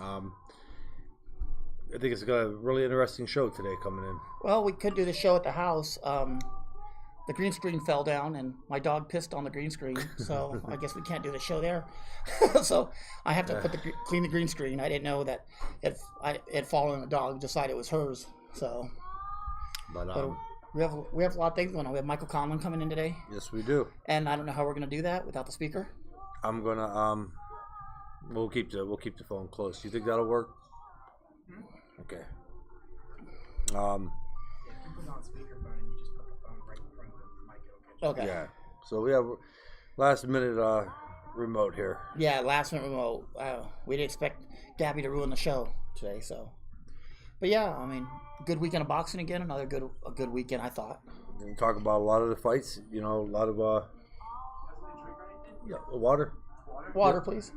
I think it's got a really interesting show today coming in. Well, we could do the show at the house. The green screen fell down, and my dog pissed on the green screen, so I guess we can't do the show there. So I have to clean the green screen. I didn't know that it had fallen on the dog. Decided it was hers. So, but we have a lot of things going on. We have Michael Conlan coming in today. Yes, we do. And I don't know how we're gonna do that without the speaker. I'm gonna we'll keep the phone close. You think that'll work? Okay. If you put it on speakerphone and you just put the phone right in front of the mic, it'll catch Okay. Yeah. So we have last minute remote here. Yeah, last minute remote. We didn't expect Gabby to ruin the show today, so. But yeah, I mean, good weekend of boxing again. Another good weekend, I thought. We're gonna talk about a lot of the fights. You know, a lot of water. Water, please.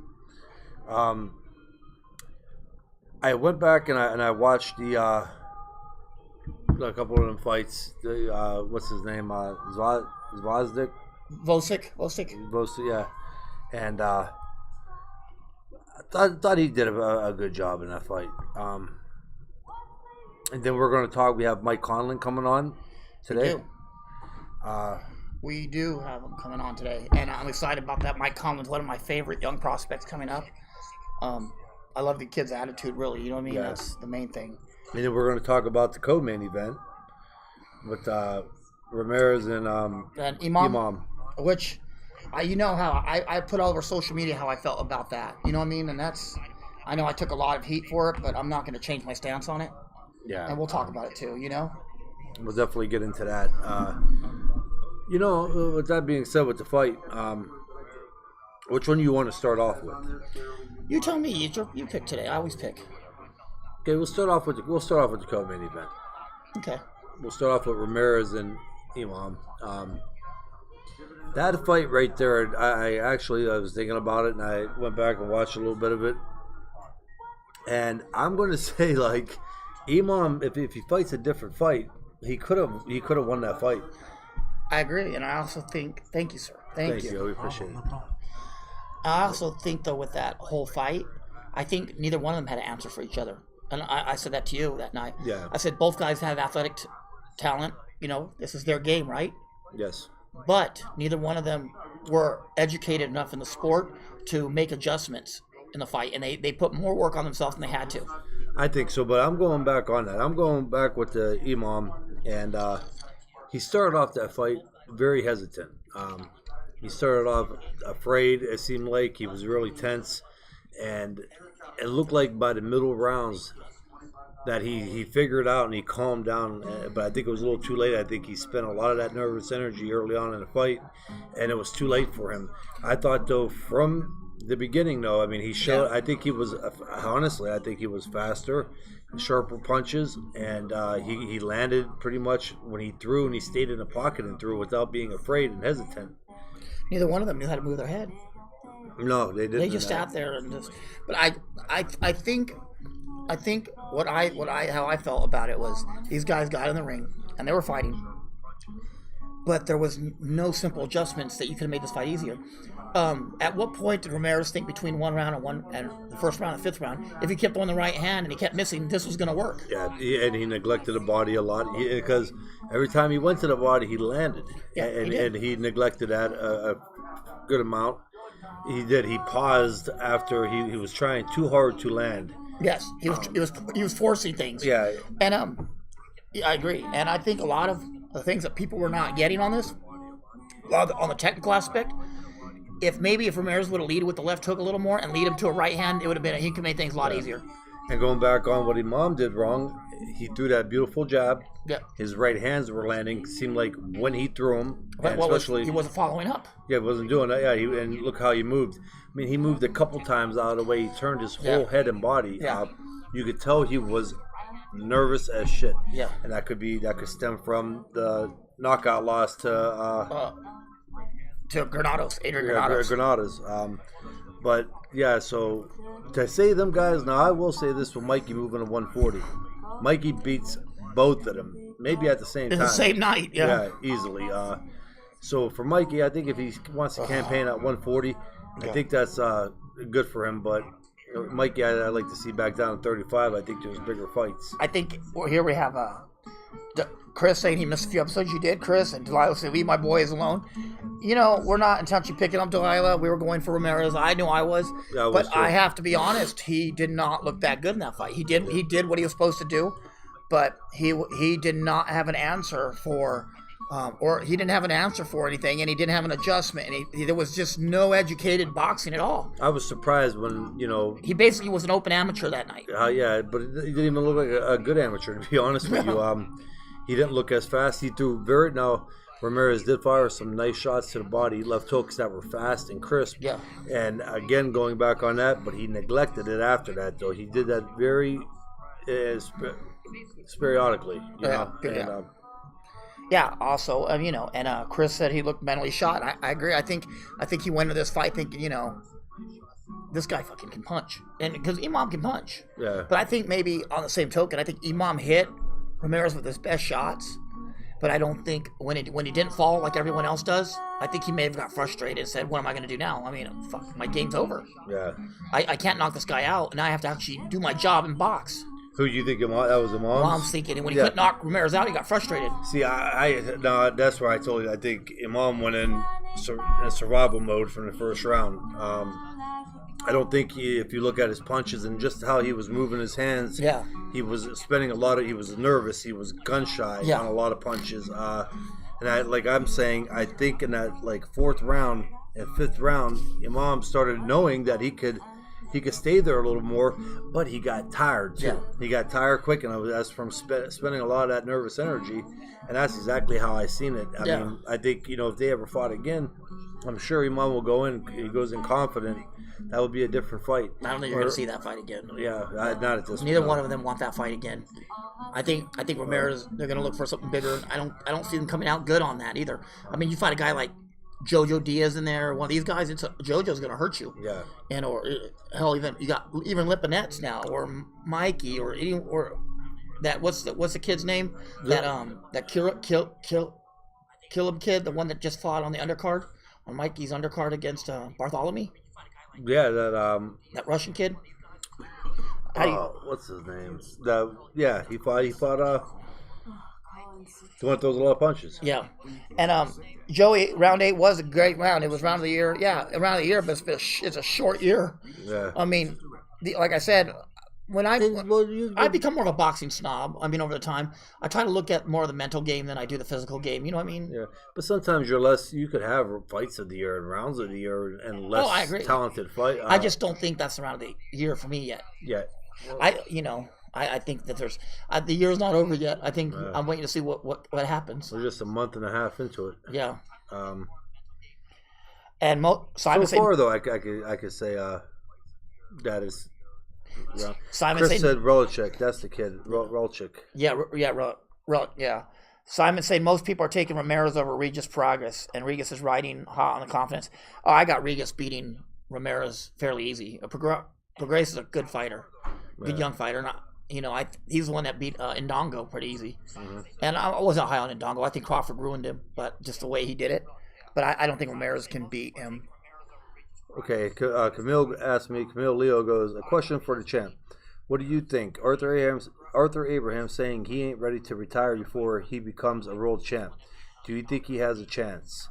I went back and I watched a couple of them fights. What's his name? Zvozdik. Vosic. Yeah. And I thought he did a good job in that fight. And then we're going to talk. We have Mike Conlan coming on today. We do have him coming on today, and I'm excited about that. Mike Conlan's one of my favorite young prospects coming up. I love the kid's attitude, really. You know what I mean? Yeah. That's the main thing. And then we're going to talk about the co-main event with Ramirez and Imam. Which, you know how I put all over social media how I felt about that. You know what I mean? And I know I took a lot of heat for it, but I'm not going to change my stance on it. Yeah. And we'll talk about it too, you know? We'll definitely get into that. With that being said, with the fight, which one do you want to start off with? You tell me. You pick today. I always pick. Okay, we'll start off with the co-main event. Okay. We'll start off with Ramirez and Imam. That fight right there, I was thinking about it, and I went back and watched a little bit of it. And I'm going to say, like, Imam, if he fights a different fight, he could have won that fight. I agree, and I also think. Thank you, sir. Thank you. We appreciate it. I also think, though, with that whole fight, I think neither one of them had an answer for each other. And I said that to you that night. Yeah. I said both guys have athletic talent. You know, this is their game, right? Yes. But neither one of them were educated enough in the sport to make adjustments in the fight. And they put more work on themselves than they had to. I think so, but I'm going back on that. I'm going back with the Imam, and he started off that fight very hesitant. He started off afraid. It seemed like he was really tense, and it looked like by the middle rounds that he figured out and he calmed down. But I think it was a little too late. I think he spent a lot of that nervous energy early on in the fight, and it was too late for him. I thought, though, from the beginning, though, I mean, he showed. Yeah. I think he was faster, sharper punches, and he landed pretty much when he threw, and he stayed in the pocket and threw without being afraid and hesitant. Neither one of them knew how to move their head. No, they didn't. They just sat there and just. But I think how I felt about it was these guys got in the ring and they were fighting, but there was no simple adjustments that you could have made this fight easier. At what point did Ramirez think between one round and the first round and fifth round, if he kept on the right hand and he kept missing, this was going to work? Yeah, and he neglected the body a lot because every time he went to the body, he landed. Yeah, and he neglected that a good amount. He did. He paused after he was trying too hard to land. Yes, he was forcing things. Yeah, and I agree. And I think a lot of the things that people were not getting on this, on the technical aspect. If Ramirez would have led with the left hook a little more and lead him to a right hand, it would have been he could make things a lot easier. And going back on what Imam did wrong, he threw that beautiful jab. Yeah. His right hands were landing. Seemed like when he threw them, he wasn't following up. Yeah, he wasn't doing that. Yeah, and look how he moved. I mean, he moved a couple times out of the way. He turned his whole head and body. Yeah. You could tell he was nervous as shit. Yeah. And that could stem from the knockout loss to Granados, Adrian Granados. But yeah, so to say them guys, now I will say this for Mikey moving to 140. Mikey beats both of them, maybe at the same time. The same night, yeah. Yeah, easily. So for Mikey, I think if he wants to campaign at 140, I think that's good for him. But Mikey, I'd like to see back down at 35. I think there's bigger fights. I think here we have Chris saying he missed a few episodes. You did, Chris, and Delilah said, "Leave my boys alone." You know, we're not intentionally picking up Delilah. We were going for Ramirez. I knew I was, but I have to be honest. He did not look that good in that fight. He did what he was supposed to do, but he did not have an answer for. Or he didn't have an answer for anything, and he didn't have an adjustment, and there was just no educated boxing at all. I was surprised when, he basically was an open amateur that night. Yeah, but he didn't even look like a good amateur, to be honest with you. He didn't look as fast. He threw Ramirez did fire some nice shots to the body, left hooks that were fast and crisp. Yeah. And again, going back on that, but he neglected it after that, though. He did that very periodically. Yeah. Also, and Chris said he looked mentally shot. I agree. I think he went into this fight thinking, this guy fucking can punch, and because Imam can punch. Yeah. But I think maybe on the same token, I think Imam hit Ramirez with his best shots. But I don't think when he didn't fall like everyone else does, I think he may have got frustrated and said, "What am I going to do now? I mean, fuck, my game's over. Yeah. I can't knock this guy out, and I have to actually do my job in box." Who do you think that was Imam? Imam's thinking, and when he couldn't knock Ramirez out, he got frustrated. See, no, that's where I told you. I think Imam went in survival mode from the first round. I don't think if you look at his punches and just how he was moving his hands, he was spending he was nervous, he was gun shy on a lot of punches. And I'm saying, I think in that fourth round and fifth round, Imam started knowing that he could stay there a little more, but he got tired too. Yeah. He got tired quick, and that's from spending a lot of that nervous energy, and that's exactly how I seen it. I mean, I think if they ever fought again, I'm sure Imam will go in. He goes in confident. That would be a different fight. I don't think you're going to see that fight again. Yeah, not at this. Neither one of them want that fight again. I think Ramirez. They're going to look for something bigger. I don't see them coming out good on that either. I mean, you fight a guy like Jojo Diaz in there, one of these guys, Jojo's going to hurt you. Yeah. And or hell, even you got Lipinets now, or Mikey, or that what's the kid's name? Yeah. That Kilib kid, the one that just fought on the undercard, on Mikey's undercard against Bartholomew. Yeah, that Russian kid. What's his name? He fought. The one that throws a lot of punches. Yeah, and Joey, round 8 was a great round. It was round of the year. Yeah, round of the year, but it's a short year. Yeah. I mean, like I said, when I become more of a boxing snob. I mean, over the time, I try to look at more of the mental game than I do the physical game. You know what I mean? Yeah, but sometimes you could have fights of the year and rounds of the year and less talented fight. I just don't think that's the round of the year for me yet. Yeah. Well, I think that there's the year's not over yet. I think I'm waiting to see what happens. We're just a month and a half into it. Yeah. And Simon so far though, I could say that is. Yeah. Chris said Rolchik. That's the kid. Rolchik. Yeah. Simon said most people are taking Ramirez over Regis Progress, and Regis is riding hot on the confidence. Oh, I got Regis beating Ramirez fairly easy. Progress is a good fighter, good young fighter. He's the one that beat Ndongo pretty easy. Mm-hmm. And I wasn't high on Ndongo. I think Crawford ruined him, but just the way he did it. But I don't think Ramirez can beat him. Okay, Camille asked me, Camille Leo goes, a question for the champ. What do you think? Arthur Abraham saying he ain't ready to retire before he becomes a world champ. Do you think he has a chance?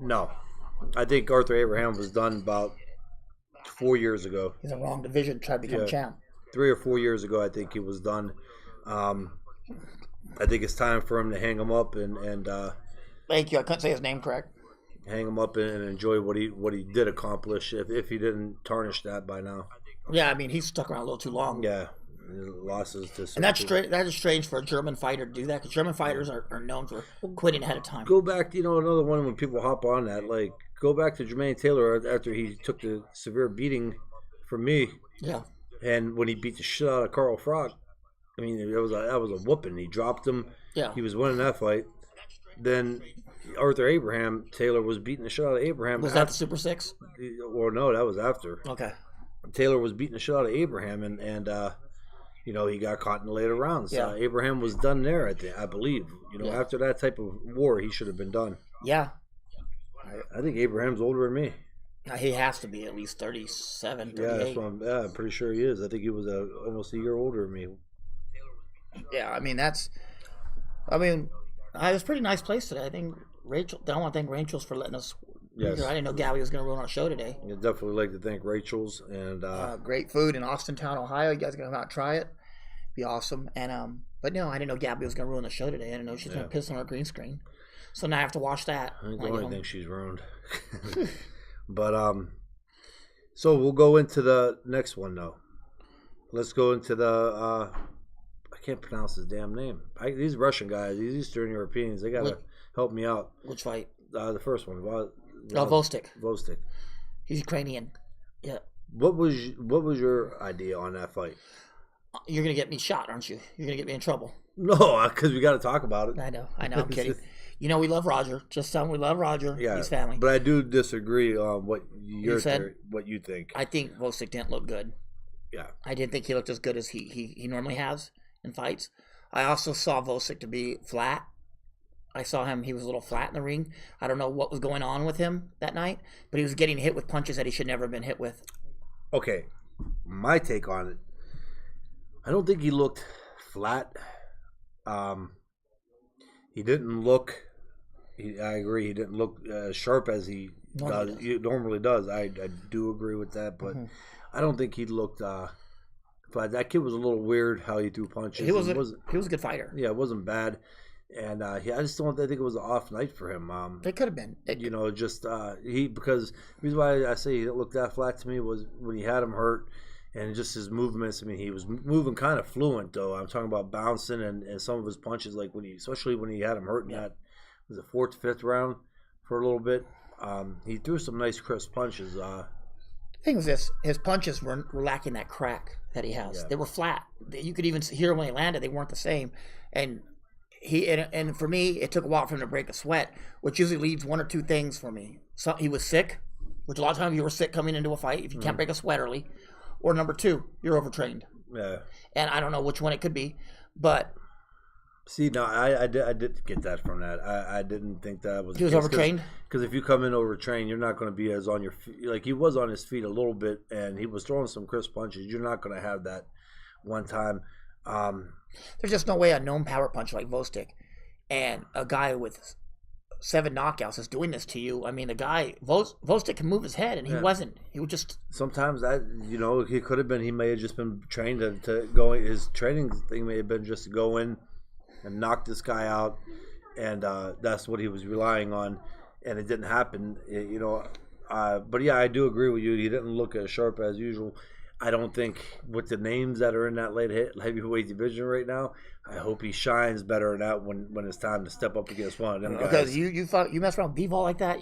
No. I think Arthur Abraham was done about 4 years ago. He's in the wrong division to try to become champ. 3 or 4 years ago, I think he was done. I think it's time for him to hang him up and thank you. I couldn't say his name correct. Hang him up and enjoy what he did accomplish. If he didn't tarnish that by now. Yeah, I mean he's stuck around a little too long. Yeah, losses to. And that is strange for a German fighter to do that because German fighters are known for quitting ahead of time. Go back, another one when people hop on that. Go back to Jermaine Taylor after he took the severe beating from me. Yeah. And when he beat the shit out of Carl Froch, I mean that was a whooping. He dropped him. Yeah. He was winning that fight. Then Arthur Abraham, Taylor was beating the shit out of Abraham. Was that the Super 6? Well, no, that was after. Okay. Taylor was beating the shit out of Abraham, and he got caught in the later rounds. Yeah. Abraham was done there, I believe. After that type of war, he should have been done. Yeah. I think Abraham's older than me. He has to be at least 37, Yeah, 38. I'm pretty sure he is. I think he was almost a year older than me. Yeah, I mean, it was a pretty nice place today. I think I want to thank Rachel's for letting us. Yes. I didn't know Gabby was going to ruin our show today. I'd definitely like to thank Rachel's and Great food in Austintown, Ohio. You guys are going to come out and try it. Be awesome. And but no, I didn't know Gabby was going to ruin the show today. I didn't know she's going to piss on our green screen. So now I have to watch that. I don't really think she's ruined. But so we'll go into the next one though. Let's go into the I can't pronounce his damn name. These Russian guys, these Eastern Europeans, they gotta help me out. Which fight? The first one. Vostok. Vostok. He's Ukrainian. Yeah. What was your idea on that fight? You're gonna get me shot, aren't you? You're gonna get me in trouble. No, because we got to talk about it. I know. I'm kidding. You know we love Roger. Just tell him we love Roger. Yeah, his family. But I do disagree on what you think. I think Vostok didn't look good. Yeah. I didn't think he looked as good as he normally has in fights. I also saw Vostok to be flat. I saw him, he was a little flat in the ring. I don't know what was going on with him that night, but he was getting hit with punches that he should never have been hit with. Okay, my take on it, I don't think he looked flat. He didn't look, I agree, he didn't look sharp as he normally does. I do agree with that, but I don't think he looked flat. That kid was a little weird how he threw punches. He was a good fighter. Yeah, it wasn't bad. And I just don't think it was an off night for him. It could have been. Because the reason why I say he didn't look that flat to me was when he had him hurt and just his movements. I mean, he was moving kind of fluent though. I'm talking about bouncing and some of his punches, like especially when he had him hurt in that was the 4th, 5th round for a little bit. He threw some nice crisp punches. The thing was this: his punches were lacking that crack that he has. Yeah. They were flat. You could even hear when they landed; they weren't the same. And for me, it took a while for him to break a sweat, which usually leads one or two things for me. So he was sick, which a lot of times you were sick coming into a fight if you can't break a sweat early, or number 2, you're overtrained. Yeah. And I don't know which one it could be, but see, no, I did get that from that. I didn't think that was. He was overtrained. Because if you come in overtrained, you're not going to be as on your feet. Like he was on his feet a little bit, and he was throwing some crisp punches. You're not going to have that one time. There's just no way a known power puncher like Vostok and a guy with 7 knockouts is doing this to you. I mean, the guy Vostok can move his head, and he wasn't. He would just sometimes that he could have been. He may have just been trained to go. His training thing may have been just to go in and knock this guy out, and that's what he was relying on, and it didn't happen. But yeah, I do agree with you. He didn't look as sharp as usual. I don't think with the names that are in that heavyweight division right now, I hope he shines better than that when it's time to step up against one of them guys. Because you mess around with Bivol like that,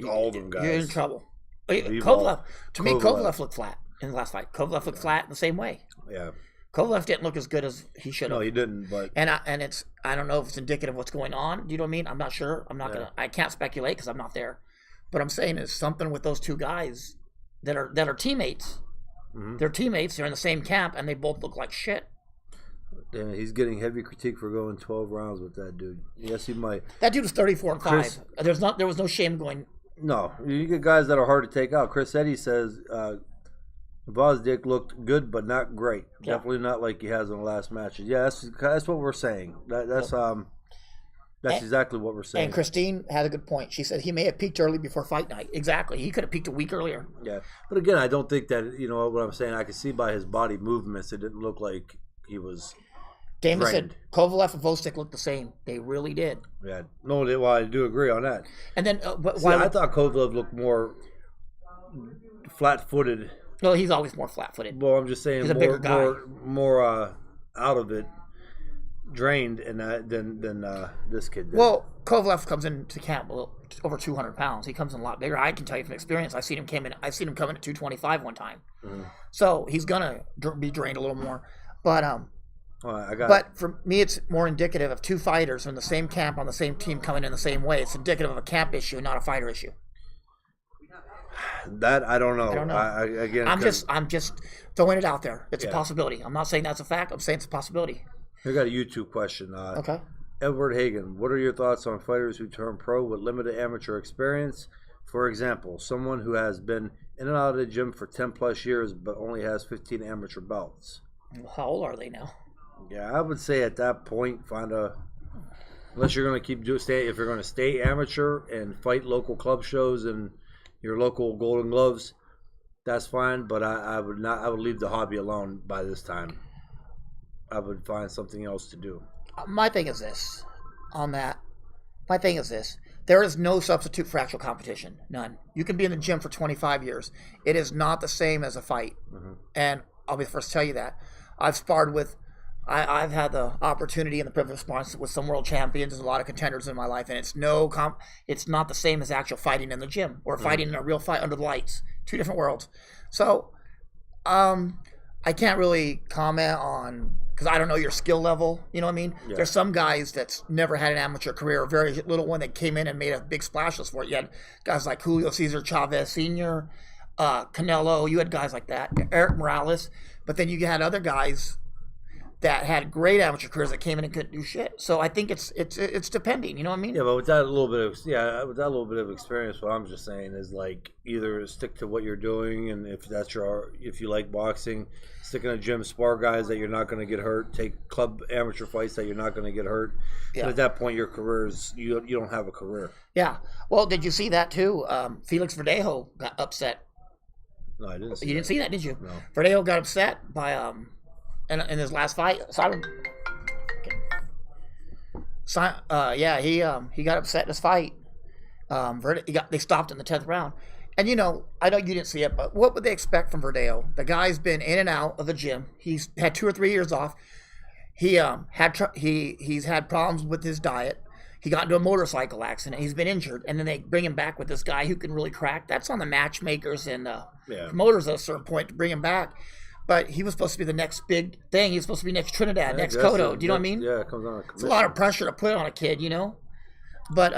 all them guys. You're in trouble. Kovalev looked flat in the last fight. Kovalev looked flat in the same way. Yeah. Kovalev didn't look as good as he should have. No, he didn't. But I don't know if it's indicative of what's going on. Do you know what I mean? I'm not sure. I can't speculate because I'm not there. But I'm saying is something with those two guys that are teammates. Mm-hmm. They're teammates. They're in the same camp, and they both look like shit. And he's getting heavy critique for going 12 rounds with that dude. Yes, he might. That dude was 34-5. There was no shame going. No, you get guys that are hard to take out. Chris Eddy says Vostok looked good, but not great. Yeah. Definitely not like he has in the last matches. Yeah, that's what we're saying. That's exactly what we're saying. And Christine had a good point. She said he may have peaked early before fight night. Exactly. He could have peaked a week earlier. Yeah. But again, I don't think that, what I'm saying, I could see by his body movements, it didn't look like he was Damon said Kovalev and Vostok looked the same. They really did. Yeah. No, well, I do agree on that. And then I thought Kovalev looked more flat-footed. No, he's always more flat-footed. Well, I'm just saying he's a bigger guy. more out of it. Drained than this kid did. Well, Kovalev comes into camp over 200 pounds. He comes in a lot bigger. I can tell you from experience. I've seen him come in at 225 one time. Mm-hmm. So he's gonna be drained a little more. But but for me, it's more indicative of two fighters in the same camp on the same team coming in the same way. It's indicative of a camp issue, not a fighter issue. That I don't know. I'm just throwing it out there. It's a possibility. I'm not saying that's a fact. I'm saying it's a possibility. I got a YouTube question. Okay. Edward Hagen, what are your thoughts on fighters who turn pro with limited amateur experience For example, someone who has been in and out of the gym for 10 plus years but only has 15 amateur belts. How old are they now? Yeah, I would say at that point, unless you're going to if you're going to stay amateur and fight local club shows and your local Golden Gloves, that's fine. But I would not. I would leave the hobby alone by this time. I would find something else to do. My thing is this. On that, my thing is this. There is no substitute for actual competition. None. You can be in the gym for 25 years. It is not the same as a fight. Mm-hmm. And I'll be the first to tell you that. I've sparred with. I've had the opportunity and the privilege of sparring with some world champions. There's a lot of contenders in my life, and it's not the same as actual fighting in the gym or fighting in a real fight under the lights. Two different worlds. So, I can't really comment on because I don't know your skill level. You know what I mean? Yeah. There's some guys that's never had an amateur career, a very little one that came in and made a big splashes for it. You had guys like Julio Cesar Chavez Sr., Canelo. You had guys like that, Eric Morales. But then you had other guys that had great amateur careers that came in and couldn't do shit. So I think it's depending. You know what I mean? Yeah, but with that little bit of experience, what I'm just saying is like either stick to what you're doing, and if you like boxing, stick in a gym, spar guys that you're not going to get hurt, take club amateur fights that you're not going to get hurt. Yeah. But at that point, your career's you don't have a career. Yeah. Well, did you see that too? Felix Verdejo got upset. No, I didn't. You didn't see that, did you? No. Verdejo got upset by in his last fight, he got upset in his fight. They stopped in the 10th round, and I know you didn't see it, but what would they expect from Verdejo? The guy's been in and out of the gym. He's had 2 or 3 years off. He's had problems with his diet. He got into a motorcycle accident. He's been injured, and then they bring him back with this guy who can really crack. That's on the matchmakers and promoters at a certain point to bring him back. But he was supposed to be the next big thing. He was supposed to be next Trinidad, next Cotto. Do you know what I mean? Yeah, it comes on. It's a lot of pressure to put on a kid, But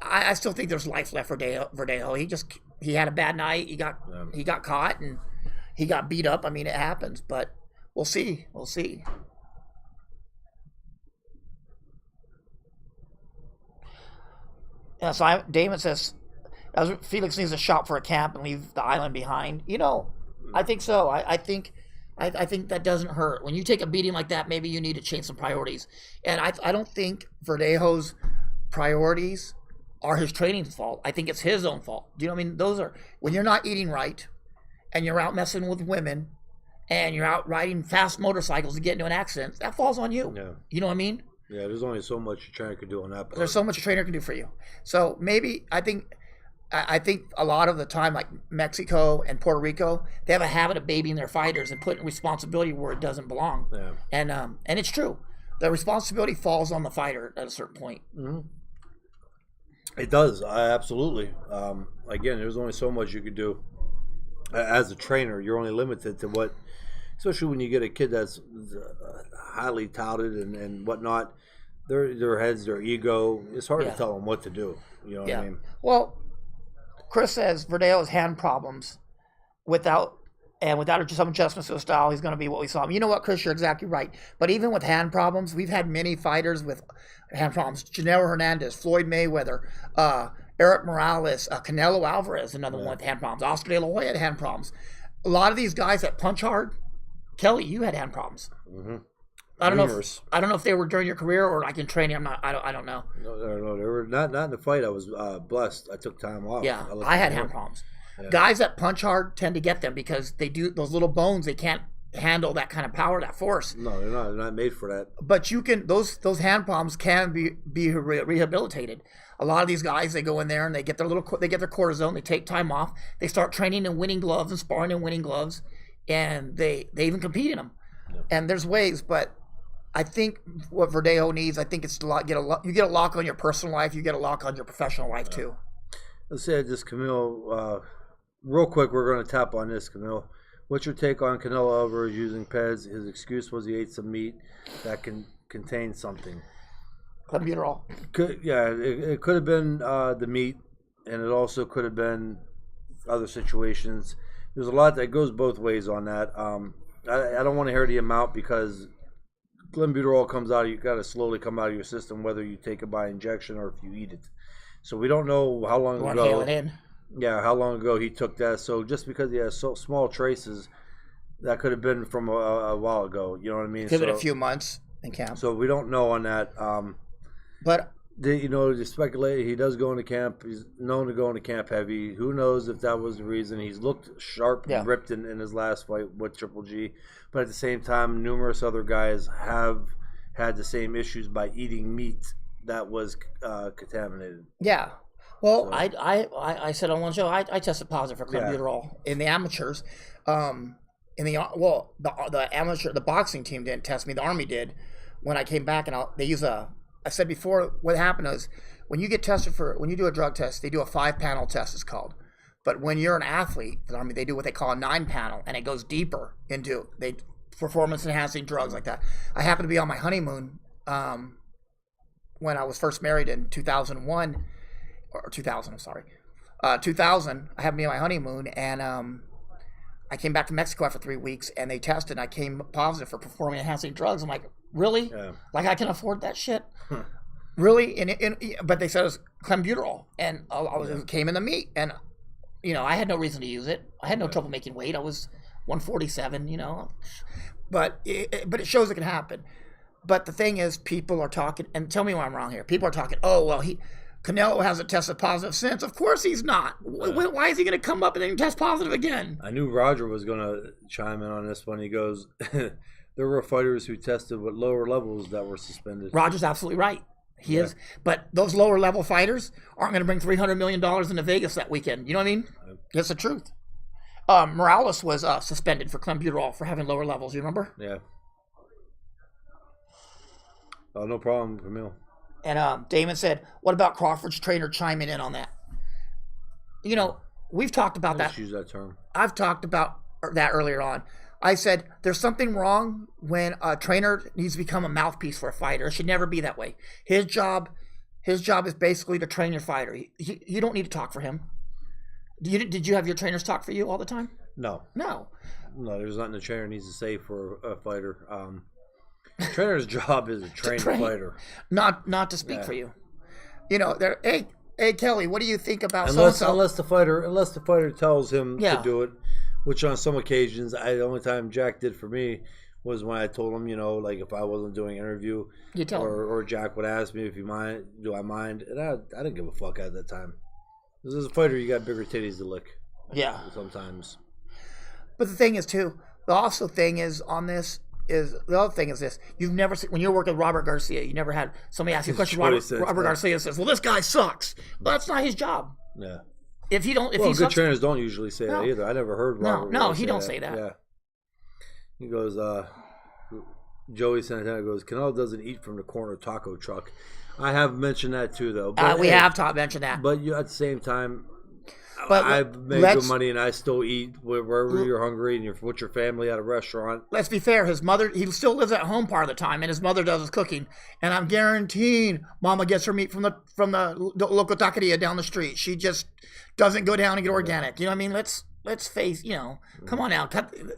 I still think there's life left for Verdejo. He had a bad night. He got caught and he got beat up. I mean, it happens. But we'll see. Yeah. So Damon says Felix needs to shop for a camp and leave the island behind. I think so. I think that doesn't hurt. When you take a beating like that, maybe you need to change some priorities. And I don't think Verdejo's priorities are his training's fault. I think it's his own fault. Do you know what I mean? Those are when you're not eating right and you're out messing with women and you're out riding fast motorcycles and get into an accident, that falls on you. Yeah. You know what I mean? Yeah, there's only so much a trainer can do on that part. There's so much a trainer can do for you. So maybe I think a lot of the time, like Mexico and Puerto Rico, they have a habit of babying their fighters and putting responsibility where it doesn't belong. Yeah. And it's true. The responsibility falls on the fighter at a certain point. Mm-hmm. It does. Absolutely. Again, there's only so much you could do. As a trainer, you're only limited to what, especially when you get a kid that's highly touted and whatnot, their heads, their ego, it's hard to tell them what to do. You know what I mean? Well, Chris says Verdejo's hand problems without some adjustments to his style, he's going to be what we saw him. You know what, Chris? You're exactly right. But even with hand problems, we've had many fighters with hand problems. Janelle Hernandez, Floyd Mayweather, Eric Morales, Canelo Alvarez, another one with hand problems. Oscar De La Hoya had hand problems. A lot of these guys that punch hard, Kelly, you had hand problems. Mm-hmm. I don't know if they were during your career or like in training. I don't know. No, they were not in the fight. I was blessed. I took time off. Yeah, I had hand problems. Yeah. Guys that punch hard tend to get them because they do those little bones. They can't handle that kind of power, that force. No, they're not. They're not made for that. But you can those hand problems can be rehabilitated. A lot of these guys, they go in there and they get their cortisone. They take time off. They start training in winning gloves and sparring in winning gloves, and they even compete in them. Yeah. And there's ways, but I think what Verdejo needs, I think it's you get a lock on your personal life, you get a lock on your professional life too. Let's say this, Camille. Real quick, we're going to tap on this, Camille. What's your take on Canelo Alvarez using PEDs? His excuse was he ate some meat that contained something. Clenbuterol. It could have been the meat, and it also could have been other situations. There's a lot that goes both ways on that. I don't want to hear the amount because clenbuterol comes out. You got to slowly come out of your system, whether you take it by injection or if you eat it. So we don't know how long weren't ago. hailing in. Yeah, how long ago he took that. So just because he has so small traces, that could have been from a while ago. You know what I mean? Could have been a few months in camp. So we don't know on that. But to speculate, he does go into camp. He's known to go into camp heavy. Who knows if that was the reason? He's looked sharp and ripped in his last fight with Triple G. But at the same time, numerous other guys have had the same issues by eating meat that was contaminated. Yeah. Well, so, I said on one show I tested positive for clenbuterol in the amateurs. The amateur, the boxing team didn't test me. The Army did. When I came back, and they use I said before, what happened is when you get tested when you do a drug test, they do a 5-panel test, it's called. But when you're an athlete for the Army, they do what they call a 9-panel, and it goes deeper into performance-enhancing drugs like that. I happened to be on my honeymoon when I was first married in 2001, or 2000, I'm sorry. 2000, I happened to be on my honeymoon, and I came back to Mexico after 3 weeks, and they tested, and I came positive for performance-enhancing drugs. I'm like, really? Yeah. Like, I can afford that shit? Really? But they said it was clenbuterol, and it came in the meat, and I had no reason to use it. I had no trouble making weight. I was 147, but it shows it can happen. But the thing is, people are talking, and tell me why I'm wrong here. People are talking, oh, well, Canelo hasn't tested positive since. Of course he's not. Why is he going to come up and then test positive again? I knew Roger was going to chime in on this one. He goes, there were fighters who tested with lower levels that were suspended. Roger's absolutely right. He is. But those lower level fighters aren't going to bring $300 million into Vegas that weekend. You know what I mean? That's the truth. Morales was suspended for clenbuterol for having lower levels. You remember? Yeah. Oh, no problem, Camille. And Damon said, what about Crawford's trainer chiming in on that? We've talked about that. Use that term. I've talked about that earlier on. I said, there's something wrong when a trainer needs to become a mouthpiece for a fighter. It should never be that way. His job is basically to train your fighter. You don't need to talk for him. Did you have your trainers talk for you all the time? No. No, there's nothing the trainer needs to say for a fighter. The trainer's job is to train a fighter, not to speak for you. Hey Kelly, what do you think about so-and-so? Unless the fighter tells him to do it, which on some occasions, the only time Jack did for me was when I told him, like if I wasn't doing an interview, or Jack would ask me if do I mind, and I didn't give a fuck at that time. As a fighter, you got bigger titties to lick. Yeah, sometimes. But the thing is too, the other thing is this: you've never seen, when you're working with Robert Garcia, you never had somebody ask you a question. Robert Garcia says, "Well, this guy sucks." Well, that's not his job. Yeah. If good trainers don't usually say that either. I never heard Robert. No, he don't say that. Yeah. He goes, Joey Santana goes, Canelo doesn't eat from the corner taco truck. I have mentioned that too, though. But, we have mentioned that. But at the same time, I've made good money and I still eat wherever you're hungry and you're with your family at a restaurant. Let's be fair. His mother, he still lives at home part of the time, and his mother does his cooking. And I'm guaranteeing Mama gets her meat from the local taqueria down the street. She just doesn't go down and get organic. You know what I mean? Let's face. Come on now.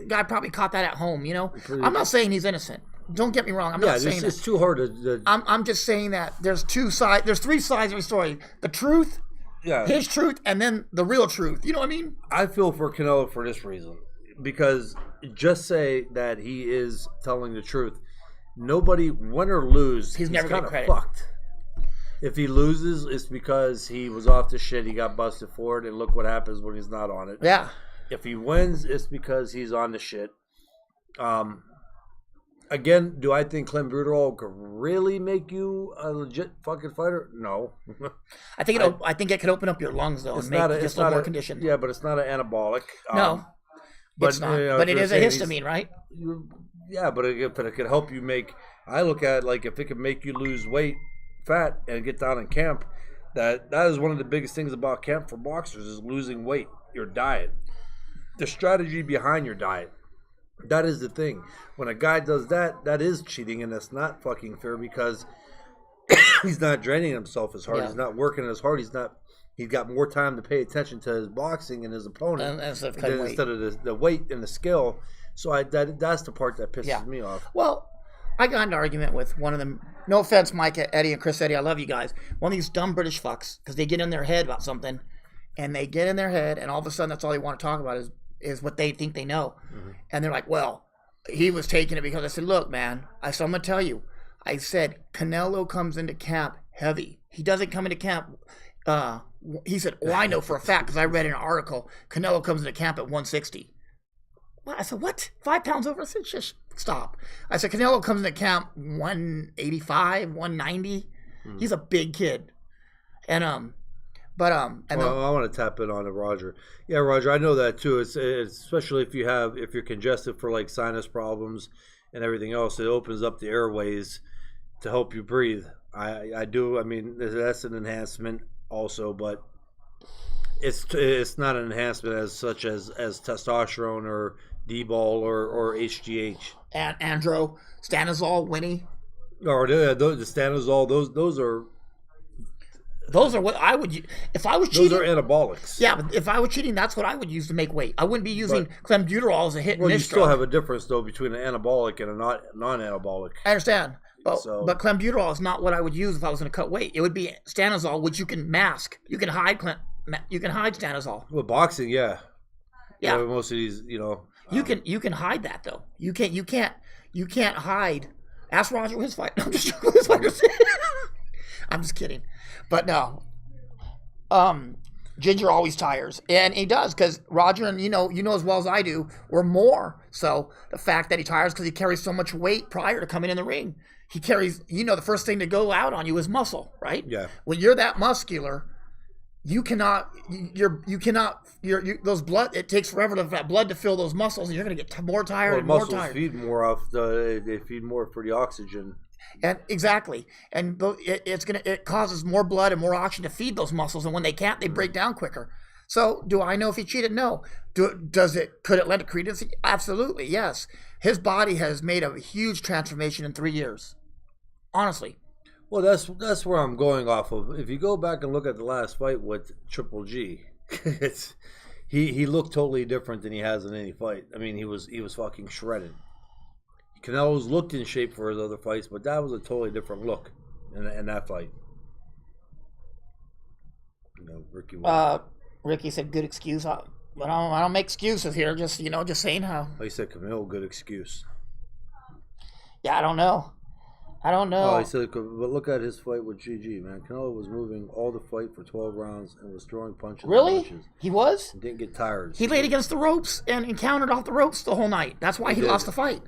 Guy probably caught that at home. I'm not saying he's innocent. Don't get me wrong. I'm not saying it's too hard to. I'm just saying that there's two sides. There's three sides of the story. The truth. Yeah. His truth and then the real truth. You know what I mean? I feel for Canelo for this reason. Because just say that he is telling the truth. Nobody, win or lose, he's never kind of fucked. If he loses, it's because he was off the shit, he got busted for it, and look what happens when he's not on it. Yeah. If he wins, it's because he's on the shit. Again, do I think clenbuterol could really make you a legit fucking fighter? No. I think it could open up your lungs though and make you just a little more conditioned. Yeah, but it's not an anabolic. No, it's not. But it is a histamine, right? Yeah, but if it could help you I look at it like if it could make you lose weight, fat, and get down in camp, that is one of the biggest things about camp for boxers is losing weight, your diet, the strategy behind your diet. That is the thing. When a guy does that, that is cheating, and that's not fucking fair because he's not draining himself as hard. Yeah. He's not working as hard. He's got more time to pay attention to his boxing and his opponent instead of the weight and the skill. So that's the part that pisses me off. Well, I got an argument with one of them. No offense, Mike, Eddie, and Chris Eddie. I love you guys. One of these dumb British fucks, because they get in their head about something, and they get in their head, and all of a sudden that's all they want to talk about is what they think they know. Mm-hmm. And they're like, well, he was taking it because I said, look, man, I'm going to tell you. I said, Canelo comes into camp heavy. He doesn't come into camp. He said, oh, I know for a fact, because I read in an article, Canelo comes into camp at 160. Well, I said, what? 5 pounds over? I said, just stop. I said, Canelo comes into camp 185, 190. He's a big kid. And I want to tap in on it, Roger. Yeah, Roger, I know that too. It's especially if you're congested for like sinus problems and everything else, it opens up the airways to help you breathe. I do. I mean, that's an enhancement also, but it's not an enhancement as such as testosterone or D-ball or HGH. And Andro, Stanozol, Winnie. Or the Stanozol, those are what I would if I was cheating. Those are anabolics. Yeah, but if I was cheating, that's what I would use to make weight. I wouldn't be using clenbuterol as a hit and miss drug. Well, you still have a difference though between an anabolic and a non-anabolic. I understand. But clenbuterol is not what I would use if I was going to cut weight. It would be Stanozol, which you can mask. You can hide Stanozol. Well, boxing, yeah. Yeah. Most of these, You can hide that though. You can't hide. Ask Roger with his fight. I'm just joking with his fighters. I'm just kidding. But no. Ginger always tires. And he does, because Roger, and you know as well as I do, or more. So the fact that he tires because he carries so much weight prior to coming in the ring. He carries, the first thing to go out on you is muscle, right? Yeah. When you're that muscular, those blood, it takes forever for that blood to fill those muscles, and you're going to get more tired and more tired. Muscles feed more they feed more for the oxygen. And exactly. And it causes more blood and more oxygen to feed those muscles, and when they can't, they break down quicker. So, do I know if he cheated? No. Could it lend to credence? Absolutely, yes. His body has made a huge transformation in 3 years. Honestly. Well, that's where I'm going off of. If you go back and look at the last fight with Triple G, he looked totally different than he has in any fight. I mean, he was fucking shredded. Canelo's looked in shape for his other fights, but that was a totally different look in that fight. Ricky said, "Good excuse." But I don't make excuses here. Just saying how. He said, "Camille, good excuse." Yeah, I don't know. Oh, he said, but look at his fight with GG, man. Canelo was moving all the fight for 12 rounds and was throwing punches. Really? And punches. He was? He didn't get tired. He laid against the ropes and countered off the ropes the whole night. That's why he lost the fight.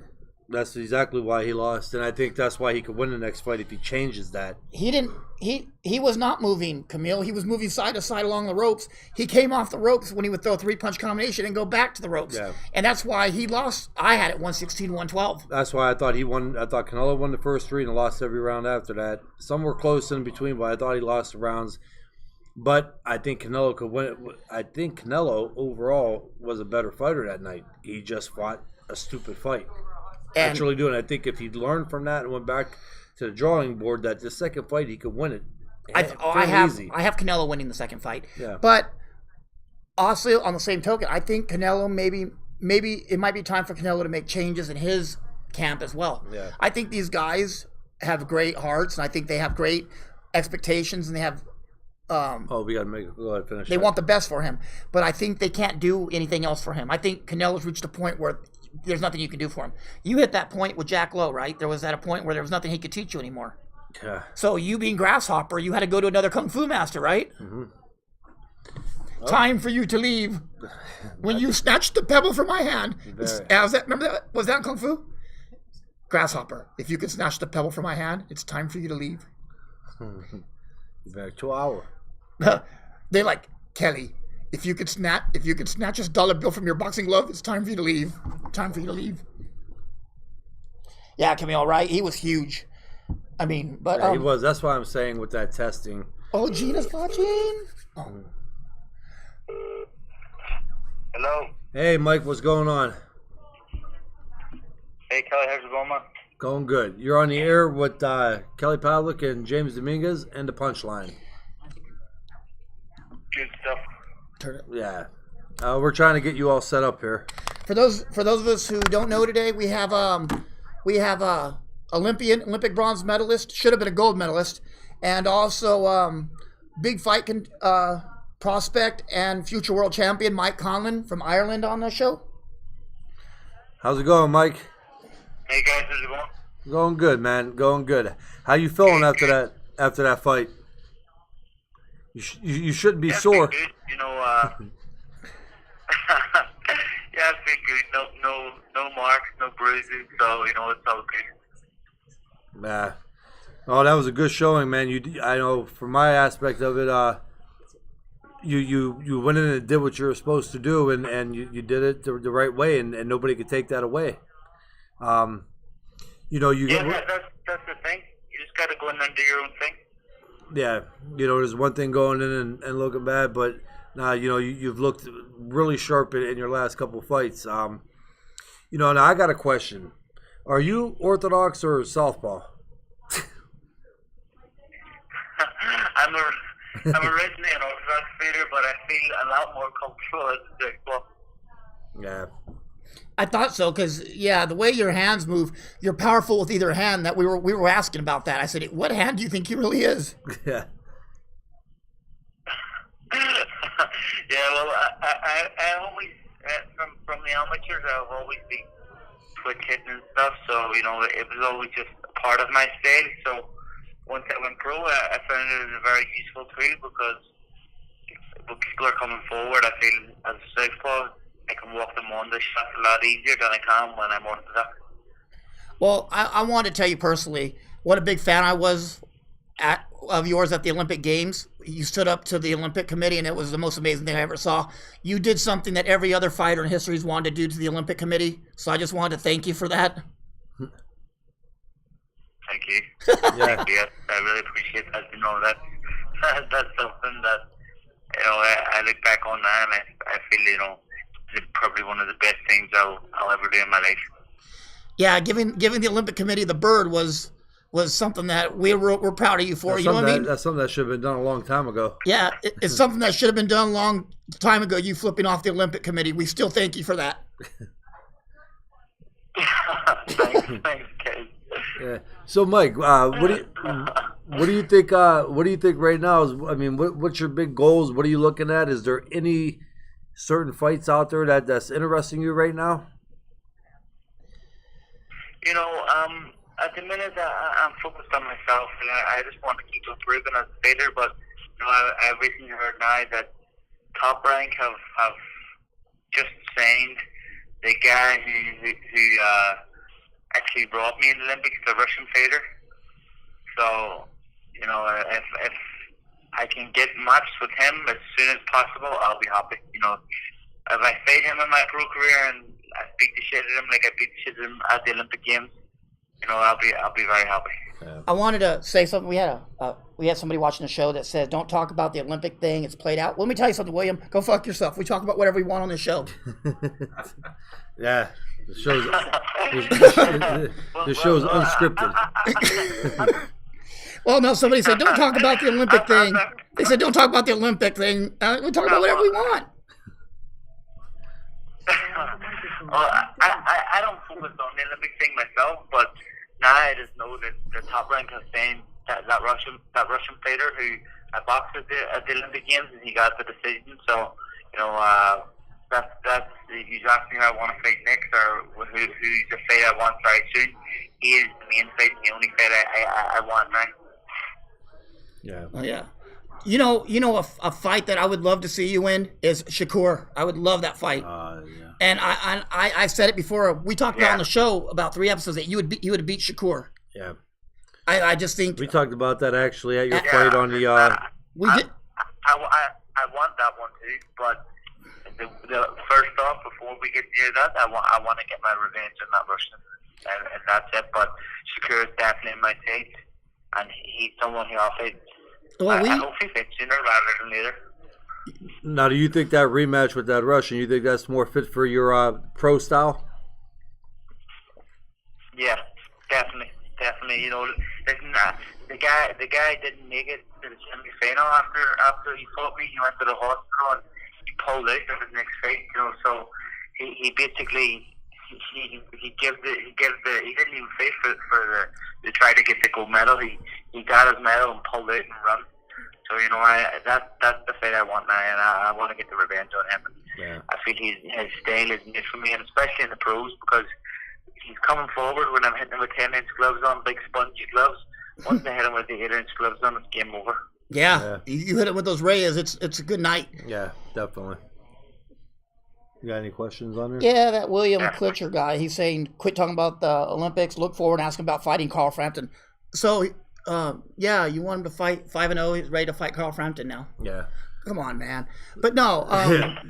That's exactly why he lost, and I think that's why he could win the next fight if he changes that. He didn't. He was not moving, Camille. He was moving side to side along the ropes. He came off the ropes when he would throw a 3-punch combination and go back to the ropes. Yeah. And that's why he lost. I had it 116, 112. That's why I thought he won. I thought Canelo won the first 3 and lost every round after that. Some were close in between, but I thought he lost the rounds. But I think Canelo could win it. I think Canelo overall was a better fighter that night. He just fought a stupid fight. I truly do, and I think if he'd learned from that and went back to the drawing board, that the second fight he could win it. I have Canelo winning the second fight. Yeah. But also on the same token, I think Canelo maybe it might be time for Canelo to make changes in his camp as well. Yeah. I think these guys have great hearts, and I think they have great expectations, and they have. We gotta go ahead and finish. They want the best for him, but I think they can't do anything else for him. I think Canelo's reached a point where there's nothing you can do for him. You hit that point with Jack Lowe, right? There was at a point where there was nothing he could teach you anymore. Yeah. So you being Grasshopper, you had to go to another Kung Fu master, right? Mm-hmm. Time for you to leave. When you snatched the pebble from my hand. Remember that? Was that Kung Fu? Grasshopper, if you could snatch the pebble from my hand, it's time for you to leave. Back 2 hours. They're like, Kelly, if you could snatch this dollar bill from your boxing glove, it's time for you to leave. Time for you to leave. Yeah, Camille, right? He was huge. I mean, but yeah, he was. That's why I'm saying with that testing. Oh, Gina's watching. Oh. Hello. Hey, Mike, what's going on? Hey, Kelly, how's it going, man? Going good. You're on the air with Kelly Pavlik and James Dominguez and the Punchline. Good stuff. Turn it. Yeah. We're trying to get you all set up here. For those of us who don't know today, we have Olympic bronze medalist, should have been a gold medalist, and also big fight prospect and future world champion Mike Conlan from Ireland on the show. How's it going, Mike? Hey guys, how's it going? Going good, man. Going good. How you feeling after that fight? You shouldn't be sore. Good. You know, yeah, it's been good. No marks, no bruises, so you know it's all good. Oh, that was a good showing, man. I know from my aspect of it, you went in and did what you were supposed to do, and you did it the right way, and nobody could take that away. You know, that's the thing. You just got to go in and do your own thing. Yeah, you know, there's one thing going in and looking bad, but you know, you've looked really sharp in your last couple of fights. You know, now I got a question: are you Orthodox or Southpaw? I'm originally an Orthodox fighter, but I feel a lot more comfortable as a Southpaw. Yeah. I thought so because the way your hands move, you're powerful with either hand. That we were asking about that. I said, what hand do you think he really is? Yeah. Yeah, well, I always from the amateurs, I've always been twitch hitting and stuff. So you know, it was always just a part of my style. So once I went pro, I found it as a very useful tool because when people are coming forward, I feel as a southpaw, I can walk them on the shots a lot easier than I can when I'm orthodox. Well, I want to tell you personally what a big fan I was of yours at the Olympic Games. You stood up to the Olympic Committee, and it was the most amazing thing I ever saw. You did something that every other fighter in history has wanted to do to the Olympic Committee, so I just wanted to thank you for that. Thank you. Yeah. Thank you. I really appreciate that. You know, that's something that, you know, I look back on now and I feel, you know, it's probably one of the best things I'll ever do in my life. Yeah, giving the Olympic Committee the bird was something that we're proud of you for. You know what I mean? That's something that should have been done a long time ago. Yeah, it's something that should have been done a long time ago. You flipping off the Olympic Committee. We still thank you for that. Thanks, Kate. Yeah. So, Mike, what do you think? What do you think right now? What's your big goals? What are you looking at? Is there any certain fights out there that's interesting you right now? You know, at the minute I'm focused on myself, and I just want to keep improving as a fighter. But you know, I recently heard now that Top Rank have just signed the guy who actually brought me in the Olympics, the Russian fighter. So, you know, if I can get matched with him as soon as possible, I'll be happy. You know, if I fight him in my pro career and I beat the shit at him like I beat the shit at him at the Olympic Games, you know, I'll be very happy. Yeah. I wanted to say something. We had somebody watching the show that said, "Don't talk about the Olympic thing. It's played out." Let me tell you something, William. Go fuck yourself. We talk about whatever we want on this show. Yeah, the show's unscripted. Well, no, somebody said, "Don't talk about the Olympic thing." They said, "Don't talk about the Olympic thing. We talk about whatever we want." Well, I don't focus on the Olympic thing myself, but now I just know that the Top Rank has signed that Russian fighter who I boxed at the Olympic Games, and he got the decision. So, you know, that's you asked me who I want to fight next, or who's the fight I want very soon. He is the main fight, and the only fight I want now. Yeah. Oh yeah. You know, a fight that I would love to see you in is Shakur. I would love that fight. Yeah. And I said it before. We talked about on the show about 3 episodes that you would have beat Shakur. Yeah. I just think We talked about that actually at your fight on the. we did. I want that one too, but the first off, before we get near that, I want to get my revenge on that Russian, and that's it. But Shakur is definitely in my taste, and he's someone who I'll fight. Well, I hope he fits sooner rather than later. Now, do you think that rematch with that Russian, you think that's more fit for your pro style? Yeah, definitely. You know, listen, the guy didn't make it to the semi-final after he fought me. He went to the hospital and he pulled out of his next fight. You know, so he basically he didn't even fight to try to get the gold medal. He got his medal and pulled out and run. So that's the fight I want now, and I want to get the revenge on him. Yeah. I feel his style is made for me, and especially in the pros, because he's coming forward when I'm hitting him with 10-inch gloves on, big spongy gloves. Once I hit him with the 8-inch gloves on, it's game over. Yeah. You hit it with those Reyes, it's a good night. Yeah, definitely. You got any questions on there? Yeah, that William Klitcher guy, he's saying, quit talking about the Olympics, look forward and ask him about fighting Carl Frampton. So, yeah, you want him to fight 5-0, he's ready to fight Carl Frampton now. Yeah. Come on, man. But no.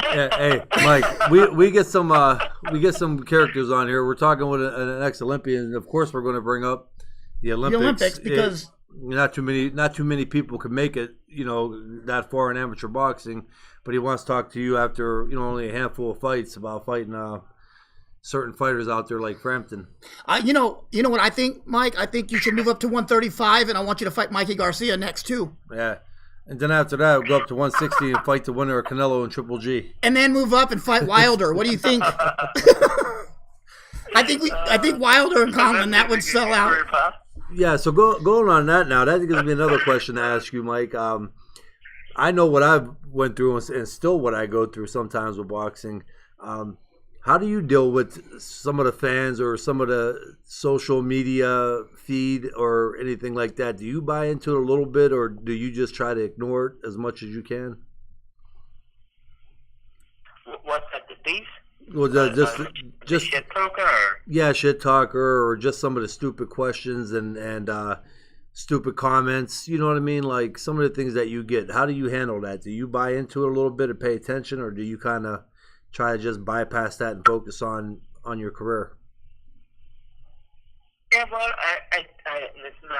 Hey, Mike, we get some characters on here. We're talking with an ex-Olympian, and of course we're going to bring up the Olympics because not too many people can make it, that far in amateur boxing. But he wants to talk to you after only a handful of fights about fighting certain fighters out there like Frampton. You know what I think, Mike? I think you should move up to 135, and I want you to fight Mikey Garcia next too. Yeah. And then after that, we'll go up to 160 and fight the winner of Canelo and Triple G. And then move up and fight Wilder. What do you think? I think Wilder and Conlan, that would sell out. Yeah, so going on that now, that gives me another question to ask you, Mike. I know what I've went through and still what I go through sometimes with boxing. How do you deal with some of the fans or some of the social media feed or anything like that? Do you buy into it a little bit, or do you just try to ignore it as much as you can? What's that, the beef? Well, just shit talker? Yeah, shit talker, or just some of the stupid questions and stupid comments. You know what I mean? Like some of the things that you get. How do you handle that? Do you buy into it a little bit and pay attention, or do you kind of try to just bypass that and focus on your career? Yeah, well, I listen.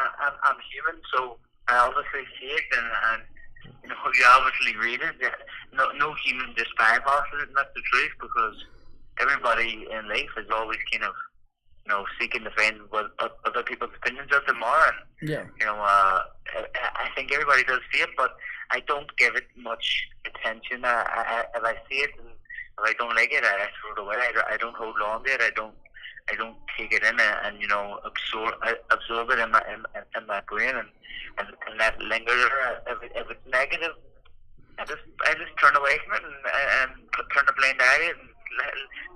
I'm human, so I obviously see it, and you obviously read it. No human just bypasses it, and that's the truth, because everybody in life is always kind of seeking to find what other people's opinions of them are, and I think everybody does see it, but I don't give it much attention. If I see it and if I don't like it, I throw it away. I don't hold on to it. I don't take it in and absorb it in my brain and let it linger there. If it's negative, I just turn away from it and turn a blind eye to it and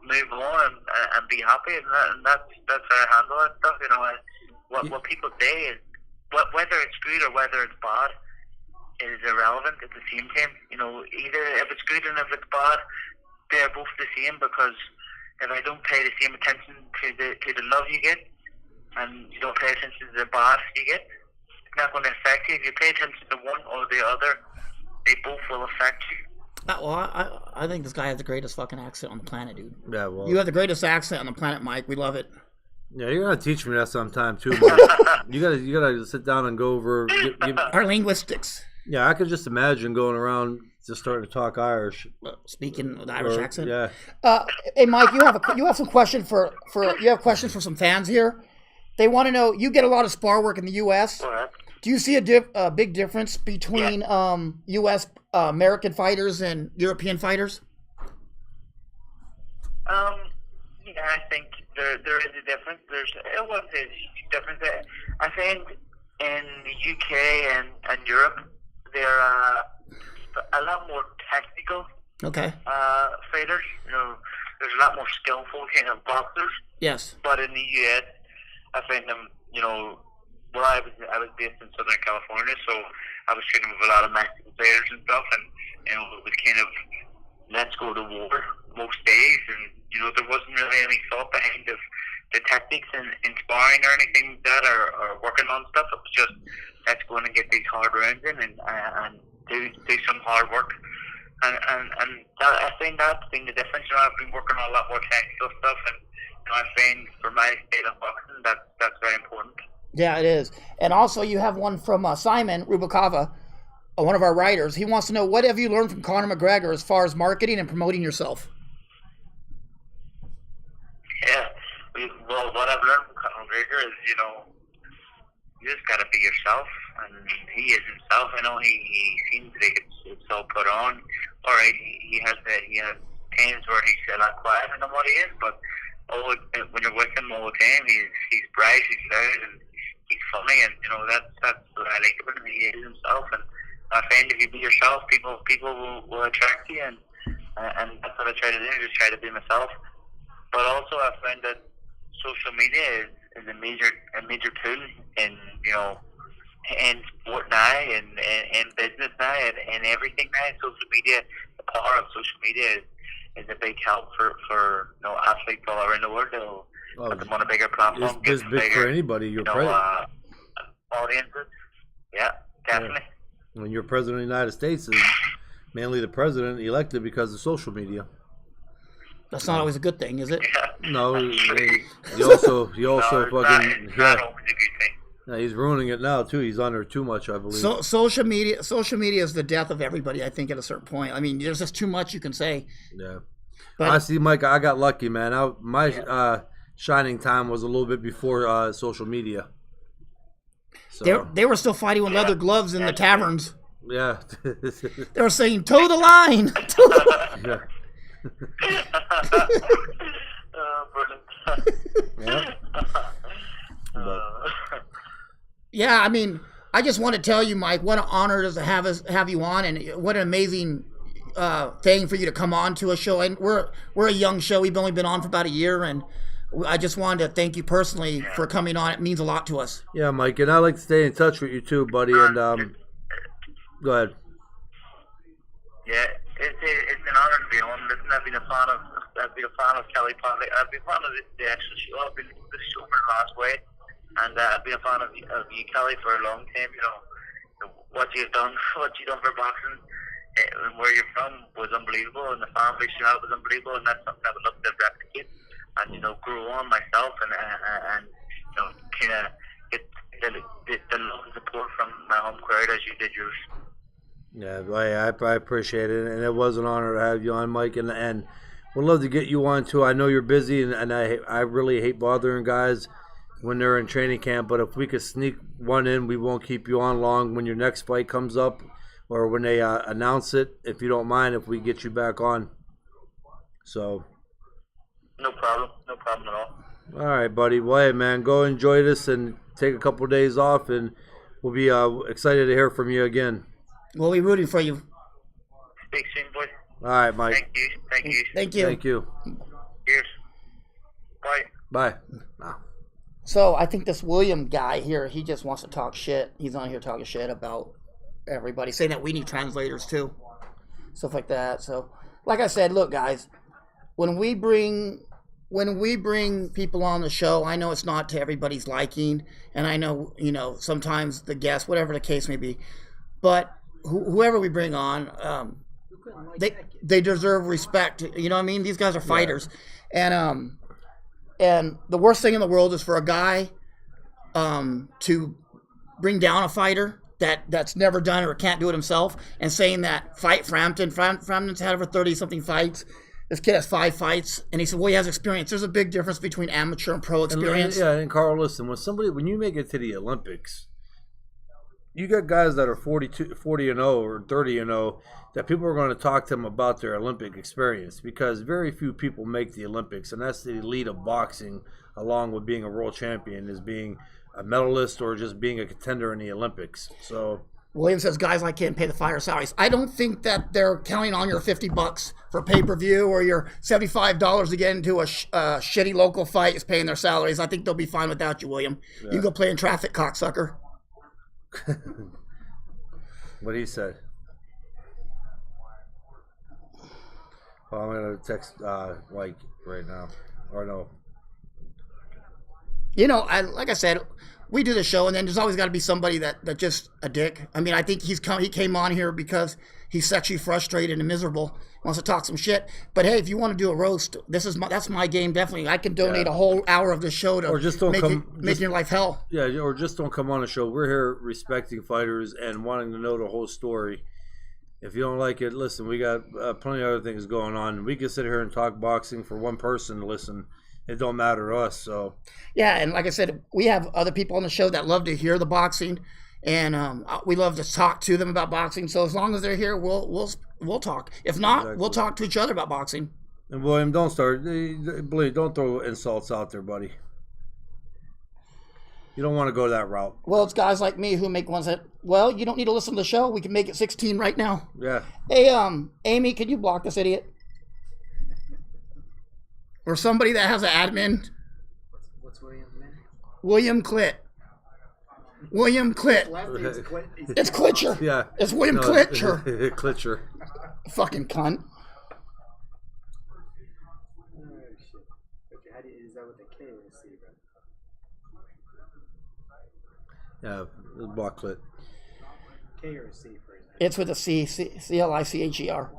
move on and be happy, and that's how I handle that stuff. What people say is whether it's good or whether it's bad is irrelevant at the same time. Either if it's good and if it's bad, they're both the same, because if I don't pay the same attention to the love you get, and you don't pay attention to the bad you get, it's not going to affect you. If you pay attention to one or the other, they both will affect you. Well, I think this guy has the greatest fucking accent on the planet, dude. Yeah, well, you have the greatest accent on the planet, Mike. We love it. Yeah, you're gonna teach me that sometime too, Mike. you gotta sit down and go over our linguistics. Yeah, I could just imagine going around just starting to talk Irish, speaking with Irish accent. Yeah. Hey, Mike, you have some question for you have questions for some fans here. They want to know. You get a lot of spar work in the U.S. Do you see a big difference between U.S. American fighters and European fighters? Yeah, I think there is a difference. It was a huge difference. I think in the UK and Europe, they're a lot more technical. Okay. Fighters, there's a lot more skillful kind of boxers. Yes. But in the US, I find them, well, I was based in Southern California, so I was training with a lot of Mexican players and stuff, and it was kind of let's go to war most days, and there wasn't really any thought behind the tactics in sparring or anything like that, or working on stuff. It was just let's go in and get these hard rounds in and do some hard work. And that, I think that's been the difference. I've been working on a lot more technical stuff, and I find for my style of boxing that's very important. Yeah, it is. And also, you have one from Simon Rubikava, one of our writers. He wants to know, what have you learned from Conor McGregor as far as marketing and promoting yourself? Yeah, well, what I've learned from Conor McGregor is, you just got to be yourself, and he is himself. He seems like it's all put on. All right, he has times where he's a lot quieter than what he is, but when you're with him all the time, he's bright, he's loud, and he's funny, and that's what I like about him. He is himself, and I find if you be yourself, people will attract you, and that's what I try to do. Just try to be myself. But also, I find that social media is a major tool in in sport now, in business now, and everything now. Social media, the power of social media is a big help for athletes all around the world. Put them on a bigger platform. It's big for anybody. You're president. Audiences. Yeah, definitely. Yeah. When you're president of the United States, is mainly the president elected because of social media. That's not always a good thing, is it? Yeah, no, he also fucking not always a good thing. Yeah, he's ruining it now too. He's under too much, I believe. So social media is the death of everybody. I think at a certain point. I mean, there's just too much you can say. Yeah, but I see, Mike. I got lucky, man. My shining time was a little bit before social media. So, they were still fighting with leather gloves in the taverns. Yeah, they were saying toe the line. Yeah. Brilliant. Yeah, I mean, I just want to tell you, Mike, what an honor it is to have you on, and what an amazing thing for you to come on to a show. And we're a young show. We've only been on for about a year, and I just wanted to thank you personally for coming on. It means a lot to us. Yeah, Mike, and I like to stay in touch with you too, buddy. And go ahead. Yeah, it's an honor to be on. Listen, I've been a fan of Kelly Padley. I've been a fan of the actual show. I've been the show for the last way, and I've been a fan of you, Kelly, for a long time. What you've done for boxing, and where you're from was unbelievable, and the fan base you have was unbelievable, and that's something I would love to replicate, and grow on myself, and kind of get the love and support from my home crowd as you did yours. Yeah, I appreciate it, and it was an honor to have you on, Mike, and we'd love to get you on too. I know you're busy, and I really hate bothering guys when they're in training camp, but if we could sneak one in, we won't keep you on long when your next fight comes up or when they announce it, if you don't mind, if we get you back on. So. No problem at all. All right, buddy. Well, hey, man, go enjoy this and take a couple of days off, and we'll be excited to hear from you again. We'll be rooting for you. Speak soon, boys. All right, Mike. Thank you. Thank you. Thank you. Cheers. Bye. Bye. No. So I think this William guy here, he just wants to talk shit. He's on here talking shit about everybody, saying that we need translators too, stuff like that. So, like I said, look, guys, when we bring people on the show, I know it's not to everybody's liking, and I know sometimes the guests, whatever the case may be, but whoever we bring on, they deserve respect. You know what I mean? These guys are fighters, and the worst thing in the world is for a guy to bring down a fighter that's never done it or can't do it himself, and saying that fight Frampton. Frampton's had over 30-something fights. This kid has 5 fights, and he said, well, he has experience. There's a big difference between amateur and pro experience. And Carl, listen, when you make it to the Olympics, you got guys that are 40-0 or 30-0 that people are going to talk to them about their Olympic experience, because very few people make the Olympics, and that's the elite of boxing, along with being a world champion, is being a medalist or just being a contender in the Olympics. So William says guys like him pay the fighter salaries. I don't think that they're counting on your $50 for pay-per-view or your $75 to get into a shitty local fight is paying their salaries. I think they'll be fine without you, William. Yeah. You can go play in traffic, cocksucker. What he said. Well, I'm gonna text Mike right now, or no. Like I said, we do the show, and then there's always got to be somebody that just a dick. I mean, I think he came on here because he's sexually frustrated and miserable, wants to talk some shit. But hey, if you want to do a roast, that's my game. Definitely, I can donate a whole hour of the show to, or just don't make your life hell. Yeah, or just don't come on the show. We're here respecting fighters and wanting to know the whole story. If you don't like it, listen. We got plenty of other things going on. We can sit here and talk boxing for one person to listen. It don't matter to us. So yeah, and like I said, we have other people on the show that love to hear the boxing, and we love to talk to them about boxing. So as long as they're here, we'll talk. If not, we'll talk to each other about boxing. And William, don't throw insults out there, buddy. You don't want to go that route. Well, it's guys like me who make ones that, well, you don't need to listen to the show. We can make it 16 right now. Yeah. Hey, Amy, can you block this idiot? Or somebody that has an admin. What's William's name? William Clit. William Clit. It's Klitcher. Yeah. It's William Klitcher. Klitcher. Fucking cunt. Oh, shit. Okay, is that with a K or a C, bro? Yeah, block Clit. K or a C for his name? It's with a C, C-L-I-C-H-E-R.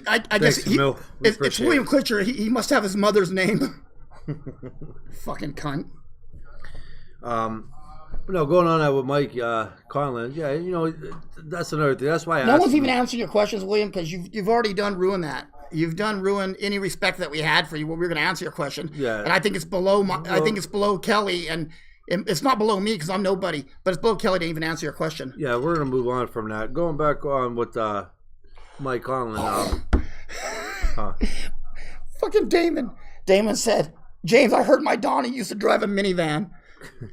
I Thanks, guess Camille. it's William Klitcher. He must have his mother's name. Fucking cunt. But no, going on that with Mike Conlan, yeah, you know, that's another thing. That's why I No asked one's him. even answering your questions, William, because you've already done ruin that. You've done ruin any respect that we had for you when we were going to answer your question. Yeah. And I think it's below I think it's below Kelly, and it's not below me because I'm nobody, but it's below Kelly to even answer your question. Yeah, we're going to move on from that. Going back on with Mike Conlan. Fucking Damon. Damon said, James, I heard my Donnie used to drive a minivan.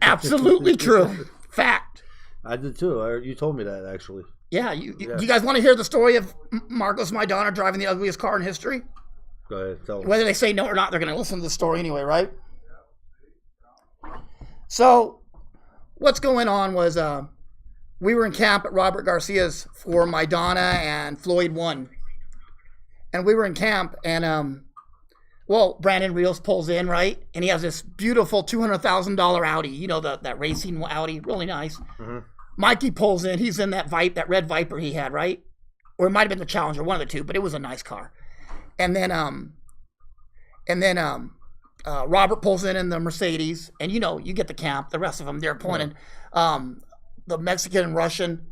Absolutely true. Fact. I did too. You told me that, actually. Yeah, you guys want to hear the story of Marcos Maidana driving the ugliest car in history? Go ahead, tell us. Whether they say no or not, they're going to listen to the story anyway, right? So, what's going on was we were in camp at Robert Garcia's for Maidana and Floyd won. And we were in camp, and Brandon Rios pulls in, right? And he has this beautiful $200,000 Audi. You know, that racing Audi, really nice. Mm-hmm. Mikey pulls in. He's in that red Viper he had, right? Or it might have been the Challenger, one of the two, but it was a nice car. And then Robert pulls in the Mercedes, and you know, you get the camp. The rest of them, they're pointing. The Mexican and Russian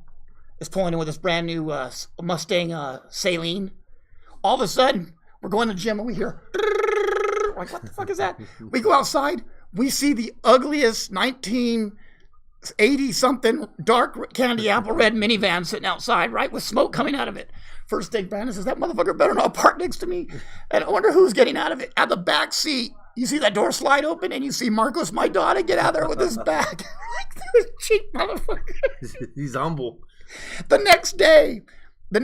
is pulling in with this brand new Mustang Saline. All of a sudden, we're going to the gym and we hear, like, what the fuck is that? We go outside, we see the ugliest 1980-something dark candy apple red minivan sitting outside, right, with smoke coming out of it. First thing, Brandon says, that motherfucker better not park next to me. And I wonder who's getting out of it. At the back seat, you see that door slide open and you see Marcos Maidana get out there with his bag. Like, cheap motherfucker. He's humble. The next day, they're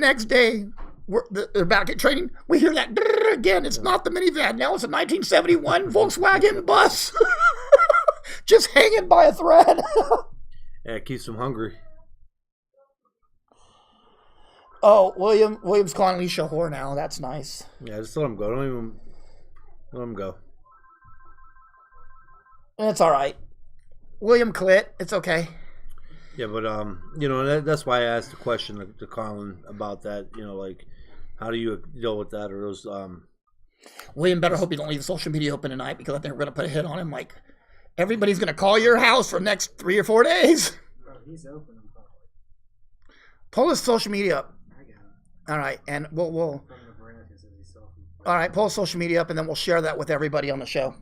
back at training. We hear that again. It's not the minivan. Now it's a 1971 Volkswagen bus. Just hanging by a thread. Yeah, it keeps him hungry. Oh, William's calling Alicia whore now. That's nice. Yeah, just let him go. Don't even let him go. It's all right. William Clit. It's okay. Yeah, but you know, that's why I asked the question to Colin about that. You know, like, how do you deal with that? Or those William better hope you don't leave social media open tonight, because I think we're gonna put a hit on him. Like, everybody's gonna call your house for the next 3 or 4 days. Bro, he's open in public. Pull his social media up. I got him. All right, and we'll. From the brand, he says he's selfie. All right, pull his social media up, and then we'll share that with everybody on the show.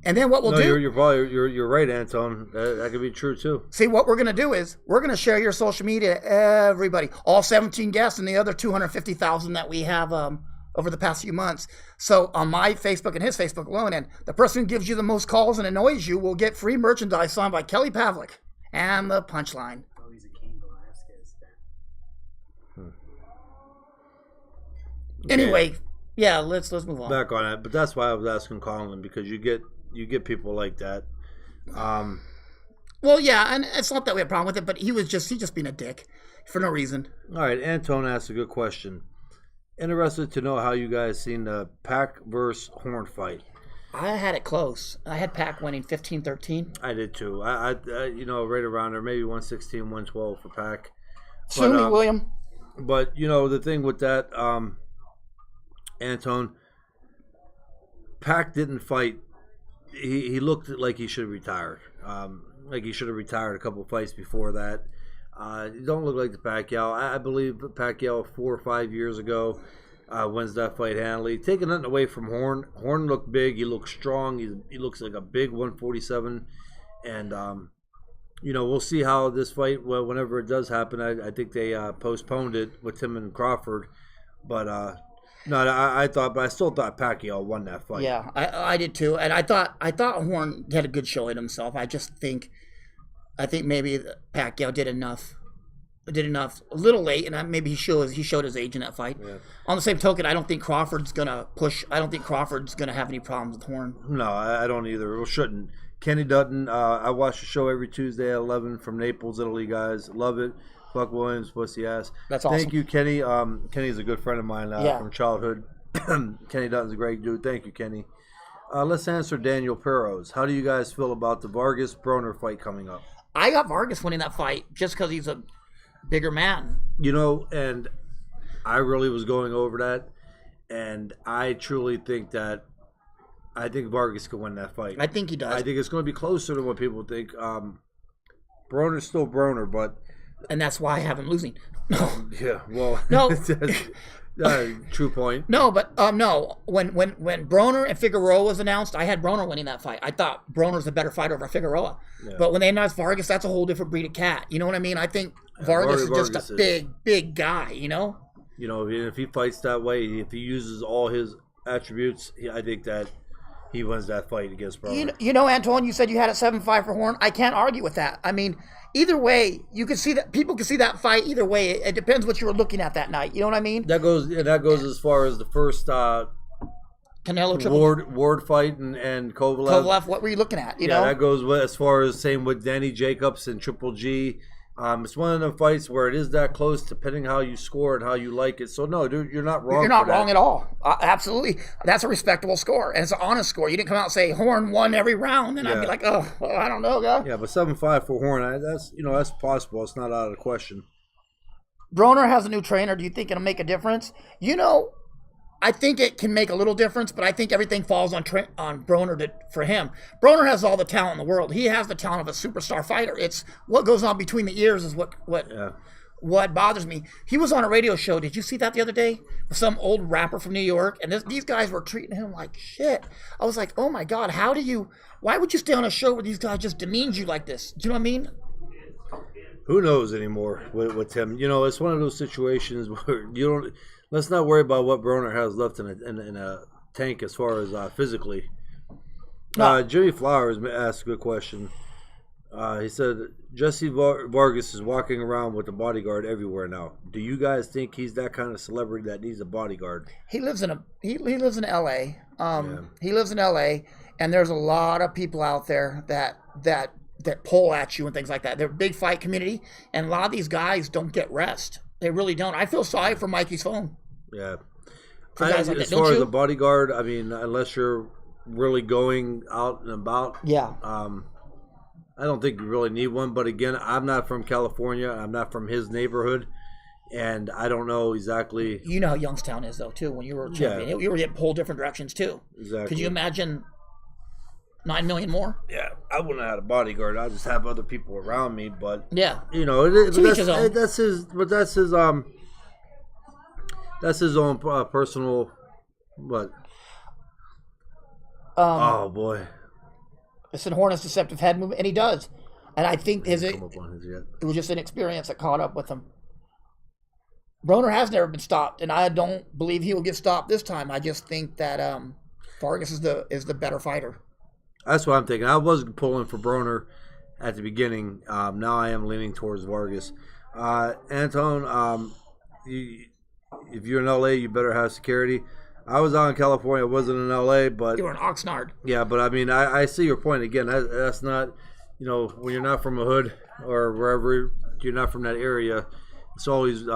And then what we'll do? You're right, Anton. That could be true too. See, what we're going to do is we're going to share your social media, everybody, all 17 guests and the other 250,000 that we have over the past few months. So on my Facebook and his Facebook alone, and the person who gives you the most calls and annoys you will get free merchandise signed by Kelly Pavlik and the Punchline. Oh, he's a Cain Velasquez fan. Anyway, yeah, let's move on. Back on it, but that's why I was asking Colin, because you get people like that. Well, yeah, and it's not that we had a problem with it, but he's just being a dick for no reason. All right, Anton asked a good question. Interested to know how you guys seen the Pac versus Horn fight. I had it close. I had Pac winning 15-13. I did too. I you know, right around there, maybe 116, 112 for Pac. Sue me, William. But you know, the thing with that, Anton, Pac didn't fight. He looked like he should have retired. Like he should have retired a couple of fights before that. He don't look like the Pacquiao. I believe Pacquiao 4 or 5 years ago wins that fight handily. Taking nothing away from Horn. Horn looked big. He looked strong. He looks like a big 147. And we'll see how this fight, well, whenever it does happen. I think they postponed it with him and Crawford, but no, but I still thought Pacquiao won that fight. Yeah, I did too, and I thought Horn had a good show at himself. I think maybe Pacquiao did enough a little late, and maybe he showed his age in that fight. Yeah. On the same token, I don't think Crawford's gonna push. I don't think Crawford's gonna have any problems with Horn. No, I don't either. Or shouldn't. Kenny Dutton, I watch the show every Tuesday at 11 from Naples, Italy, guys. Love it. Fuck Williams, pussy ass. That's awesome. Thank you, Kenny. Kenny's a good friend of mine from childhood. Kenny Dutton's a great dude. Thank you, Kenny. Let's answer Daniel Perros. How do you guys feel about the Vargas-Broner fight coming up? I got Vargas winning that fight just because he's a bigger man. And I really was going over that, and I truly think that I think Vargas could win that fight. I think he does. I think it's going to be closer than what people think. Broner's still Broner, but... And that's why I have him losing. Yeah, well... No. True point. No, but no. When Broner and Figueroa was announced, I had Broner winning that fight. I thought Broner's a better fighter over Figueroa. Yeah. But when they announced Vargas, that's a whole different breed of cat. You know what I mean? I think Vargas is just a big guy, if he fights that way, if he uses all his attributes, I think that he wins that fight against Broner. Antoine, you said you had a 7-5 for Horn. I can't argue with that. I mean, either way, you can see that people can see that fight either way. It depends what you were looking at that night. You know what I mean? That goes as far as the first Canelo Ward fight and Kovalev. Kovalev, what were you looking at? You know? That goes as far as same with Danny Jacobs and Triple G. It's one of the fights where it is that close, depending how you score and how you like it. So no, dude, you're not wrong. You're not wrong at all. Absolutely, that's a respectable score, and it's an honest score. You didn't come out and say Horn won every round, and I'd be like, oh, well, I don't know, guy. Yeah, but 7-5 for Horn, that's possible. It's not out of the question. Broner has a new trainer. Do you think it'll make a difference? I think it can make a little difference, but I think everything falls on Broner for him. Broner has all the talent in the world. He has the talent of a superstar fighter. It's what goes on between the ears is what bothers me. He was on a radio show. Did you see that the other day? With some old rapper from New York, and these guys were treating him like shit. I was like, oh my God, why would you stay on a show where these guys just demean you like this? Do you know what I mean? Who knows anymore with him? It's one of those situations where you don't... Let's not worry about what Broner has left in a tank as far as physically. No. Jimmy Flowers asked a good question. He said, Jesse Vargas is walking around with a bodyguard everywhere now. Do you guys think he's that kind of celebrity that needs a bodyguard? He lives in L.A. He lives in L.A., and there's a lot of people out there that pull at you and things like that. They're a big fight community, and a lot of these guys don't get rest. They really don't. I feel sorry for Mikey's phone. Yeah. As far as a bodyguard, I mean, unless you're really going out and about, I don't think you really need one. But again, I'm not from California. I'm not from his neighborhood, and I don't know exactly. You know how Youngstown is, though, too. When you were a champion, you were getting pulled different directions too. Exactly. Could you imagine 9 million more? Yeah, I wouldn't have had a bodyguard. I just have other people around me, but yeah, that's his own personal. What? Oh boy! Listen, Hornet's deceptive head movement, and he does, and I think it was just an experience that caught up with him. Broner has never been stopped, and I don't believe he will get stopped this time. I just think that Vargas is the better fighter. That's what I'm thinking. I was pulling for Broner at the beginning. Now I am leaning towards Vargas. Anton, if you're in LA, you better have security. I was out in California. I wasn't in LA, but you were in Oxnard. Yeah, but I mean, I see your point. Again, that's not, when you're not from a hood or wherever you're not from that area, it's always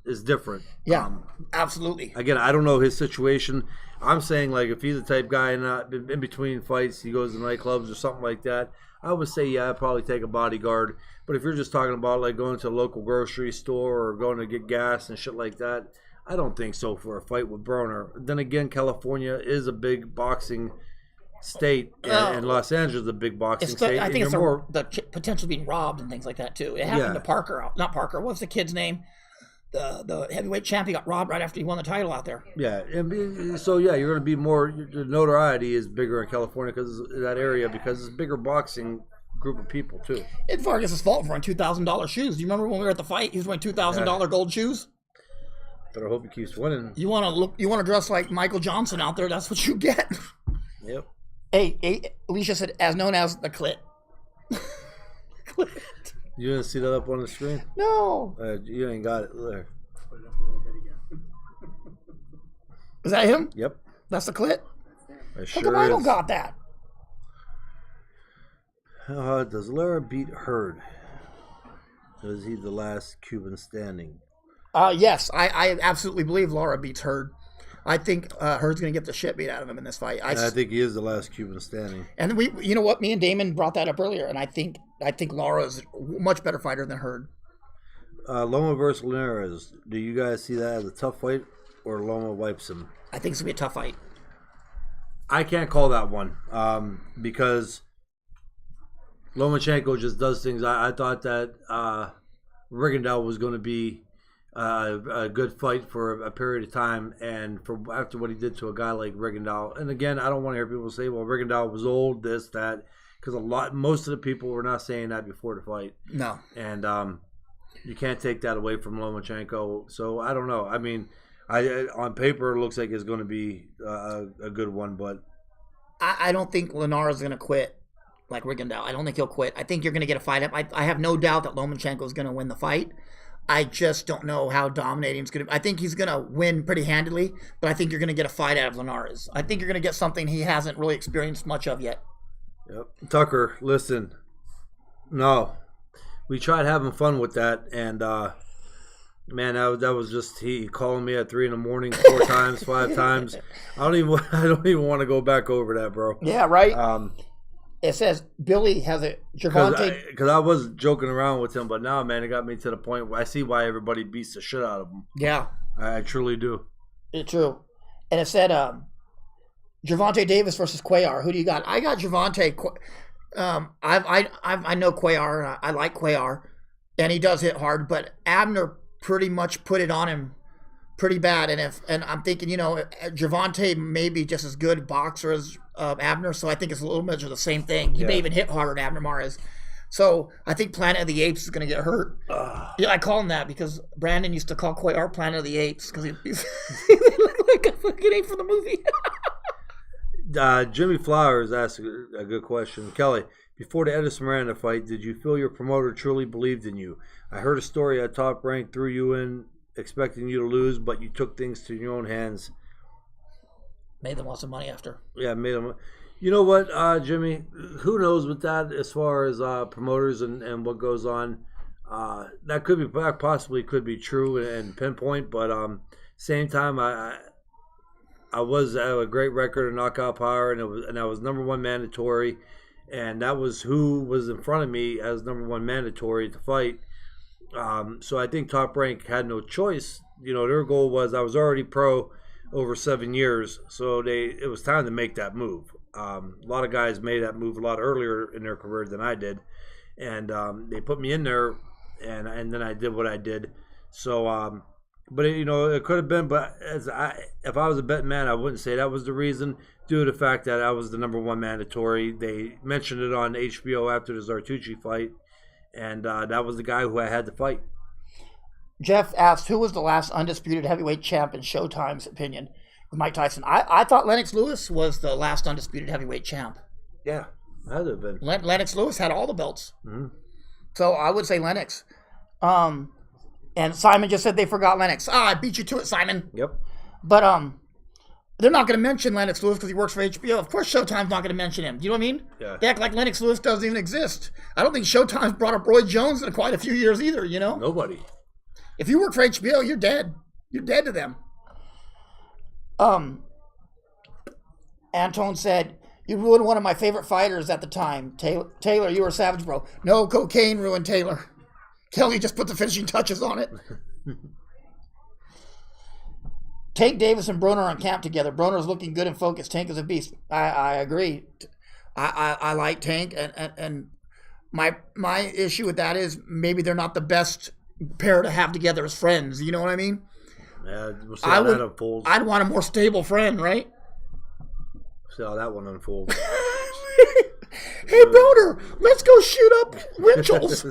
is different. Yeah, absolutely. Again, I don't know his situation. I'm saying, like, if he's the type guy in between fights, he goes to nightclubs or something like that, I would say, yeah, I'd probably take a bodyguard. But if you're just talking about, like, going to a local grocery store or going to get gas and shit like that, I don't think so for a fight with Broner. Then again, California is a big boxing state, and Los Angeles is a big boxing state. I think it's the potential of being robbed and things like that, too. It happened to Parker. Not Parker. What's the kid's name? The heavyweight champion got robbed right after he won the title out there. Yeah, so yeah, you're going to be more. The notoriety is bigger in California because that area, because it's a bigger boxing group of people too. It's Vargas' fault for wearing $2,000 shoes. Do you remember when we were at the fight? He was wearing $2,000 gold shoes. But I hope he keeps winning. You want to dress like Michael Johnson out there? That's what you get. Yep. Hey, Alicia said, as known as the clit. Clit. You didn't see that up on the screen? No. You ain't got it there. Put it up a little bit again. Is that him? Yep. That's the clit? It How come I don't got that? Does Lara beat Hurd? Is he the last Cuban standing? Yes, I absolutely believe Lara beats Hurd. I think Hurd's going to get the shit beat out of him in this fight. I think he is the last Cuban standing. And you know what? Me and Damon brought that up earlier, and I think Lara is a much better fighter than Hurd. Loma versus Linares. Do you guys see that as a tough fight, or Loma wipes him? I think it's going to be a tough fight. I can't call that one because Lomachenko just does things. I thought that Rigondeaux was going to be a good fight for a period of time, and after what he did to a guy like Rigondeaux, and again, I don't want to hear people say, "Well, Rigondeaux was old, this, that," because most of the people were not saying that before the fight. No, and you can't take that away from Lomachenko. So I don't know. I mean, on paper, it looks like it's going to be a good one, but I don't think Linares is going to quit like Rigondeaux. I don't think he'll quit. I think you're going to get a fight up. I have no doubt that Lomachenko is going to win the fight. I just don't know how dominating it's going to be. I think he's going to win pretty handily, but I think you're going to get a fight out of Linares. I think you're going to get something he hasn't really experienced much of yet. Yep. Tucker, listen. No. We tried having fun with that, and man, that was just he calling me at 3 a.m, 4 times, 5 times. I don't even want to go back over that, bro. Yeah, right. It says Billy has a Gervonta. Because I was joking around with him, but now, man, it got me to the point where I see why everybody beats the shit out of him. Yeah, I truly do. It's true. And it said Gervonta Davis versus Cuellar. Who do you got? I got Gervonta. I know Cuellar. I like Cuellar, and he does hit hard. But Abner pretty much put it on him pretty bad. And I'm thinking, Gervonta may be just as good boxer as Abner, so I think it's a little bit of the same thing. He may even hit harder than Abner Mares. So I think Planet of the Apes is going to get hurt. Yeah, I call him that because Brandon used to call Cuellar Planet of the Apes because he looked like a fucking ape from the movie. Jimmy Flowers asked a good question. Kelly, before the Edison Miranda fight, did you feel your promoter truly believed in you? I heard a story at Top Rank threw you in expecting you to lose, but you took things to your own hands. Made them lots of money after. Yeah, made them. You know what, Jimmy? Who knows with that as far as promoters and what goes on? That possibly could be true and pinpoint, but same time, I was at a great record of knockout power, and I was number one mandatory, and that was who was in front of me as number one mandatory to fight. So I think Top Rank had no choice. Their goal was I was already pro over 7 years, so it was time to make that move. A lot of guys made that move a lot earlier in their career than I did, and they put me in there, and then I did what I did. So, but it could have been. But if I was a betting man, I wouldn't say that was the reason. Due to the fact that I was the number one mandatory, they mentioned it on HBO after the Zartucci fight, and that was the guy who I had to fight. Jeff asked, who was the last undisputed heavyweight champ in Showtime's opinion? With Mike Tyson. I thought Lennox Lewis was the last undisputed heavyweight champ. Yeah, that would have been. Lennox Lewis had all the belts. Mm-hmm. So I would say Lennox. And Simon just said they forgot Lennox. I beat you to it, Simon. Yep. But they're not going to mention Lennox Lewis because he works for HBO. Of course Showtime's not going to mention him. Do you know what I mean? Yeah. They act like Lennox Lewis doesn't even exist. I don't think Showtime's brought up Roy Jones in quite a few years either, Nobody. If you work for HBO, you're dead. You're dead to them. Antone said, you ruined one of my favorite fighters at the time. Taylor, you were a savage, bro. No, cocaine ruined Taylor. Kelly just put the finishing touches on it. Tank Davis and Broner on camp together. Broner's looking good and focused. Tank is a beast. I agree. I like Tank, and my issue with that is maybe they're not the best pair to have together as friends. You know what I mean? Yeah, we'll see how that unfolds. I'd want a more stable friend, right? See how that one unfolds. Hey, Broner, let's go shoot up Winchell's.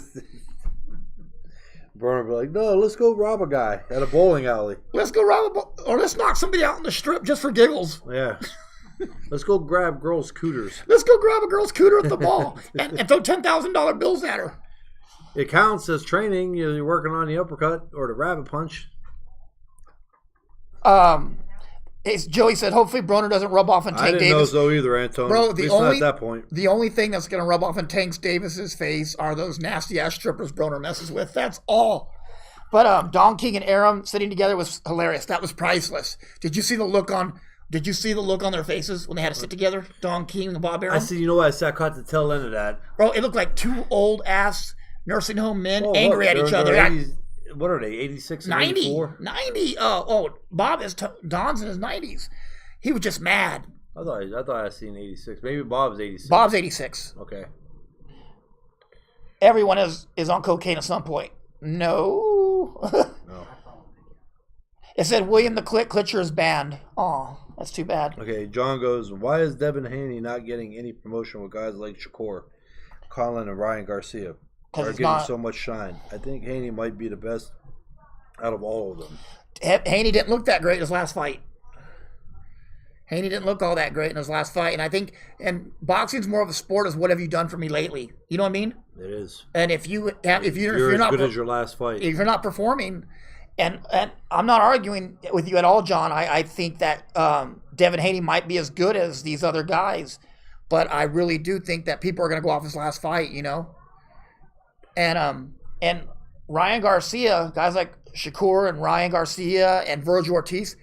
Broner be like, no, let's go rob a guy at a bowling alley. Let's go rob or let's knock somebody out in the strip just for giggles. Yeah. Let's go grab girls' cooters. Let's go grab a girl's cooter at the mall and throw $10,000 bills at her. It counts as training. You're working on the uppercut or the rabbit punch. Joey said, hopefully Broner doesn't rub off on Tank Davis. I didn't know so either, Anton. Bro, at least not at that point. The only thing that's going to rub off on Tank Davis's face are those nasty-ass strippers Broner messes with. That's all. But Don King and Aram sitting together was hilarious. That was priceless. Did you see the look on their faces when they had to sit together? Don King and Bob Aram? I see, you know what? I caught the tail end of that. Bro, it looked like two old-ass nursing home men angry at each other. 80s, what are they, 86 and 90. 84? 90. Don's in his 90s. He was just mad. I thought I seen 86. Maybe Bob's 86. Bob's 86. Okay. Everyone is on cocaine at some point. No. No. It said William the Klitcher is banned. Oh, that's too bad. Okay, John goes, why is Devin Haney not getting any promotion with guys like Shakur, Conlan, and Ryan Garcia? Are getting so much shine. I think Haney might be the best out of all of them. Haney didn't look that great in his last fight. Haney didn't look all that great in his last fight. And I think, and boxing's more of a sport as what have you done for me lately? You know what I mean? It is. And if you're as not good as your last fight. If you're not performing, and I'm not arguing with you at all, John. I think that Devin Haney might be as good as these other guys, but I really do think that people are going to go off his last fight, you know? And Ryan Garcia, guys like Shakur and Ryan Garcia and Virgil Ortiz,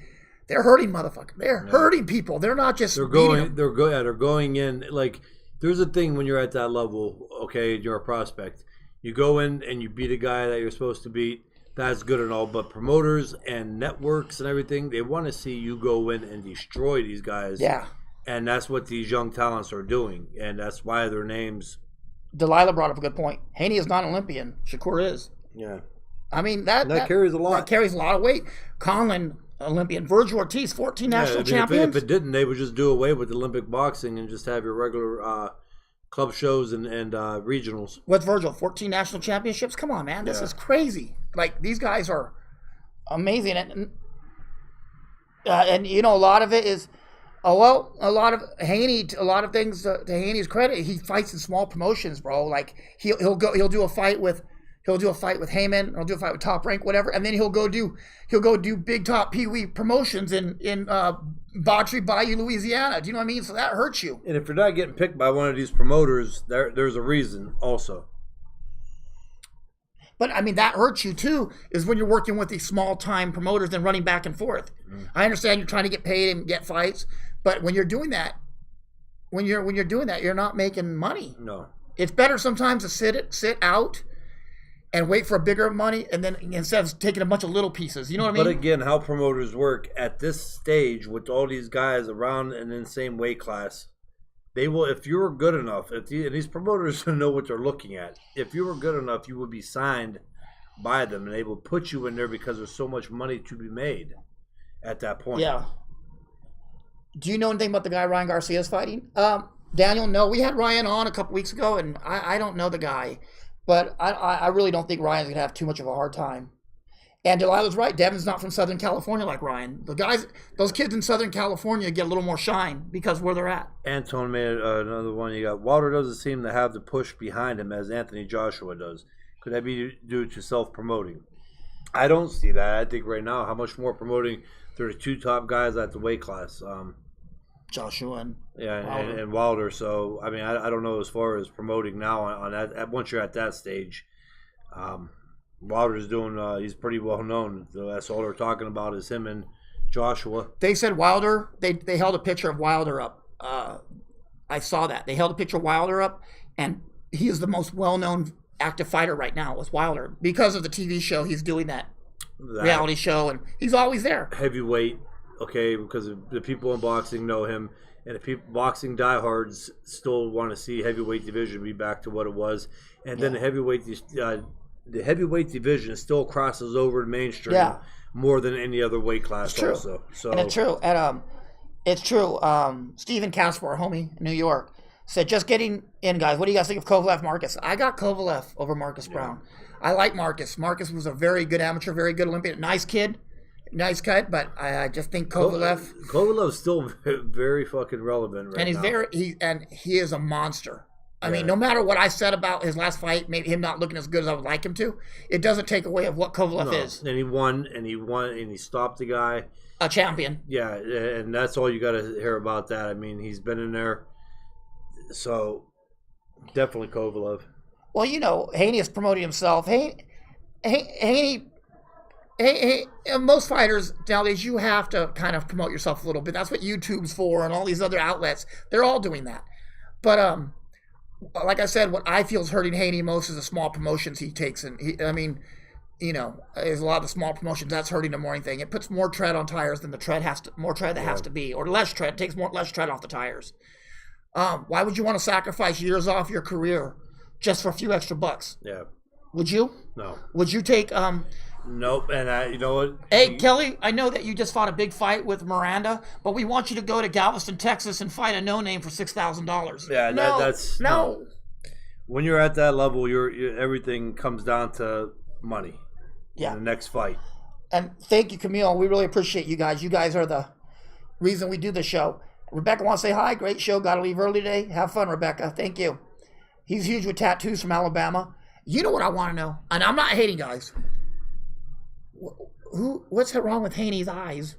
they're hurting motherfuckers. They're hurting people. They're not just they're going in like there's a thing when you're at that level, okay, you're a prospect. You go in and you beat a guy that you're supposed to beat. That's good and all, but promoters and networks and everything, they want to see you go in and destroy these guys. Yeah. And that's what these young talents are doing, and that's why their names. Delilah brought up a good point. Haney is not an Olympian. Shakur is. Yeah. I mean, that carries a lot. That carries a lot of weight. Conlan, Olympian. Virgil Ortiz, 14 national champions. If it didn't, they would just do away with Olympic boxing and just have your regular club shows and regionals. What's Virgil? 14 national championships? Come on, man. This is crazy. Like, these guys are amazing. And you know, a lot of it is, a lot of things to Haney's credit, he fights in small promotions, bro. Like, he'll do a fight with Heyman, or he'll do a fight with Top Rank, whatever, and then he'll go do big top Pee-wee promotions in Botry Bayou, Louisiana. Do you know what I mean? So that hurts you. And if you're not getting picked by one of these promoters, there's a reason also. But I mean, that hurts you too, is when you're working with these small time promoters and running back and forth. I understand you're trying to get paid and get fights, but when you're doing that, you're not making money. No. It's better sometimes to sit out and wait for a bigger money, and then instead of taking a bunch of little pieces. You know what I mean? But again, how promoters work at this stage with all these guys around in the same weight class, they will, if you're good enough, and these promoters know what they're looking at. If you were good enough, you would be signed by them, and they will put you in there because there's so much money to be made at that point. Yeah. Do you know anything about the guy Ryan Garcia is fighting? Daniel, no. We had Ryan on a couple weeks ago, and I don't know the guy. But I really don't think Ryan's going to have too much of a hard time. And Delilah's right. Devin's not from Southern California like Ryan. Those kids in Southern California get a little more shine because where they're at. Anton made another one. You got Wilder doesn't seem to have the push behind him as Anthony Joshua does. Could that be due to self-promoting? I don't see that. I think right now, how much more promoting? There's two top guys at the weight class. Joshua and Wilder. And Wilder. So I mean, I don't know as far as promoting now on that. Once you're at that stage, Wilder's doing. He's pretty well known. So that's all they're talking about is him and Joshua. They said Wilder. They held a picture of Wilder up. I saw that they held a picture of Wilder up, and he is the most well-known active fighter right now with Wilder because of the TV show he's doing that reality show, and he's always there. Heavyweight. Okay, because the people in boxing know him, and the boxing diehards still want to see heavyweight division be back to what it was, and then the heavyweight division still crosses over to mainstream more than any other weight class. It's true. Also. So and it's true. And it's true. Stephen Casper, our homie in New York, So just getting in, guys. What do you guys think of Kovalev Marcus? I got Kovalev over Marcus Brown. I like Marcus. Marcus was a very good amateur, very good Olympian. Nice kid. Nice cut, but I just think Kovalev's still very fucking relevant right and he's now. He is a monster. I mean, no matter what I said about his last fight, maybe him not looking as good as I would like him to, it doesn't take away of what Kovalev is. And he won, and he stopped the guy. A champion. Yeah, and that's all you got to hear about that. I mean, he's been in there, so definitely Kovalev. Well, you know, Haney is promoting himself. Haney, most fighters nowadays, you have to kind of promote yourself a little bit. That's what YouTube's for, and all these other outlets. They're all doing that. But like I said, what I feel is hurting Haney most is the small promotions he takes in. You know, there's a lot of the small promotions that's hurting the morning thing. It puts more tread on tires than the tread has to be, or less tread. It takes less tread off the tires. Why would you want to sacrifice years off your career just for a few extra bucks? Yeah. Would you? No. Would you take? Nope. And you know what? Hey, Kelly, I know that you just fought a big fight with Miranda, but we want you to go to Galveston, Texas, and fight a no-name for $6,000. Yeah, that's no. When you're at that level, everything comes down to money. Yeah. In the next fight. And thank you, Camille. We really appreciate you guys. You guys are the reason we do the show. Rebecca wants to say hi. Great show. Got to leave early today. Have fun, Rebecca. Thank you. He's huge with tattoos from Alabama. You know what I want to know? And I'm not hating, guys. What's wrong with Haney's eyes?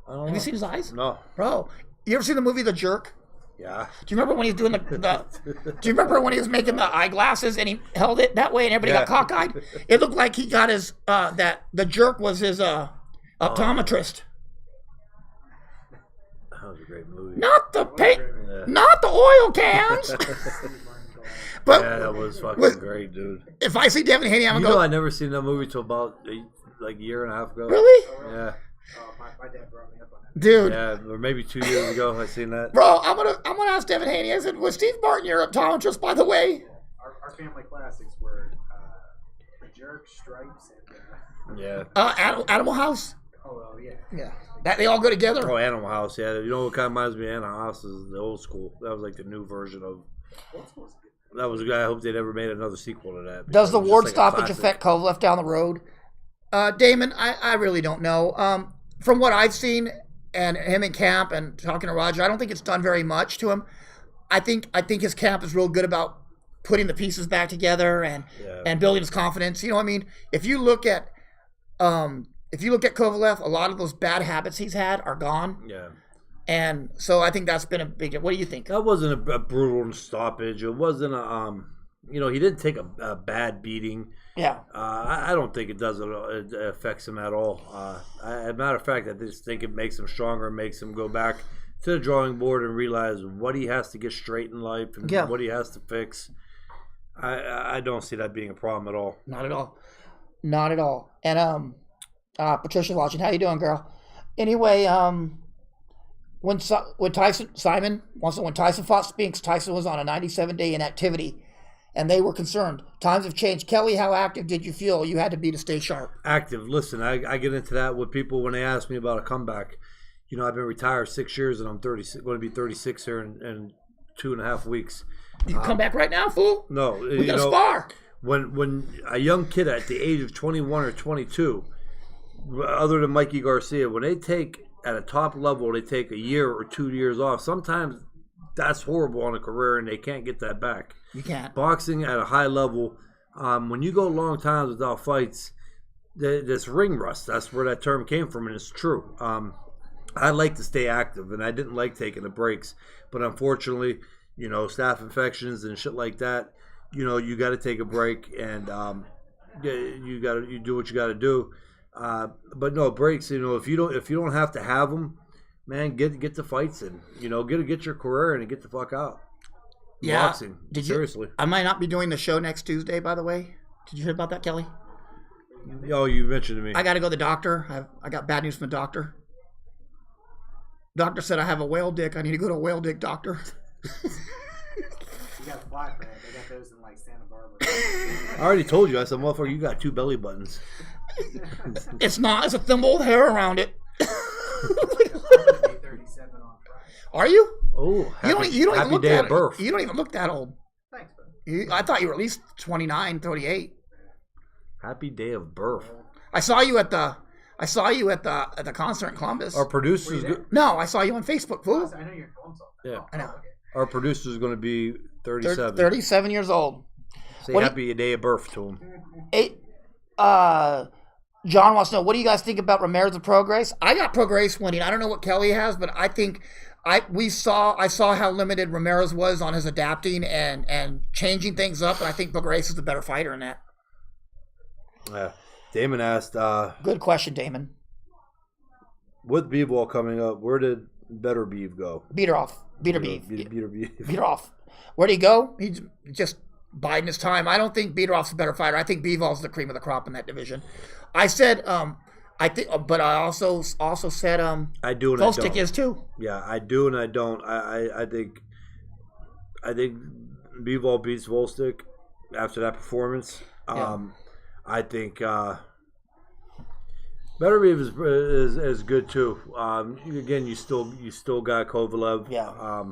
Have you seen his eyes? No. Bro, you ever seen the movie The Jerk? Yeah. Do you remember when he was doing do you remember when he was making the eyeglasses and he held it that way and everybody got cockeyed? It looked like he got his the jerk was his optometrist. That was a great movie. Not the not the oil cans. But yeah, that was fucking great, dude. If I see Devin Haney, I'm gonna go. I never seen that movie till about like a year and a half ago. Really? Yeah. My dad brought me up on that. Dude. Yeah, or maybe 2 years ago I seen that. Bro, I'm gonna ask Devin Haney. I said, was Steve Martin your optometrist, by the way? Our family classics were The Jerk, Stripes, and Animal House. Oh yeah. Yeah. That they all go together. Oh, Animal House. Yeah, you know what kind of reminds me of Animal House is the old school. That was like the new version of. That was a guy. I hope they never made another sequel to that. Does the Ward stoppage affect Kovalev down the road? Damon, I really don't know. From what I've seen, and him in camp and talking to Roger, I don't think it's done very much to him. I think his camp is real good about putting the pieces back together and building his confidence. You know what I mean? If you look at Kovalev, a lot of those bad habits he's had are gone. Yeah. And so I think that's been a big. What do you think? That wasn't a brutal stoppage. It wasn't a he didn't take a bad beating. Yeah. I don't think it does. It affects him at all. As a matter of fact, I just think it makes him stronger, makes him go back to the drawing board and realize what he has to get straight in life and what he has to fix. I don't see that being a problem at all. Not at all. Not at all. And Patricia's watching. How you doing, girl? Anyway, when Tyson fought Spinks, Tyson was on a 97-day inactivity, and they were concerned. Times have changed. Kelly, how active did you feel you had to be to stay sharp? Active. Listen, I get into that with people when they ask me about a comeback. You know, I've been retired 6 years, and I'm 36. Going to be 36 here in 2.5 weeks. You can come back right now, fool? No. We got to spar. When a young kid at the age of 21 or 22, other than Mikey Garcia, when they take at a top level, they take a year or 2 years off. Sometimes that's horrible on a career, and they can't get that back. You can't. Boxing at a high level, when you go long times without fights, this ring rust, that's where that term came from, and it's true. I like to stay active, and I didn't like taking the breaks. But unfortunately, staph infections and shit like that, you got to take a break, and you do what you got to do. But no breaks. If you don't have to have them, man, get the fights in. Get your career in and get the fuck out. Yeah. Boxing. Seriously. I might not be doing the show next Tuesday, by the way. Did you hear about that, Kelly? Oh, you mentioned to me. I got to go to the doctor. I got bad news from the doctor. Doctor said I have a whale dick. I need to go to a whale dick doctor. You got to fly for that. They got those in like Santa Barbara. I already told you. I said, motherfucker, you got 2 belly buttons. It's not. It's a thimble with hair around it. I'm gonna be 37 on Friday. Are you? Oh, You don't happy even look day that of birth. You don't even look that old. Thanks, bud. I thought you were at least 29, 38. Happy day of birth. I saw you at the concert in Columbus. Our producer's No, I saw you on Facebook, fool. I know you're in Columbus. yeah. I know. Our producer's going to be 37. 37 years old. Say What happy day of birth to him. John wants to know, what do you guys think about Ramirez of Prograis? I got Prograis winning. I don't know what Kelly has, but I think I saw how limited Ramirez was on his adapting and changing things up, and I think Prograis is the better fighter in that. Yeah. Damon asked, Good question, Damon. with Bivol coming up, where did Better Beef go? Beat her off. Beat her beef. Beat Beat her off. Where'd he go? He's just biding his time. I don't think Beateroff's a better fighter. I think Bivol's the cream of the crop in that division. I said, I think, but I also said, I do and I Volstick don't. is too. Yeah, I do and I don't. I think Bivol beats Volstick after that performance. I think Better Beef is good too. Again, you still got Kovalev. Yeah.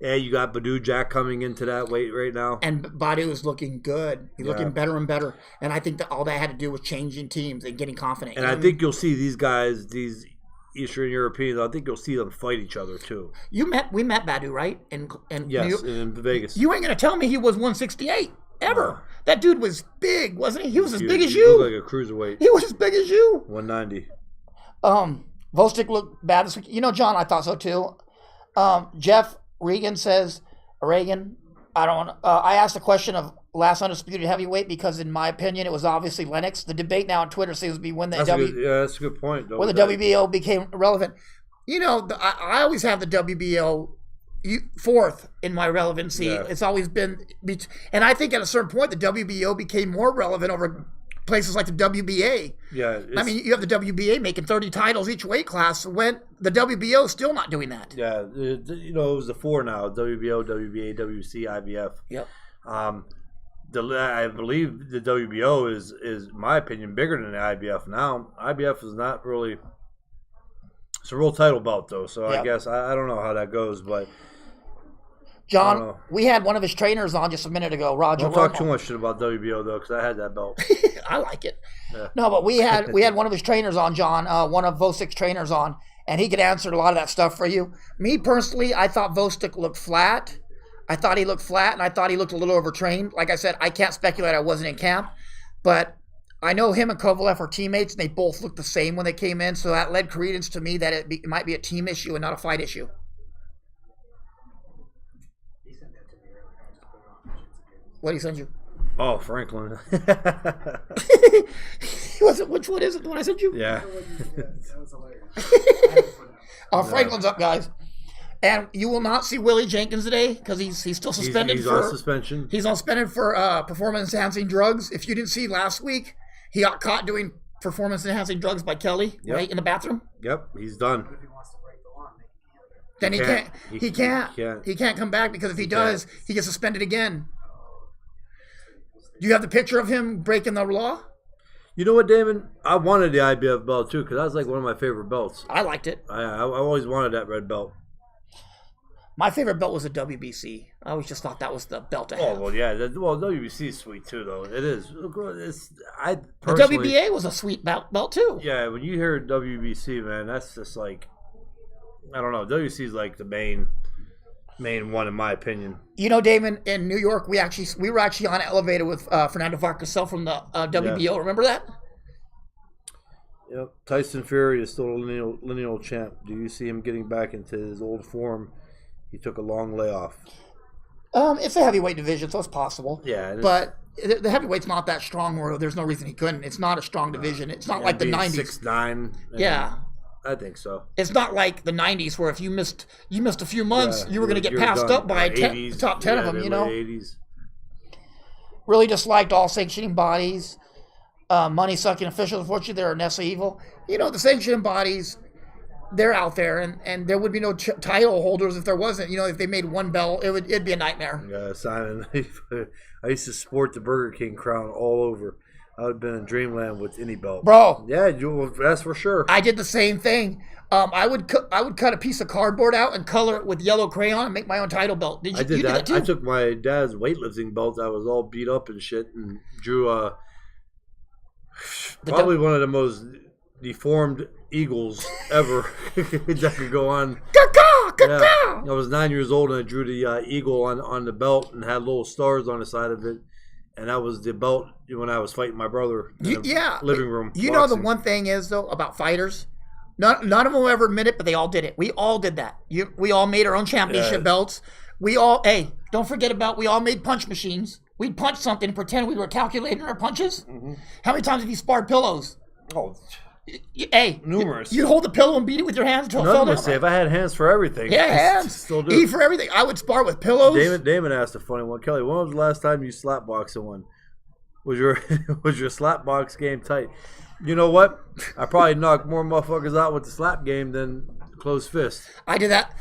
Yeah, you got Badu Jack coming into that weight right now. And Badu is looking good. He's looking better and better. And I think that all that had to do with changing teams and getting confident. And I think you'll see these guys, these Eastern Europeans, I think you'll see them fight each other too. we met Badu, right? In Yes, New York. in Vegas. You ain't gonna tell me he was 168 ever. No. That dude was big, wasn't he? He was as big as He you. looked like a cruiserweight. He was as big as you. 190. Volstick looked bad this week. You know, John, I thought so too. Jeff Regan says, Reagan, I don't. I asked the question of last undisputed heavyweight because, in my opinion, it was obviously Lennox. The debate now on Twitter seems to be when the That's a good point. Though, when the WBO became relevant. You know, I always have the WBO fourth in my relevancy. Yeah. It's always been, and I think at a certain point the WBO became more relevant over places like the WBA. Yeah, I mean, you have the WBA making 30 titles each weight class when the WBO is still not doing that. yeah. It was the four now: WBO, WBA, WC, IBF. Yep. I believe the WBO is, in my opinion, bigger than the IBF now. IBF is not really. It's a real title belt, though. So Yep. I guess I don't know how that goes, but John, we had one of his trainers on just a minute ago, Roger. don't talk Romo. too much shit about WBO though, because I had that belt. I like it. Yeah. No, but we had one of his trainers on, John, one of Vostick's trainers on, and he could answer a lot of that stuff for you. Me personally, I thought Vostick looked flat. I thought he looked flat, and I thought he looked a little overtrained. Like I said, I can't speculate. I wasn't in camp, but I know him and Kovalev are teammates, and they both looked the same when they came in, so that led credence to me that it might be a team issue and not a fight issue. He sent that to me earlier. I just put it on Shits What did he send you? Oh, Franklin. Which one is it? The one I sent you? Yeah. That was hilarious. I had to put it up. Franklin's up, guys. And you will not see Willie Jenkins today because he's still suspended He's for on suspension. He's on suspended for performance-enhancing drugs. If you didn't see last week, he got caught doing performance-enhancing drugs by Kelly, Yep. right in the bathroom. Yep, he's done. If he wants to break the law, make him Then He can't. he can't come back because if he does, can't. he gets suspended again. Do you have the picture of him breaking the law? You know what, Damon? I wanted the IBF belt too because that was like one of my favorite belts. I liked it. I always wanted that red belt. My favorite belt was the WBC. I always just thought that was the belt to Oh have. well, yeah. WBC is sweet too, though. It is. I The personally, WBA was a sweet belt too. Yeah, when you hear WBC, man, that's just like, I don't know. WBC is like the main one in my opinion. You know, Damon, in New York, we were actually on an elevator with Fernando Vargasell from the WBO. Remember that? Yep. Tyson Fury is still a lineal champ. Do you see him getting back into his old form? He took a long layoff. It's a heavyweight division, so it's possible. Yeah, But the heavyweight's not that strong where there's no reason he couldn't. It's not a strong division. It's not like the 90s. 6'9". Yeah. I think so. It's not like the 90s where if you missed a few months, Yeah, you were going to get you're passed done. up by the top 10 of them, the you know? late 80s. Really disliked all sanctioning bodies, money-sucking officials. Unfortunately, they're Nessa evil. You know, the sanctioning bodies, they're out there, and there would be no title holders if there wasn't. You know, if they made one belt, it'd be a nightmare. Yeah, Simon. I used to sport the Burger King crown all over. I would have been in dreamland with any belt. Bro. Yeah, that's for sure. I did the same thing. I would cut a piece of cardboard out and color it with yellow crayon and make my own title belt. I did that too? I took my dad's weightlifting belt that was all beat up and shit and drew probably one of the most deformed eagles ever that could go on. Yeah, I was 9 years old and I drew the eagle on the belt and had little stars on the side of it. And that was the belt when I was fighting my brother in the living room. You know the one thing is, though, about fighters? None of them will ever admit it, but they all did it. We all did that. We all made our own championship belts. We all, don't forget we all made punch machines. We'd punch something and pretend we were calculating our punches. Mm-hmm. How many times have you sparred pillows? Oh, numerous. You'd hold the pillow and beat it with your hands until it fell down. If I had hands for everything. Yeah, hands. Still do. E for everything. I would spar with pillows. Damon asked a funny one. Kelly, when was the last time you slapboxed someone? Was your slapbox game tight? You know what? I probably knocked more motherfuckers out with the slap game than closed fist. I did that.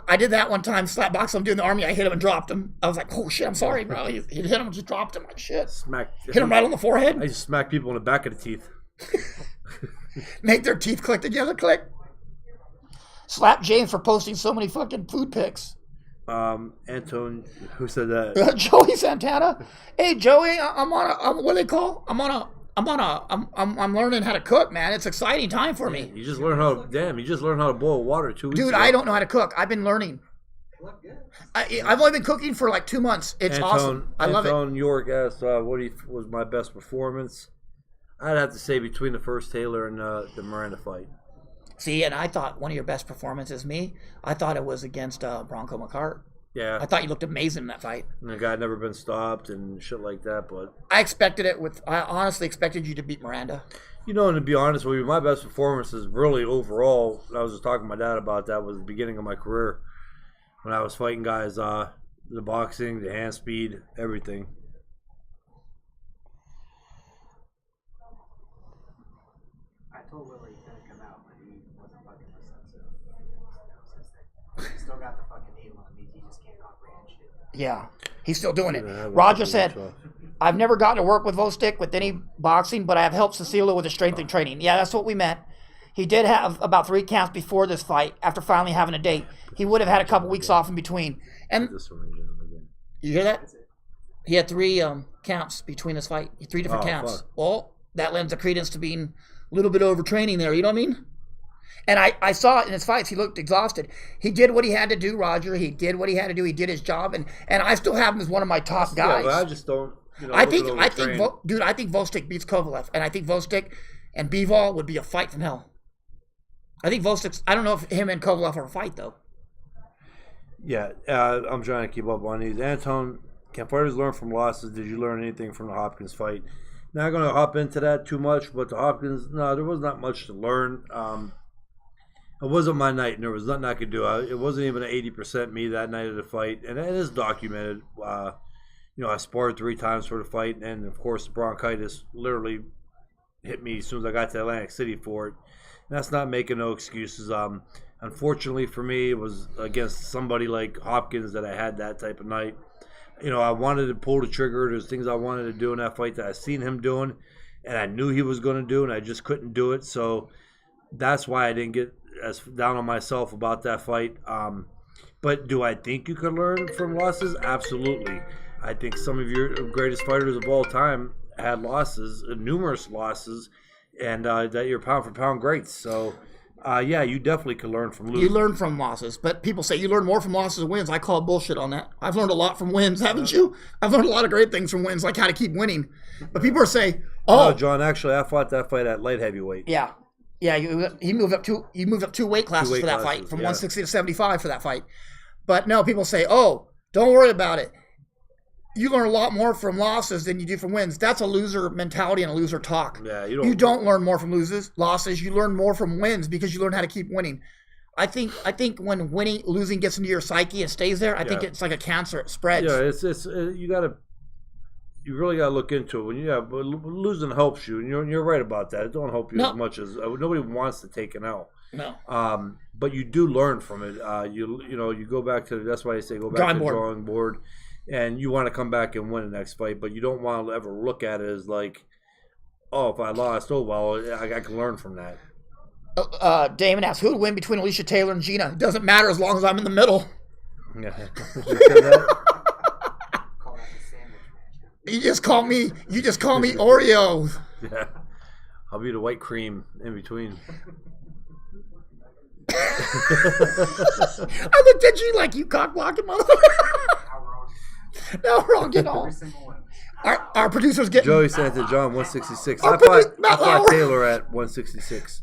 I did that one time. Slapbox. I'm doing the army. I hit him and dropped him. I was like, "Oh shit! I'm sorry, bro." He hit him and just dropped him. Like shit. Hit him right on the forehead. I just smack people in the back of the teeth. Make their teeth click together. Click. Slap James for posting so many fucking food pics. Anton, who said that? Joey Santana. Hey Joey, I'm what do they call? I'm learning how to cook, man. It's exciting time for me. You just learned how to boil water 2 weeks ago. I don't know how to cook. I've been learning. I've only been cooking for like 2 months. It's awesome. I love it. Anton York asked, what was my best performance? I'd have to say between the first Taylor and the Miranda fight. See, and I thought one of your best performances, I thought it was against Bronco McCart. Yeah. I thought you looked amazing in that fight. And the guy had never been stopped and shit like that, but... I honestly expected you to beat Miranda. You know, and to be honest with you, my best performance is really overall, I was just talking to my dad about that, was the beginning of my career. When I was fighting guys, the boxing, the hand speed, everything. I told Willie he couldn't come out, but he wasn't fucking listening, so he still got the fucking needle on me. He just can't comprehend shit. Yeah, he's still doing it. Roger said, I've never gotten to work with Vostik with any boxing, but I have helped Cecilia with the strength and training. Yeah, that's what we meant. He did have about 3 camps before this fight, after finally having a date. He would have had a couple weeks off in between. And you hear that? He had 3 camps between this fight. 3 different camps. Fuck. Well, that lends a credence to being a little bit overtraining there. You know what I mean? And I saw it in his fights. He looked exhausted. He did what he had to do, Roger. He did what he had to do. He did his job. And I still have him as one of my top guys. Yeah, but I just don't... I think Vostik beats Kovalev, and I think Vostik and Bivol would be a fight from hell. I think Vostik. I don't know if him and Kovalev are a fight though. Yeah, I'm trying to keep up on these. Anton, can fighters learn from losses? Did you learn anything from the Hopkins fight? Not going to hop into that too much, but the Hopkins, no, there was not much to learn. It wasn't my night, and there was nothing I could do. It wasn't even an 80% me that night of the fight, and it is documented. I sparred 3 times for the fight, and of course the bronchitis literally hit me as soon as I got to Atlantic City for it. And that's not making no excuses. Unfortunately for me, it was against somebody like Hopkins that I had that type of night. I wanted to pull the trigger. There's things I wanted to do in that fight that I seen him doing, and I knew he was going to do, and I just couldn't do it. So that's why I didn't get as down on myself about that fight. But do I think you could learn from losses? Absolutely. I think some of your greatest fighters of all time had losses, numerous losses, and that you're pound for pound greats. So, you definitely could learn from losing. You learn from losses, but people say you learn more from losses than wins. I call bullshit on that. I've learned a lot from wins, haven't you? I've learned a lot of great things from wins, like how to keep winning. But people are saying, "Oh, no, John, actually, I fought that fight at light heavyweight." Yeah. You moved up 2 weight classes for that fight, from 160 to 75 for that fight. But no, people say, "Oh, don't worry about it. You learn a lot more from losses than you do from wins." That's a loser mentality and a loser talk. Yeah, you don't learn more from losses. You learn more from wins because you learn how to keep winning. I think when losing gets into your psyche and stays there, I think it's like a cancer. It spreads. Yeah, it's you really gotta look into it. But losing helps you, and you're right about that. It don't help you as much as nobody wants to take an L. No. But you do learn from it. You go back to that's why I say go back to the drawing board. And you want to come back and win the next fight, but you don't want to ever look at it as like, Oh, if I lost, oh well, I can learn from that. Damon asks, who would win between Alicia Taylor and Gina? It doesn't matter as long as I'm in the middle. Yeah. Did you say that? Call that the sandwich match. You just call me Oreos. Yeah. I'll be the white cream in between. I looked at you like you cock blocking motherfucker. How wrong? No, we're all getting all. Every single one. Our producers getting Joey sent it to John 166. Our I Matt fought Lauer. Taylor at 166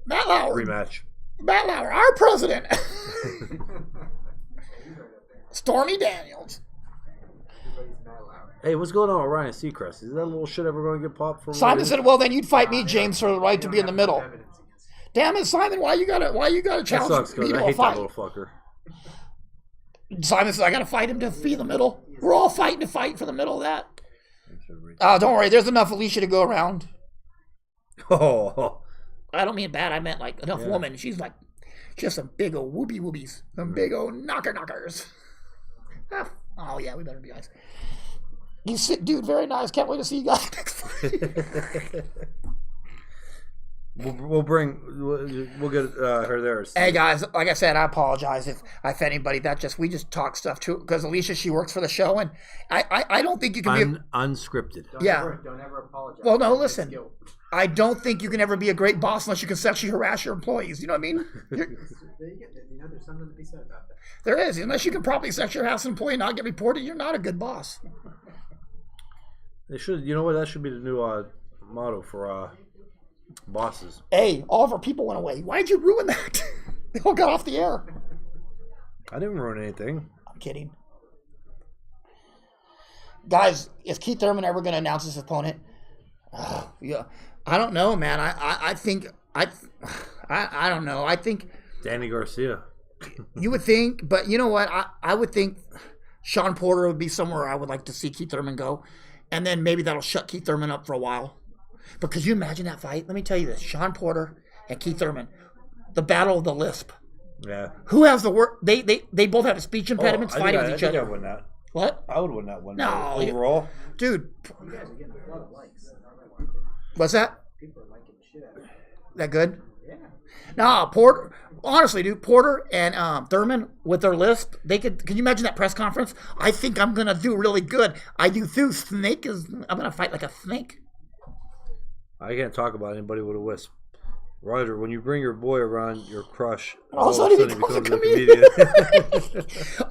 Matt Lauer. rematch. Matt Lauer, our president. Stormy Daniels. Everybody's mad loud. Hey, what's going on with Ryan Seacrest? Is that little shit ever going to get popped for? Simon said, "Well, then you'd fight me, James, for the right to be in the middle." Evidence against him. Damn it, Simon! Why you gotta That challenge sucks me because to I a hate that fight? little fucker. Simon said, "I gotta fight him to be in the middle." We're all fighting to fight for the middle of that. Don't worry. There's enough Alicia to go around. Oh, I don't mean bad. I meant like enough Yeah. woman. She's like just some big old whoopies, some big old knockers. Oh yeah, we better be guys. You sit, dude. Very nice. Can't wait to see you guys next fight. we'll get her there. Hey guys, like I said, I apologize if anybody we just talk stuff too because Alicia, she works for the show, and I don't think you can be Unscripted. Yeah. Don't ever apologize. Well, no, It's listen. guilt. I don't think you can ever be a great boss unless you can sexually harass your employees. You know what I mean? There you go. There's something to be said about that. There is. Unless you can probably sexually harass an employee and not get reported, you're not a good boss. They should. You know what? That should be the new motto for bosses. Hey, all of our people went away. Why'd you ruin that? They all got off the air. I didn't ruin anything. I'm kidding. Guys, is Keith Thurman ever going to announce his opponent? Yeah, I don't know, man. I think I don't know. I think Danny Garcia. you would think, but you know what? I would think Sean Porter would be somewhere I would like to see Keith Thurman go, and then maybe that'll shut Keith Thurman up for a while. But could you imagine that fight? Let me tell you this: Sean Porter and Keith Thurman, the battle of the lisp. Yeah. Who has the word? They both have speech impediments fighting with each I other. would win that. What? I would win that one. No, overall. Dude, You guys are getting a lot of likes. what's that? People are liking the shit out of it. That good? Yeah. No, Porter. Honestly, dude, Porter and Thurman with their lisp, they could. Can you imagine that press conference? I think I'm gonna do really good. I do too. Snake is. I'm gonna fight like a snake. I can't talk about anybody with a wisp. Roger, when you bring your boy around your crush, All of a sudden he becomes a comedian.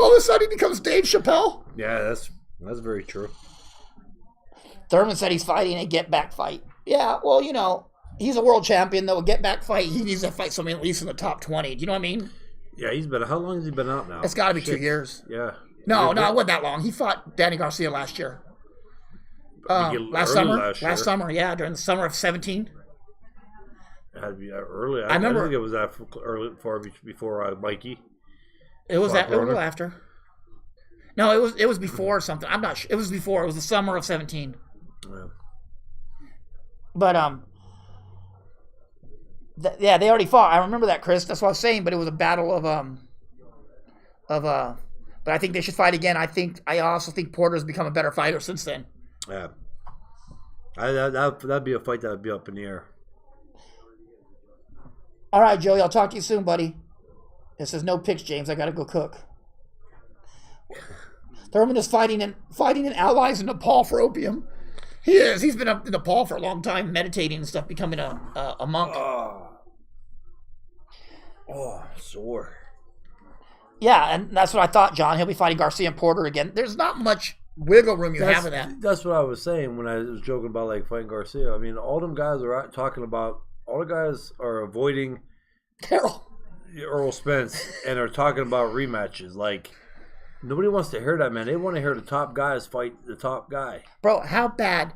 All of a sudden he becomes Dave Chappelle. Yeah, that's very true. Thurman said he's fighting a get back fight. Yeah, well, you know, he's a world champion though. A get back fight, he needs to fight somebody at least in the top 20. Do you know what I mean? Yeah, he's been. How long has he been out now? It's got to be Shit. 2 years. Yeah. No, it wasn't that long. He fought Danny Garcia last year. Last summer, yeah, during the summer of 17. It had to be early. I remember- I think it was that early, far before Mikey. It was Fought that. It was Broner? after. No, it was before something. I'm not sure. It was before. It was the summer of 17. Yeah. But yeah, they already fought. I remember that, Chris. That's what I was saying. But it was a battle of But I think they should fight again. I also think Porter's become a better fighter since then. Yeah. That'd be a fight that would be up in the air. All right, Joey. I'll talk to you soon, buddy. It says no picks, James. I gotta go cook. Thurman is fighting in allies in Nepal for opium. He is. He's been up in Nepal for a long time, meditating and stuff, becoming a monk. Oh, sore. Yeah, and that's what I thought, John. He'll be fighting Garcia and Porter again. There's not much wiggle room you have in that. That's what I was saying when I was joking about like fighting Garcia. I mean, all them guys are out talking about. All the guys are avoiding Earl Spence and are talking about rematches. Like nobody wants to hear that, man. They want to hear the top guys fight the top guy. Bro, how bad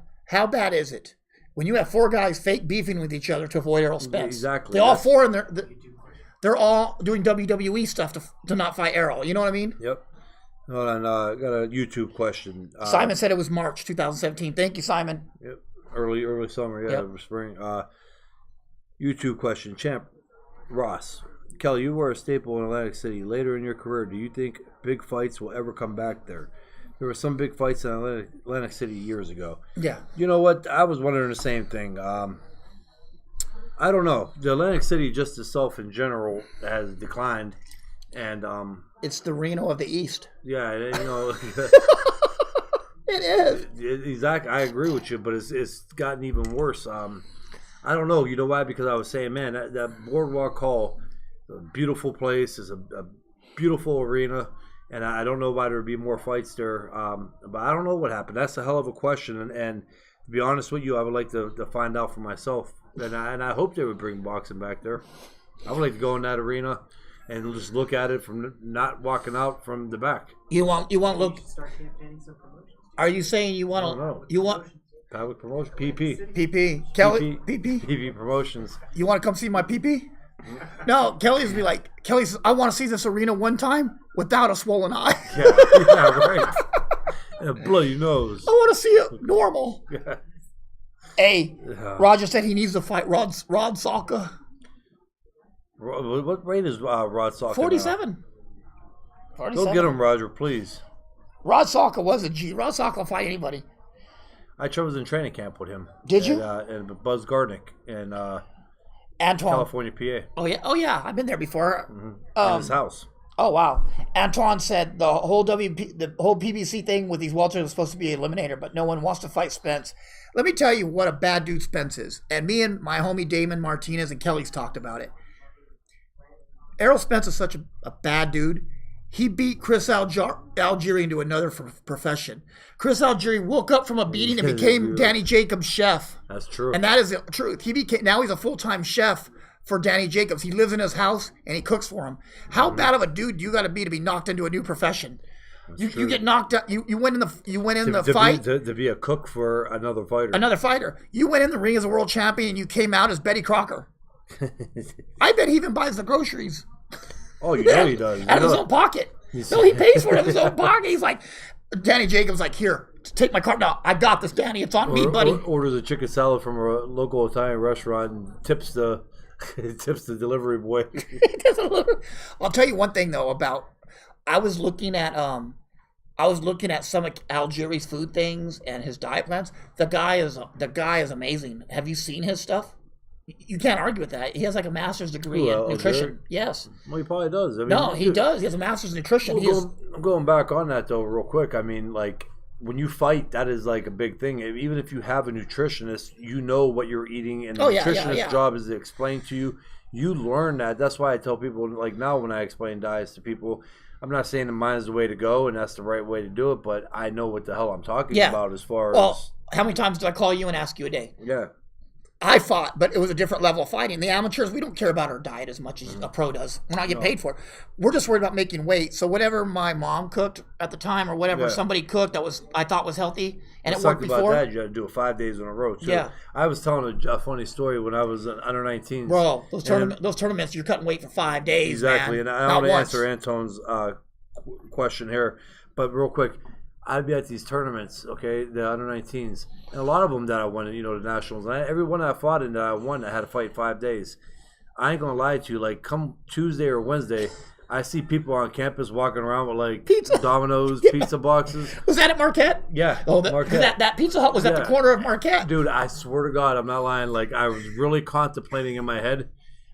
is it when you have 4 guys fake beefing with each other to avoid Earl Spence? Exactly. They all 4 and they're all doing WWE stuff to not fight Errol. You know what I mean? Yep. Hold on, I got a YouTube question. Simon said it was March 2017. Thank you, Simon. Yep. Early summer, yeah, Yep. spring. YouTube question, Champ Ross. Kelly, you were a staple in Atlantic City. Later in your career, do you think big fights will ever come back there? There were some big fights in Atlantic City years ago. Yeah. You know what? I was wondering the same thing. I don't know. The Atlantic City just itself in general has declined, and It's the Reno of the East. yeah, you know, It is. exactly. I agree with you, but it's gotten even worse. I don't know. You know why? Because I was saying, man, that Boardwalk Hall, a beautiful place, is a beautiful arena, and I don't know why there would be more fights there. But I don't know what happened. That's a hell of a question, and to be honest with you, I would like to find out for myself. And I hope they would bring boxing back there. I would like to go in that arena and just look at it from not walking out from the back. You want look? Start campaigning some promotions. Are you saying you I don't want know. you want Public promotion, PP. PP Kelly PP? PP Promotions. You want to come see my PP? No, Kelly's be like Kelly says, I want to see this arena one time without a swollen eye. Yeah, right. And a bloody nose. I want to see it normal. Yeah. Hey, Roger said he needs to fight Rod Salka. What rate is Rod Salka? 47. Go get him, Roger, please. Rod Salka was a G. Rod Salka will fight anybody. I was in training camp with him. Did you? And Buzz Gardnick in Antoine. California, PA. Oh yeah, I've been there before. In his house. Oh wow. Antoine said the whole PBC thing with these welters was supposed to be an eliminator, but no one wants to fight Spence. Let me tell you what a bad dude Spence is. And me and my homie Damon Martinez and Kelly's talked about it. Errol Spence is such a bad dude. He beat Chris Algieri into another profession. Chris Algieri woke up from a beating and became Danny Jacobs' chef. That's true. And that is the truth. Now he's a full-time chef for Danny Jacobs. He lives in his house and he cooks for him. How bad of a dude do you got to be knocked into a new profession? You get knocked out. You went in the fight to be a cook for another fighter. Another fighter. You went in the ring as a world champion and you came out as Betty Crocker. I bet he even buys the groceries. Oh, you know he does. Out of his own pocket. No, he pays for it out of his own pocket. He's like, Danny Jacobs like, here, take my card. No, I got this, Danny. It's on me, buddy. Orders a chicken salad from a local Italian restaurant and tips the delivery boy. I'll tell you one thing though about I was looking at some of Algieri's food things and his diet plans. The guy is amazing. Have you seen his stuff? You can't argue with that. He has like a master's degree in nutrition. Yes. Well, he probably does. I mean, no, he does. He has a master's in nutrition. I'm going back on that though, real quick. I mean, like when you fight, that is like a big thing. Even if you have a nutritionist, you know what you're eating, and the nutritionist's job is to explain to you. You learn that. That's why I tell people, like now when I explain diets to people, I'm not saying that mine is the way to go and that's the right way to do it, but I know what the hell I'm talking about as far as. How many times do I call you and ask you a day? Yeah. I fought, but it was a different level of fighting. The amateurs, we don't care about our diet as much as a pro does. We're not getting paid for it. We're just worried about making weight. So whatever my mom cooked at the time or whatever somebody cooked that I thought was healthy and it worked before. About that, you got to do it 5 days in a row too. Yeah. I was telling a funny story when I was under 19. Bro, those tournaments, you're cutting weight for 5 days. Exactly, man. And I want to answer Antone's question here, but real quick. I'd be at these tournaments, okay, the under 19s, and a lot of them that I won, the nationals. And every one that I fought in that I won, I had to fight 5 days. I ain't gonna lie to you. Like come Tuesday or Wednesday, I see people on campus walking around with like pizza, Domino's, pizza boxes. Was that at Marquette? Yeah, Marquette. That Pizza Hut was at the corner of Marquette. Dude, I swear to God, I'm not lying. Like I was really contemplating in my head,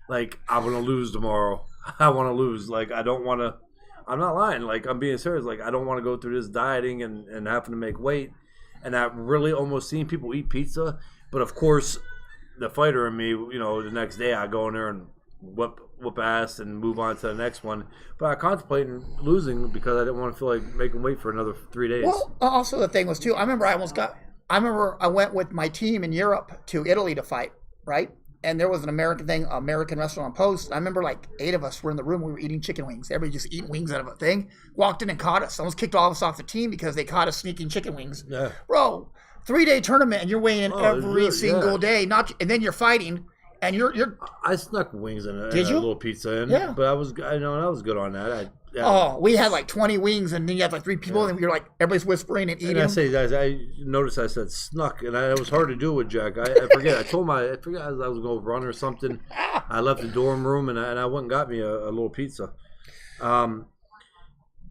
like I'm gonna lose tomorrow. I want to lose. Like I don't want to. I'm not lying. Like, I'm being serious. Like, I don't want to go through this dieting and having to make weight. And I've really almost seen people eat pizza. But, of course, the fighter in me, the next day I go in there and whoop ass and move on to the next one. But I contemplated losing because I didn't want to feel like making weight for another 3 days. Well, also the thing was, too, I remember I went with my team in Europe to Italy to fight, right? And there was an American restaurant post. I remember like 8 of us were in the room. We were eating chicken wings. Everybody just eating wings out of a thing. Walked in and caught us. Almost kicked all of us off the team because they caught us sneaking chicken wings. Yeah. Bro, 3-day tournament and you're weighing in every single day. And then you're fighting and you're. I snuck wings in a Did you? Little pizza in. Yeah. But I was good on that. We had like 20 wings and then you had like 3 people and you're like everybody's whispering and eating. And I noticed I said snuck and it was hard to do with Jack. I forget. I forget I was going to run or something. I left the dorm room and I went and got me a little pizza.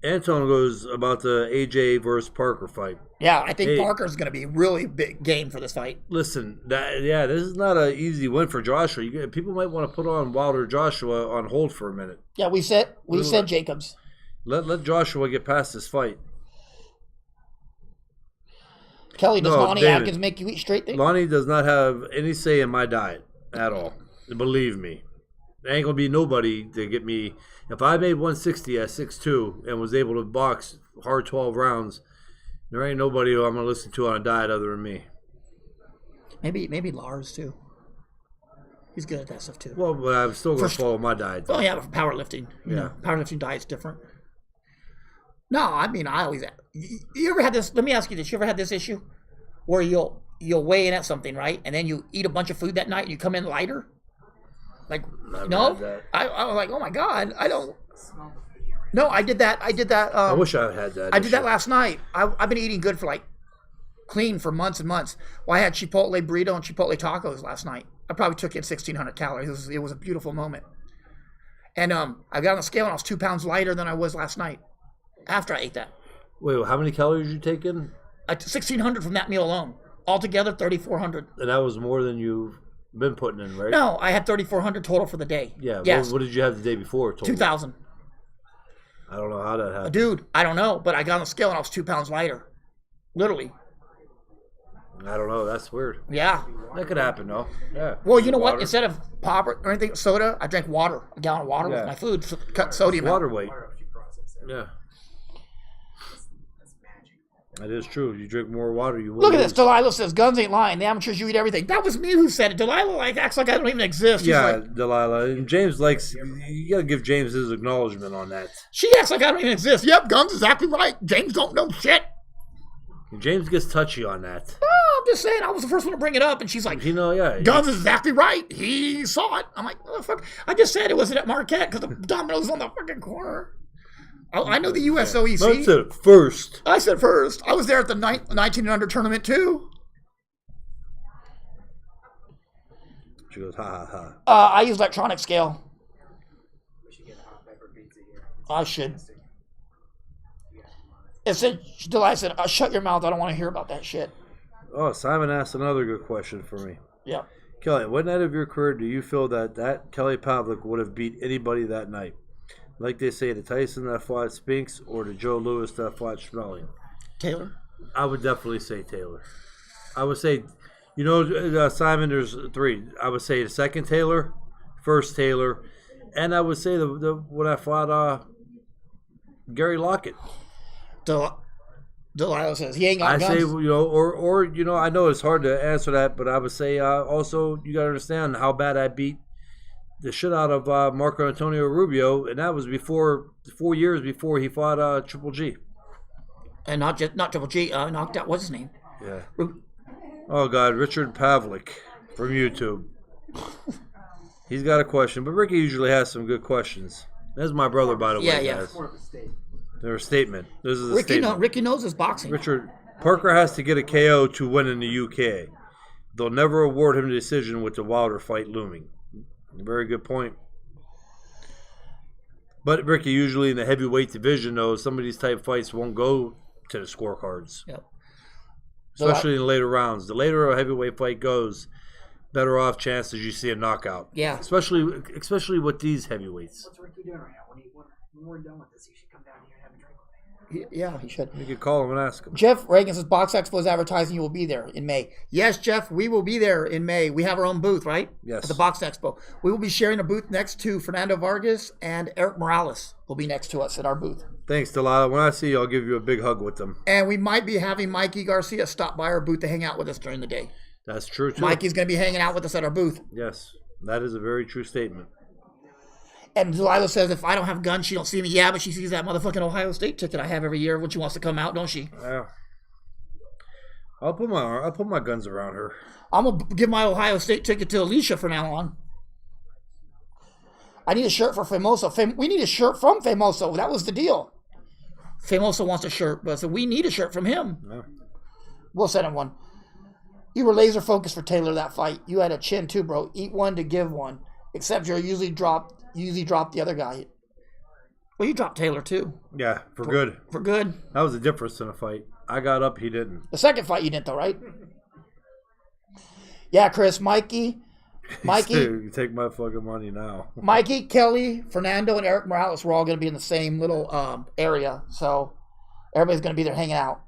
Anton goes about the AJ versus Parker fight. Yeah, I think Hey. Parker's going to be really big game for this fight. Listen, this is not an easy win for Joshua. People might want to put on Wilder Joshua on hold for a minute. Yeah, we said Jacobs. Let Joshua get past this fight. Kelly, does No, Lonnie David. Atkins make you eat straight things? Lonnie does not have any say in my diet at all. Believe me. There ain't going to be nobody to get me. If I made 160 at 6'2" and was able to box hard 12 rounds, there ain't nobody who I'm going to listen to on a diet other than me. Maybe Lars, too. He's good at that stuff, too. Well, but I'm still going to follow my diet. Oh, yeah, but for powerlifting. You Yeah. know, powerlifting diet's different. No, I mean, I always... You ever had this... Let me ask you this. You ever had this issue where you'll weigh in at something, right? And then you eat a bunch of food that night and you come in lighter? Like, no? had that. I was like, oh, my God. I don't... No, I did that. I wish I had that. I did that last night. I've been eating good for clean for months and months. Well, I had Chipotle burrito and Chipotle tacos last night. I probably took in 1,600 calories. It was a beautiful moment. And I got on the scale and I was 2 pounds lighter than I was last night after I ate that. Wait, how many calories did you take in? 1,600 from that meal alone. Altogether, 3,400. And that was more than you've been putting in, right? No, I had 3,400 total for the day. Yeah. Yes. What did you have the day before? 2,000. I don't know how that happened. Dude, I don't know, but I got on the scale and I was 2 pounds lighter. Literally. I don't know. That's weird. Yeah. That could happen, though. Yeah. Well, you know Water. what? Instead of pop or anything, soda, I drank water. A gallon of water Yeah. with my food. Cut sodium out. Water weight. Yeah. That is true. You drink more water, you will Look at lose. this. Delilah says, guns ain't lying. The amateurs, you eat everything. That was me who said it. Delilah acts like I don't even exist. She's Yeah, like, Delilah. And James likes, you got to give James his acknowledgement on that. she acts like I don't even exist. Yep, guns exactly right. James don't know shit. James gets touchy on that. Oh, I'm just saying. I was the first one to bring it up. And she's like, You know, yeah. guns is exactly right. He saw it. I'm like, oh, fuck. I just said it wasn't at Marquette because the Domino's on the fucking corner. I know the USOEC. I said it first. I said first. I was there at the 19 and under tournament too. She goes, ha, ha, ha. I use electronic scale. We should get a hot pepper pizza here. I should. It said, Delilah said, shut your mouth. I don't want to hear about that shit. Oh, Simon asked another good question for me. Yeah. Kelly, what night of your career do you feel that Kelly Pavlik would have beat anybody that night? Like they say, the Tyson that fought Spinks or the Joe Louis that fought Schmeling? Taylor? I would definitely say Taylor. I would say, Simon, there's three. I would say the second Taylor, first Taylor, and I would say the when I fought Gary Lockett. Delilah says, he ain't got I guns. say, or I know it's hard to answer that, but I would say also you got to understand how bad I beat the shit out of Marco Antonio Rubio, and that was 4 years before he fought Triple G. And not Triple G, knocked out, what's his name? Yeah. Oh, God, Richard Pavlik from YouTube. He's got a question, but Ricky usually has some good questions. That's my brother, by the way, Yeah. guys. More of a state. They're a statement. This is a statement. Ricky knows his boxing. Richard, Parker has to get a KO to win in the UK. They'll never award him a decision with the Wilder fight looming. Very good point. But Ricky, usually in the heavyweight division, though, some of these type fights won't go to the scorecards. Yep. Especially in the later rounds. The later a heavyweight fight goes, better off chances you see a knockout. Yeah. Especially with these heavyweights. What's Ricky doing right now? When we're done with this, he should come down here and have a drink with me. Yeah, he should. You could call him and ask him. Jeff Reagan says, Box Expo is advertising you will be there in May. Yes, Jeff, we will be there in May. We have our own booth, right? Yes. At the Box Expo. We will be sharing a booth next to Fernando Vargas, and Eric Morales will be next to us at our booth. Thanks, Delilah. When I see you, I'll give you a big hug with them. And we might be having Mikey Garcia stop by our booth to hang out with us during the day. That's true, too. Mikey's going to be hanging out with us at our booth. Yes, that is a very true statement. And Delilah says, if I don't have guns, she don't see me. Yeah, but she sees that motherfucking Ohio State ticket I have every year when she wants to come out, don't she? Yeah. I'll put my guns around her. I'm going to give my Ohio State ticket to Alicia from now on. I need a shirt for Famoso. We need a shirt from Famoso. That was the deal. Famoso wants a shirt, but I said, we need a shirt from him. Yeah. We'll send him one. You were laser focused for Taylor that fight. You had a chin too, bro. Eat one to give one. Except you usually drop the other guy. Well, you dropped Taylor too. Yeah, for good. For good. That was the difference in a fight. I got up, he didn't. The second fight you didn't though, right? Yeah, Chris, Mikey, You take my fucking money now. Mikey, Kelly, Fernando, and Eric Morales were all going to be in the same little area, so everybody's going to be there hanging out.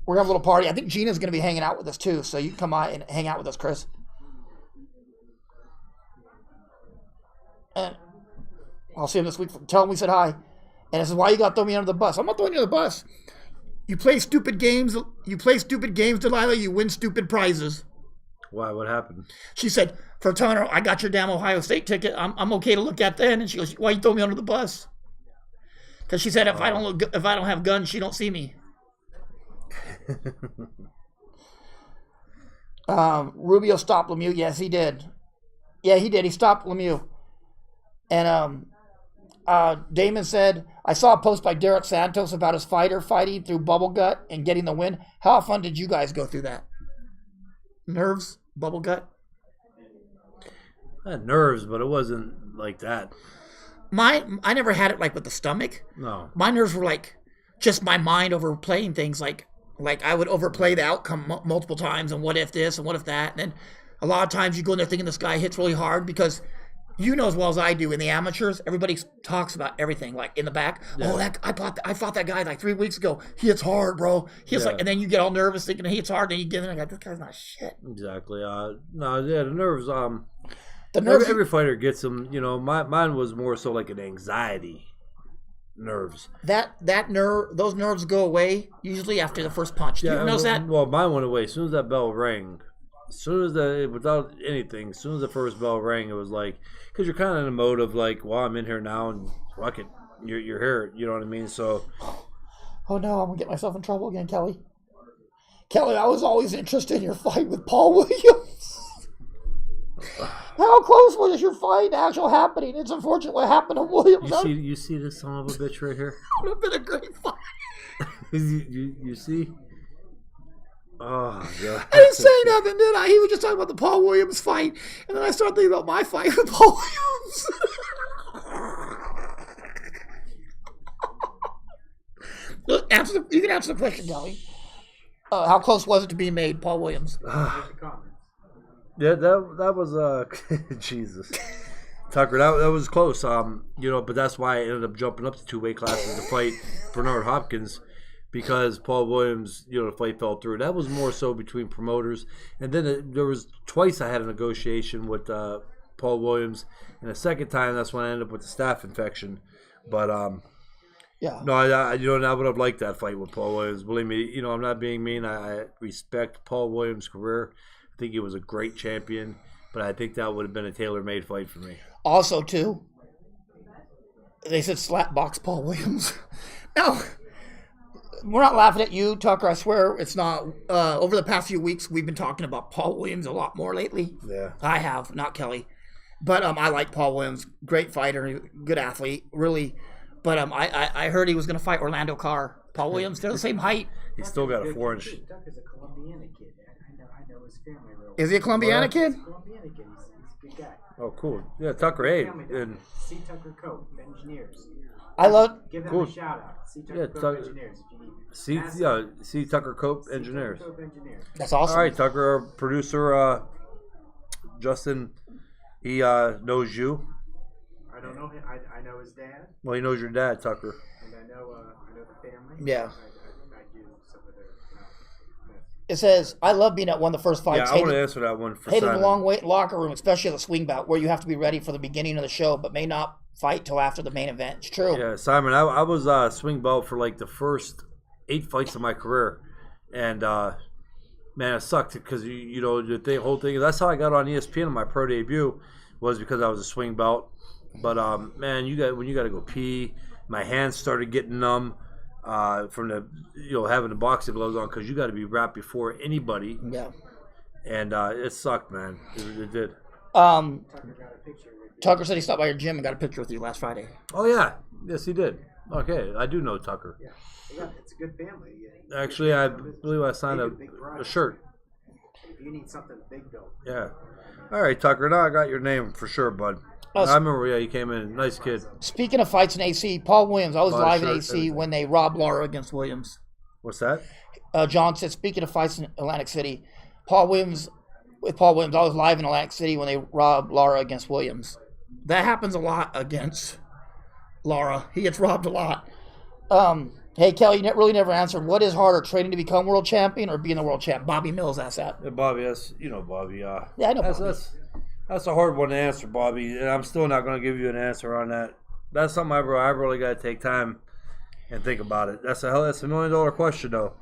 We're going to have a little party. I think Gina's going to be hanging out with us too, so you can come by and hang out with us, Chris. And I'll see him this week. Tell him we said hi. And this is why you got to throw me under the bus. I'm not throwing you under the bus. You play stupid games. Delilah. You win stupid prizes. Why? What happened? She said, for telling her, I got your damn Ohio State ticket. I'm okay to look at then. And she goes, why you throw me under the bus? Because she said, if I don't have guns, she don't see me. Rubio stopped Lemieux. Yes, he did. Yeah, he did. He stopped Lemieux. And Damon said, I saw a post by Derek Santos about his fighter fighting through bubble gut and getting the win. How fun did you guys go through that? Nerves? Bubble gut? I had nerves, but it wasn't like that. I never had it like with the stomach. No. My nerves were like just my mind overplaying things. Like I would overplay the outcome multiple times and what if this and what if that. And then a lot of times you go in there thinking this guy hits really hard because you know as well as I do in the amateurs, everybody talks about everything like in the back. Yeah. Oh, I fought that guy like 3 weeks ago. He hits hard, bro. He hits like, and then you get all nervous thinking he hits hard. And then you get in there like, this guy's not shit. Exactly. The nerves. The nerves. Every fighter gets them. You know, mine was more so like an anxiety. Nerves. Those nerves go away usually after the first punch. Do you notice that? Well, mine went away as soon as that bell rang. As soon as without anything, as soon as the first bell rang, it was like, because you're kind of in a mode of like, well, I'm in here now and fuck it, you're here. You know what I mean? So. Oh no, I'm gonna get myself in trouble again, Kelly. Kelly, I was always interested in your fight with Paul Williams. How close was your fight actually happening? It's unfortunate what happened to Williams. You see this son of a bitch right here? It would have been a great fight. you see? Oh, God. I didn't say nothing, did I? He was just talking about the Paul Williams fight. And then I started thinking about my fight with Paul Williams. You can answer the question, Kelly. How close was it to being made, Paul Williams? Yeah, that was Jesus, Tucker. That was close. But that's why I ended up jumping up to 2 weight classes to fight Bernard Hopkins, because Paul Williams, the fight fell through. That was more so between promoters, and then there was twice I had a negotiation with Paul Williams, and the second time that's when I ended up with the staph infection. But yeah, no, I would have liked that fight with Paul Williams. Believe me, I'm not being mean. I respect Paul Williams' career. I think he was a great champion, but I think that would have been a tailor-made fight for me. Also, too, they said slap box Paul Williams. No, we're not laughing at you, Tucker. I swear it's not. Over the past few weeks, we've been talking about Paul Williams a lot more lately. Yeah. I have, not Kelly. But I like Paul Williams. Great fighter, good athlete, really. But I heard he was going to fight Orlando Carr. Paul Williams, they're the same height. He's still got a 4-inch. Tucker's a Colombiana kid. I know his family real well. Is he a Colombiana kid? He's a Colombiana kid. He's a good guy. Oh, cool. Yeah, Tucker, hey. And C. Tucker Cope, Engineers. Give them a shout out. C. Tucker Cope Engineers if you need. C. Tucker Cope Engineers. That's awesome. All right, Tucker, our producer, Justin, he knows you. I don't know him. I know his dad. Well, he knows your dad, Tucker. And I know the family. Yeah. I do some of their. It says, I love being at one of the first fights. Yeah, I want to answer that one for Hated Simon. the long wait locker room, especially the swing bout, where you have to be ready for the beginning of the show, but may not fight till after the main event. It's true. Yeah, Simon, I was swing belt for like the first 8 fights of my career, and man, it sucked because the whole thing. That's how I got on ESPN in my pro debut, was because I was a swing belt. But man, when you got to go pee, my hands started getting numb from the having the boxing gloves on, because you got to be wrapped before anybody. Yeah. And it sucked, man. It did. Tucker said he stopped by your gym and got a picture with you last Friday. Oh yeah, yes he did. Okay, I do know Tucker. Yeah, it's a good family. Actually, I believe I signed a shirt. If you need something big, though. Yeah. All right, Tucker. Now I got your name for sure, bud. I remember. Yeah, he came in. Nice kid. Speaking of fights in AC, Paul Williams. I was Lot of live in shirts, AC everything. when they robbed Lara against Williams. What's that? John said, speaking of fights in Atlantic City, Paul Williams, I was live in Atlantic City when they robbed Lara against Williams. That happens a lot against Lara. He gets robbed a lot. Hey, Kelly, you really never answered. What is harder, training to become world champion or being the world champ? Bobby Mills asked that. Yeah, Bobby, Bobby. Yeah, I know Bobby. That's a hard one to answer, Bobby, and I'm still not going to give you an answer on that. That's something I really got to take time and think about it. That's $1 million question, though.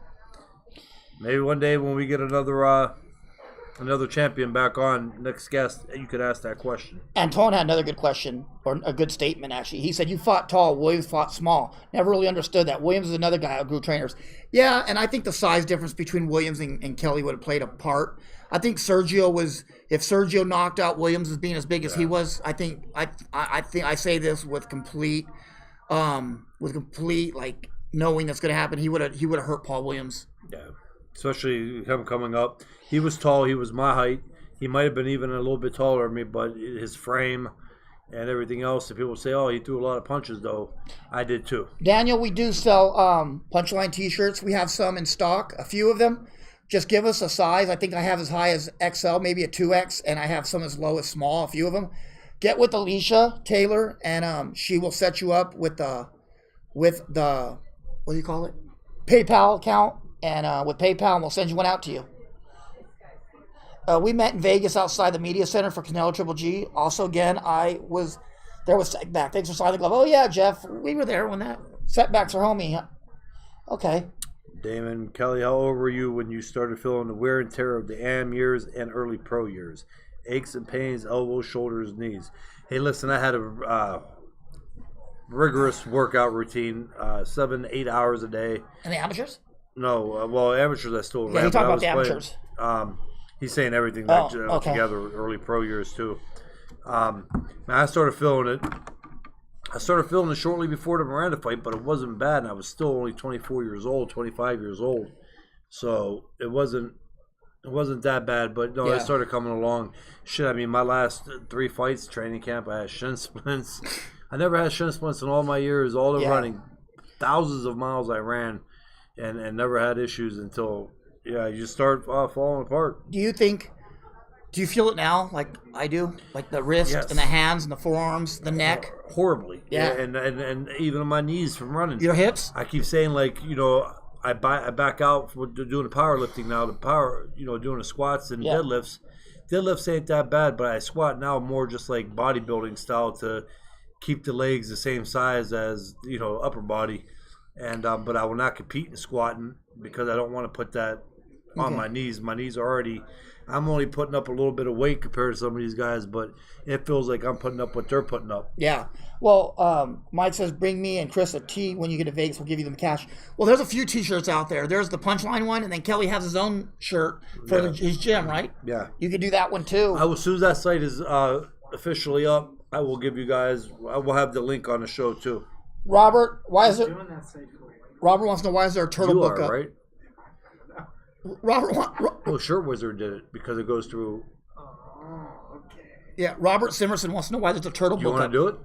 Maybe one day when we get another champion back on, next guest, you could ask that question. Antoine had another good question, or a good statement, actually. He said, you fought tall, Williams fought small. Never really understood that. Williams is another guy who grew trainers. Yeah, and I think the size difference between Williams and Kelly would have played a part. I think if Sergio knocked out Williams as being as big as he was, I think I say this with complete like knowing that's going to happen. He would have hurt Paul Williams. Yeah, especially him coming up. He was tall. He was my height. He might have been even a little bit taller than me, but his frame and everything else. If people say, "Oh, he threw a lot of punches," though, I did too. Daniel, we do sell punchline T-shirts. We have some in stock, a few of them. Just give us a size. I think I have as high as XL, maybe a 2X, and I have some as low as small, a few of them. Get with Alicia Taylor, and she will set you up with the what do you call it? PayPal account, and with PayPal, and we'll send you one out to you. We met in Vegas outside the media center for Canelo Triple G. Also, again, there was setback. Thanks for signing the glove. Oh yeah, Jeff, we were there when that setbacks are homie. Okay. Damon, Kelly, how old were you when you started feeling the wear and tear of the AM years and early pro years? Aches and pains, elbows, shoulders, knees. Hey, listen, I had a rigorous workout routine, 7-8 hours a day. And the amateurs? No, well, amateurs I still ran. Yeah, you talk about the playing, amateurs. He's saying everything okay. together, early pro years too. I started feeling it. I started feeling it shortly before the Miranda fight, but it wasn't bad, and I was still only 24 years old, 25 years old. So it wasn't that bad, but no, it started coming along. Shit, I mean, my last 3 fights, training camp, I had shin splints. I never had shin splints in all my years, all the running. Thousands of miles I ran and never had issues until, you just start falling apart. Do you feel it now like I do? Like the wrist and the hands and the forearms, the neck? Horribly. Yeah. And even on my knees from running. Your hips? I keep saying, like, I back out for doing the powerlifting now. The power, doing the squats and deadlifts. Deadlifts ain't that bad, but I squat now more just like bodybuilding style to keep the legs the same size as, upper body. And but I will not compete in squatting because I don't want to put that on my knees. My knees are already... I'm only putting up a little bit of weight compared to some of these guys, but it feels like I'm putting up what they're putting up. Yeah. Well, Mike says, bring me and Chris a tee when you get to Vegas. We'll give you them cash. Well, there's a few T-shirts out there. There's the Punchline one, and then Kelly has his own shirt for his gym, right? Yeah. You can do that one, too. As soon as that site is officially up, I will give you guys, I will have the link on the show, too. Robert, why is it... Doing that site for you. Robert wants to know, why is there a turtle book up? Right? Robert, Well, Shirt Wizard did it because it goes through. Oh, okay. yeah, Robert Simerson wants to know why there's a turtle You book want up. to do it?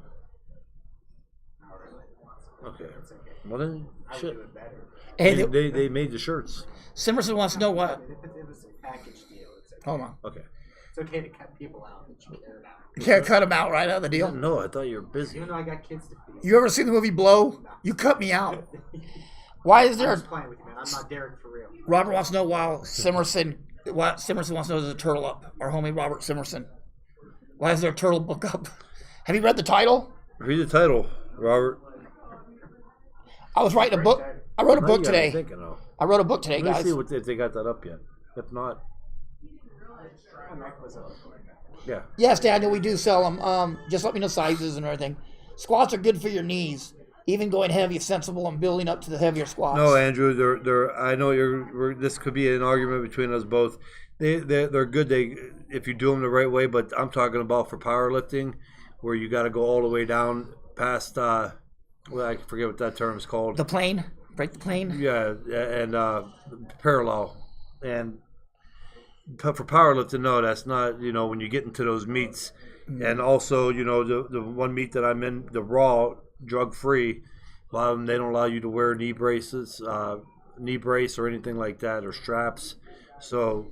Not really. Okay. It's okay. Well then, I would shit. do it better. Hey, They made the shirts. Simerson wants to know what... If it was a package deal, it's okay. Hold on. Okay. It's okay to cut people out that you care about. You can't cut him out right out of the deal. No, I thought you were busy. Even though I got kids to feed. You ever seen the movie Blow? You cut me out. Why is I'm there... just playing with you, man. I'm not Derek for real. Robert wants to know why Simerson wants to know there's a turtle up. Our homie Robert Simerson. Why is there a turtle book up? Have you read the title? Read the title, Robert. I was writing a book. I wrote a book today. Thinking of. I wrote a book today, Let me guys. see if they got that up yet. If not, yeah. Yes, Daniel, we do sell them. Just let me know sizes and everything. Squats are good for your knees. Even going heavy is sensible and building up to the heavier squats. No, Andrew, they're. I know this could be an argument between us both. They're good. If you do them the right way, but I'm talking about for powerlifting, where you got to go all the way down past. I forget what that term is called. The plane, break the plane. Yeah, and parallel, and for powerlifting, no, that's not. When you get into those meets, And also, you know, the one meet that I'm in, the Raw, drug free. A lot of them, they don't allow you to wear knee braces, knee brace or anything like that, or straps. So,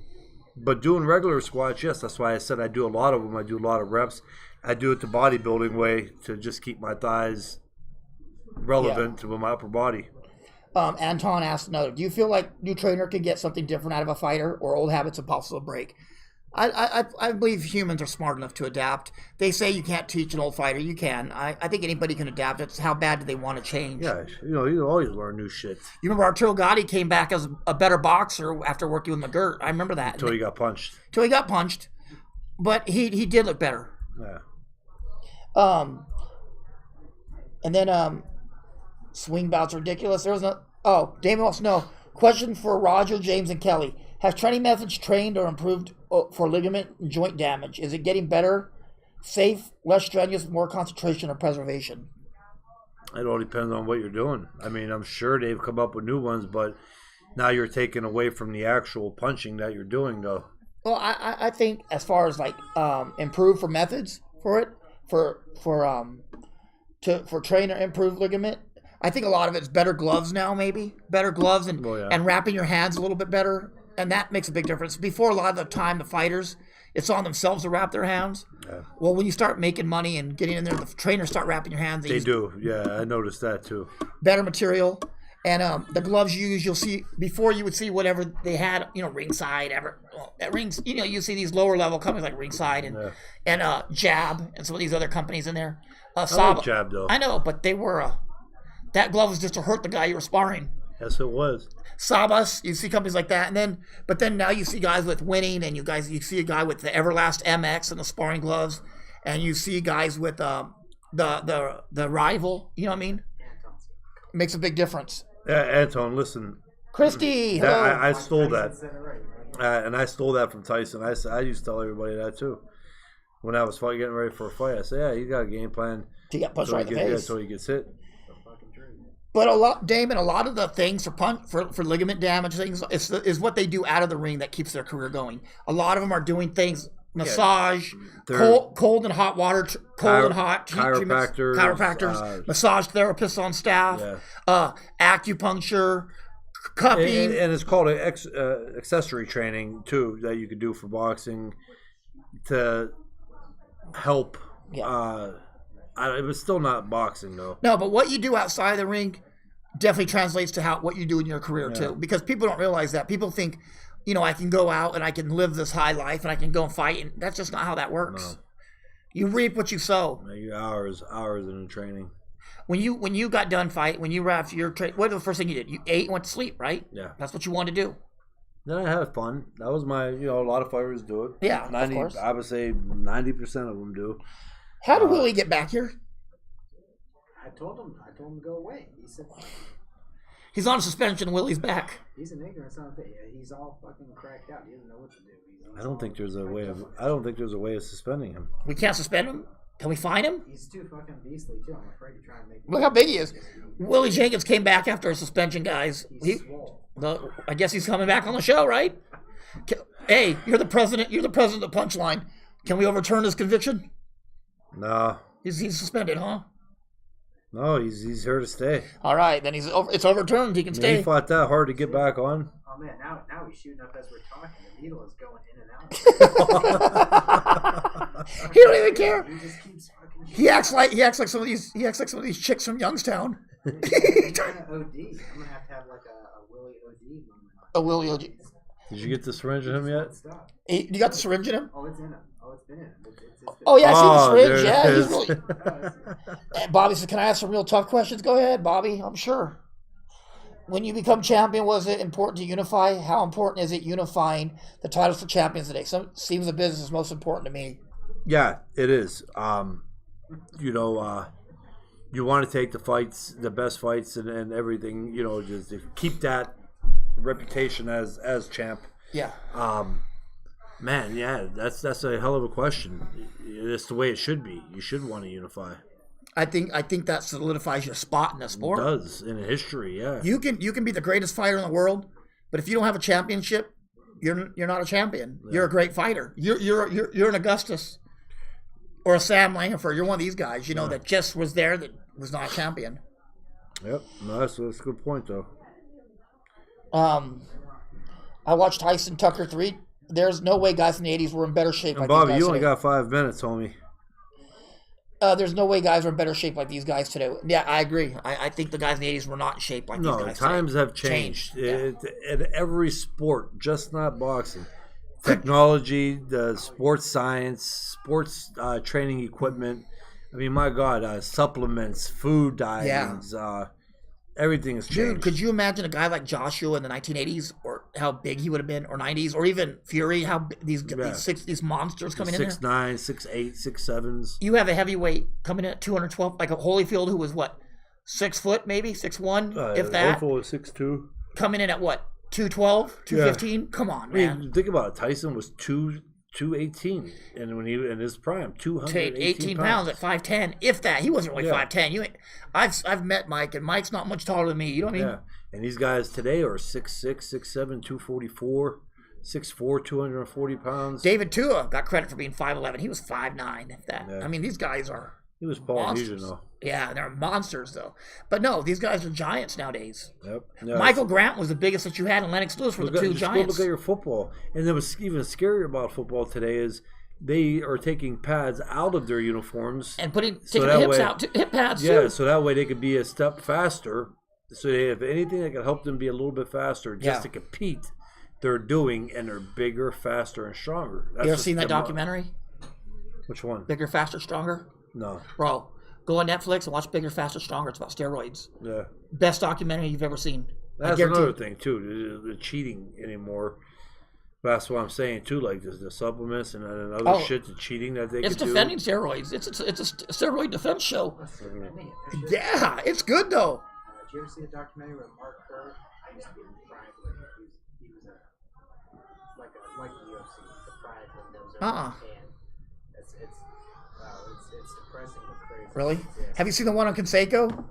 but doing regular squats, yes, that's why I said I do a lot of them. I do a lot of reps. I do it the bodybuilding way to just keep my thighs relevant to my upper body. Anton asked another, do you feel like new trainer can get something different out of a fighter, or old habits impossible to break? I believe humans are smart enough to adapt. They say you can't teach an old fighter. You can. I think anybody can adapt. It's how bad do they want to change? Yeah, you know, you always learn new shit. You remember Arturo Gatti came back as a better boxer after working with McGirt. I remember that. Until he got punched. Till he got punched. But he did look better. Yeah. And then swing bouts are ridiculous. There was no. Damon wants to know. Question for Roger, James, and Kelly. Has training methods trained or improved for ligament and joint damage? Is it getting better, safe, less strenuous, more concentration or preservation? It all depends on what you're doing. I mean, I'm sure they've come up with new ones, but now you're taking away from the actual punching that you're doing, though. Well, I think as far as like improve for methods for it, for train or improve ligament, I think a lot of it's better gloves now, maybe better gloves and wrapping your hands a little bit better. And that makes a big difference. Before, a lot of the time, the fighters, it's on themselves to wrap their hands. Yeah. Well, when you start making money and getting in there, the trainers start wrapping your hands. They do. Yeah, I noticed that too. Better material. And the gloves you use, you'll see, before you would see whatever they had, you know, Ringside, at Rings, you know, you see these lower level companies like Ringside and Jab and some of these other companies in there. I like Jab, though. I know, but they were, that glove was just to hurt the guy you were sparring. Yes, it was. Sabas, you see companies like that, but then now you see guys with Winning, and you see a guy with the Everlast MX and the sparring gloves, and you see guys with the Rival. You know what I mean? It makes a big difference. Yeah, Anton, listen. Christy, hello. I stole that, and I stole that from Tyson. I used to tell everybody that too. When I was getting ready for a fight, I said, "Yeah, you got a game plan." He got punched right in the face. Yeah, until he gets hit. But Damon, a lot of the things for ligament damage things is what they do out of the ring that keeps their career going. A lot of them are doing things, massage, cold and hot water, and hot chiropractors, massage therapists on staff, acupuncture, cupping, and it's called accessory training too that you could do for boxing to help. Yeah. It was still not boxing, though. No, but what you do outside the ring definitely translates to what you do in your career, too. Because people don't realize that. People think, you know, I can go out and I can live this high life and I can go and fight. And that's just not how that works. No. You reap what you sow. Hours in the training. When you got done fighting, when you wrapped your training, what was the first thing you did? You ate and went to sleep, right? Yeah. That's what you wanted to do. Then I had fun. That was my, a lot of fighters do it. Yeah, of course. I would say 90% of them do. How did Willie get back here? I told him to go away. He said he's on suspension. Willie's back. He's an ignorant son of a bitch. He's all fucking cracked out. He doesn't know what to do. I don't think there's a way of suspending him. We can't suspend him. Can we fine him? He's too fucking beastly too. I'm afraid to try and make. Look how big he is. Willie Jenkins came back after a suspension, guys. I guess he's coming back on the show, right? Hey, you're the president. You're the president of Punchline. Can we overturn his conviction? No. He's suspended, huh? No, he's here to stay. All right, then it's overturned. He can stay. He fought that hard to get back on. Oh man, now he's shooting up as we're talking. The needle is going in and out. He don't even care. He just keeps fucking. He acts like some of these chicks from Youngstown. I'm gonna OD. I'm gonna have like a Willie OD moment. A Willie OD. Did you get the syringe in him yet? You got the syringe in him? Oh, it's in him. Oh, it's been in him. Oh, yeah, I see the syringe. Yeah, he's really. Bobby says, "Can I ask some real tough questions?" Go ahead, Bobby. I'm sure. When you become champion, was it important to unify? How important is it unifying the titles for champions today? Seems the business is most important to me. Yeah, it is. You want to take the best fights and everything. Just to keep that reputation as champ. Yeah. Man, yeah, that's a hell of a question. That's the way it should be. You should want to unify. I think that solidifies your spot in the sport. It does in history, yeah. You can be the greatest fighter in the world, but if you don't have a championship, you're not a champion. Yeah. You're a great fighter. You're an Augustus. Or a Sam Langford. You're one of these guys, you know, that just was there that was not a champion. Yep. No, that's a good point, though. I watched Tyson Tucker 3. There's no way guys in the 80s were in better shape And like Bobby, these guys you only today. got 5 minutes, homie. There's no way guys were in better shape like these guys today. Yeah, I agree. I think the guys in the 80s were not in shape like these No, guys times today. have changed. Yeah. In every sport, just not boxing. Technology, the sports science, sports training equipment. I mean, my God, supplements, food dietings, everything has changed. Dude, could you imagine a guy like Joshua in the 1980s, or how big he would have been, or 90s, or even Fury? How these monsters coming in there? 6'9", 6'8", 6'7". You have a heavyweight coming in at 212, like a Holyfield who was what, 6 foot maybe, 6'1", if that. Holyfield was 6'2". Coming in at what, 212, 215? Come on, I man. mean, think about it. Tyson was 218, and when he in his prime, 218 pounds at 5'10", if that. He wasn't really 5'10". I've met Mike, and Mike's not much taller than me. You know what I mean? Yeah, and these guys today are 6'6", 6'7", 244, 6'4", 240 pounds. David Tua got credit for being 5'11". He was 5'9", if that. Yeah. I mean, these guys are He was Polynesian, monsters. though. Yeah, they're monsters, though. But no, these guys are giants nowadays. Yep. Yeah, Michael Grant was the biggest that you had, and Lennox Lewis were the two just giants. Look at your football. And then what's even scarier about football today is they are taking pads out of their uniforms. And taking that the hips way- out, hip pads, Yeah, too. so that way they could be a step faster. So they have anything that can help them be a little bit faster just to compete, they're doing, and they're bigger, faster, and stronger. That's You ever just seen that them- documentary? Which one? Bigger, Faster, Stronger? No. Bro, go on Netflix and watch Bigger, Faster, Stronger. It's about steroids. Yeah. Best documentary you've ever seen. That's guarantee another it. thing too. The cheating anymore. That's what I'm saying too. Like the supplements and other shit, the cheating that they It's could defending steroids. It's a steroid defense show. Yeah, it's good, though. Did you ever see the documentary with Mark Kerr? I used to be in the Pride League. He was like the UFC, the Pride League that was over in Japan. It's depressing but crazy. Really? Yeah. Have you seen the one on Conseco?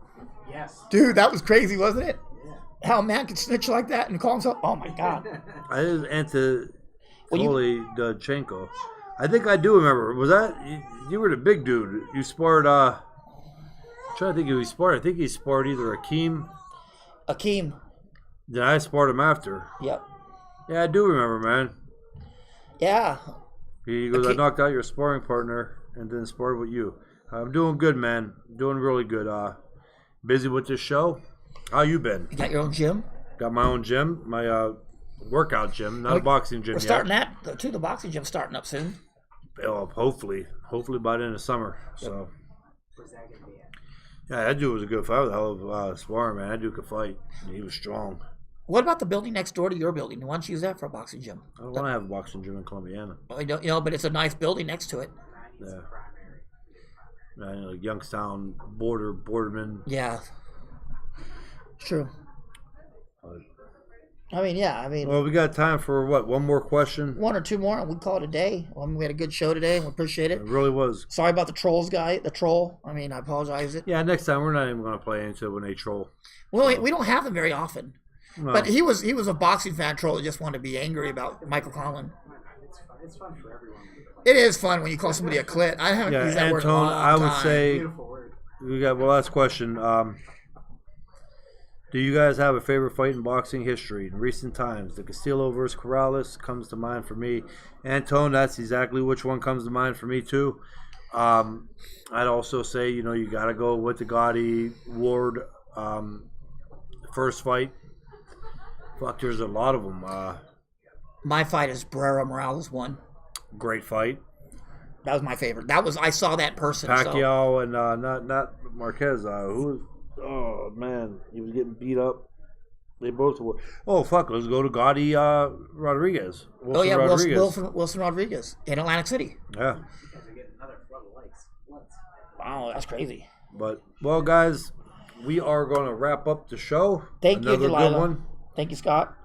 Yes. Dude, that was crazy, wasn't it? Yeah. How a man could snitch like that and call himself. Oh my God. I did Well, you- Antidachenko. I think I do remember. Was that you were the big dude? You sparred. I'm trying to think who he sparred. I think he sparred either Akeem. Akeem. Then I sparred him after. Yep. Yeah, I do remember, man. Yeah. He goes, I Akeem- knocked out your sparring partner and then sparred with you. I'm doing good, man. Doing really good. Busy with this show. How you been? You got your own gym? Got my own gym, my workout gym, not a boxing gym We're yet. starting that, too. The boxing gym's starting up soon. Hopefully by the end of summer. So. Where's that going to be at? Yeah, that dude was a good fight. That hell of sparring, man. That dude could fight. He was strong. What about the building next door to your building? Why don't you use that for a boxing gym? I don't want to have a boxing gym in Columbiana. I don't, but it's a nice building next to it. Yeah. Like Youngstown, Borderman. Yeah. It's true. Uh, I mean, Well, we got time for what? One more question? one or two more, and we call it a day. We had a good show today, and we appreciate it. It really was. Sorry about the troll. I mean, I apologize. Yeah, next time we're not even going to play into it when they troll. Well, we don't have them very often. No. But he was a boxing fan troll that just wanted to be angry about Michael Conlan. It's fun for everyone. It is fun when you call somebody a clit. I haven't used that word in a Antone, long I would time. say Beautiful word. we got one last question. Do you guys have a favorite fight in boxing history in recent times? The Castillo versus Corrales comes to mind for me. Antone, that's exactly which one comes to mind for me too. I'd also say, you got to go with the Gotti Ward first fight. Fuck, there's a lot of them. My fight is Barrera Morales won. Great fight. That was my favorite. I saw that person. So. Pacquiao and not Marquez. Who? Oh man, he was getting beat up. They both were. Oh fuck, let's go to Gotti Rodriguez. Wilson Rodriguez in Atlantic City. Yeah. You guys are getting another flood of likes. What? Wow, that's crazy. But well, guys, we are going to wrap up the show. Thank you, Another Delilah. good one. Thank you, Scott.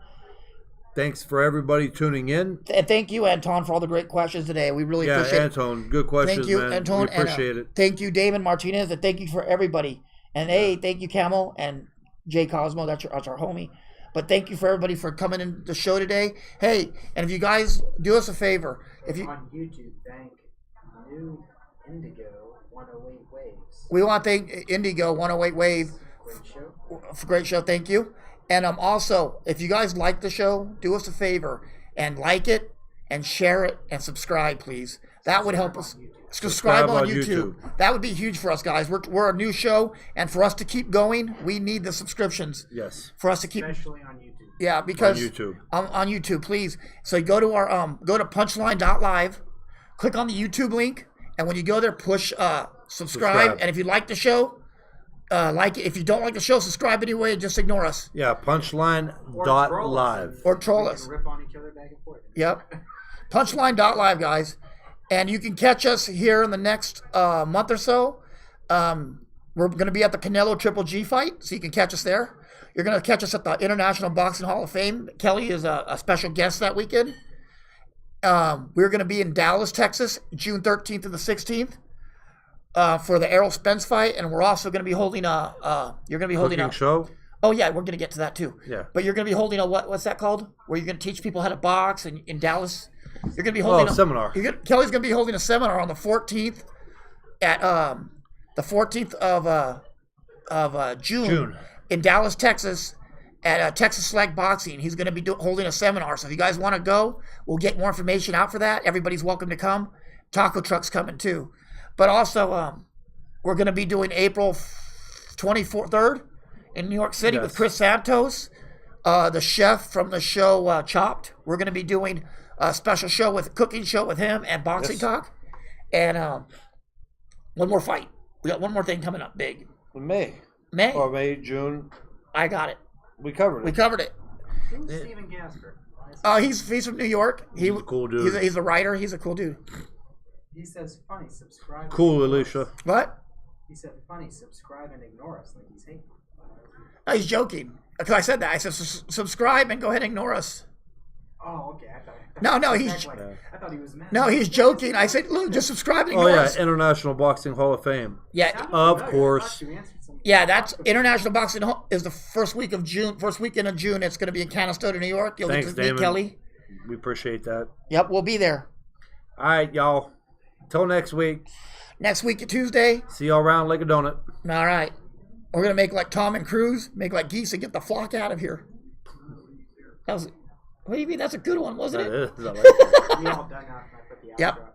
Thanks for everybody tuning in. And thank you, Anton, for all the great questions today. We really Yeah, appreciate it. Anton, good questions, Thank you, man. Anton. We appreciate it. Thank you, Damon Martinez, and thank you for everybody. And hey, thank you, Camel and Jay Cosmo. That's our homie. But thank you for everybody for coming in the show today. Hey, and if you guys do us a favor, if you On YouTube, thank New Indigo 108 Waves. We want to thank Indigo 108 Wave. Great show. Great show, thank you. And also, if you guys like the show, do us a favor and like it and share it and subscribe, please. That would help us. Subscribe on YouTube. That would be huge for us, guys. We're a new show, and for us to keep going, we need the subscriptions. Yes. For us to keep. Especially on YouTube. Yeah, because On YouTube. On YouTube, please. So you go to our go to punchline.live, click on the YouTube link, and when you go there, push subscribe. And if you like the show, like it. If you don't like the show, subscribe anyway and just ignore us. Yeah, punchline.live. Or troll We us. can rip on each other back and forth. Yep. Punchline.live, guys. And you can catch us here in the next month or so. We're going to be at the Canelo Triple G fight, so you can catch us there. You're going to catch us at the International Boxing Hall of Fame. Kelly is a special guest that weekend. We're going to be in Dallas, Texas, June 13th to the 16th for the Errol Spence fight. And we're also going to be holding you're going to be holding Cooking show. Oh, yeah, we're going to get to that too. Yeah. But you're going to be holding what's that called? Where you're going to teach people how to box in Dallas. You're going to be holding a seminar. Kelly's going to be holding a seminar on the 14th at the 14th of June in Dallas, Texas at Texas Select Boxing. He's going to be holding a seminar. So if you guys want to go, we'll get more information out for that. Everybody's welcome to come. Taco truck's coming too. But also we're going to be doing April 23rd in New York City with Chris Santos, the chef from the show Chopped. We're going to be doing a special show cooking show with him and boxing talk. And one more fight. We got one more thing coming up big. May, June. I got it. We covered it. Who's Stephen Gasper? He's from New York. He's a cool dude. He's a writer. He's a cool dude. He says, funny, subscribe. Cool, Alicia. What? He said, funny, subscribe and ignore us like he's hating. No, he's joking. Because I said that. I said, subscribe and go ahead and ignore us. Oh, okay. I thought I thought he was mad. No, he's joking. I said, look, just subscribe and ignore us. International Boxing Hall of Fame. Yeah, of course. Yeah, that's International Boxing is the first weekend of June. It's going to be in Canastota, New York. You'll Thanks, get to meet Damon. Kelly. We appreciate that. Yep, we'll be there. All right, y'all. Till next week. Next week, Tuesday. See y'all around like a donut. All right. We're going to make like Tom and Cruise, make like geese and get the flock out of here. What do you mean? That's a good one, wasn't it? That is. I like that. We all dug out and I put the outro. Yep.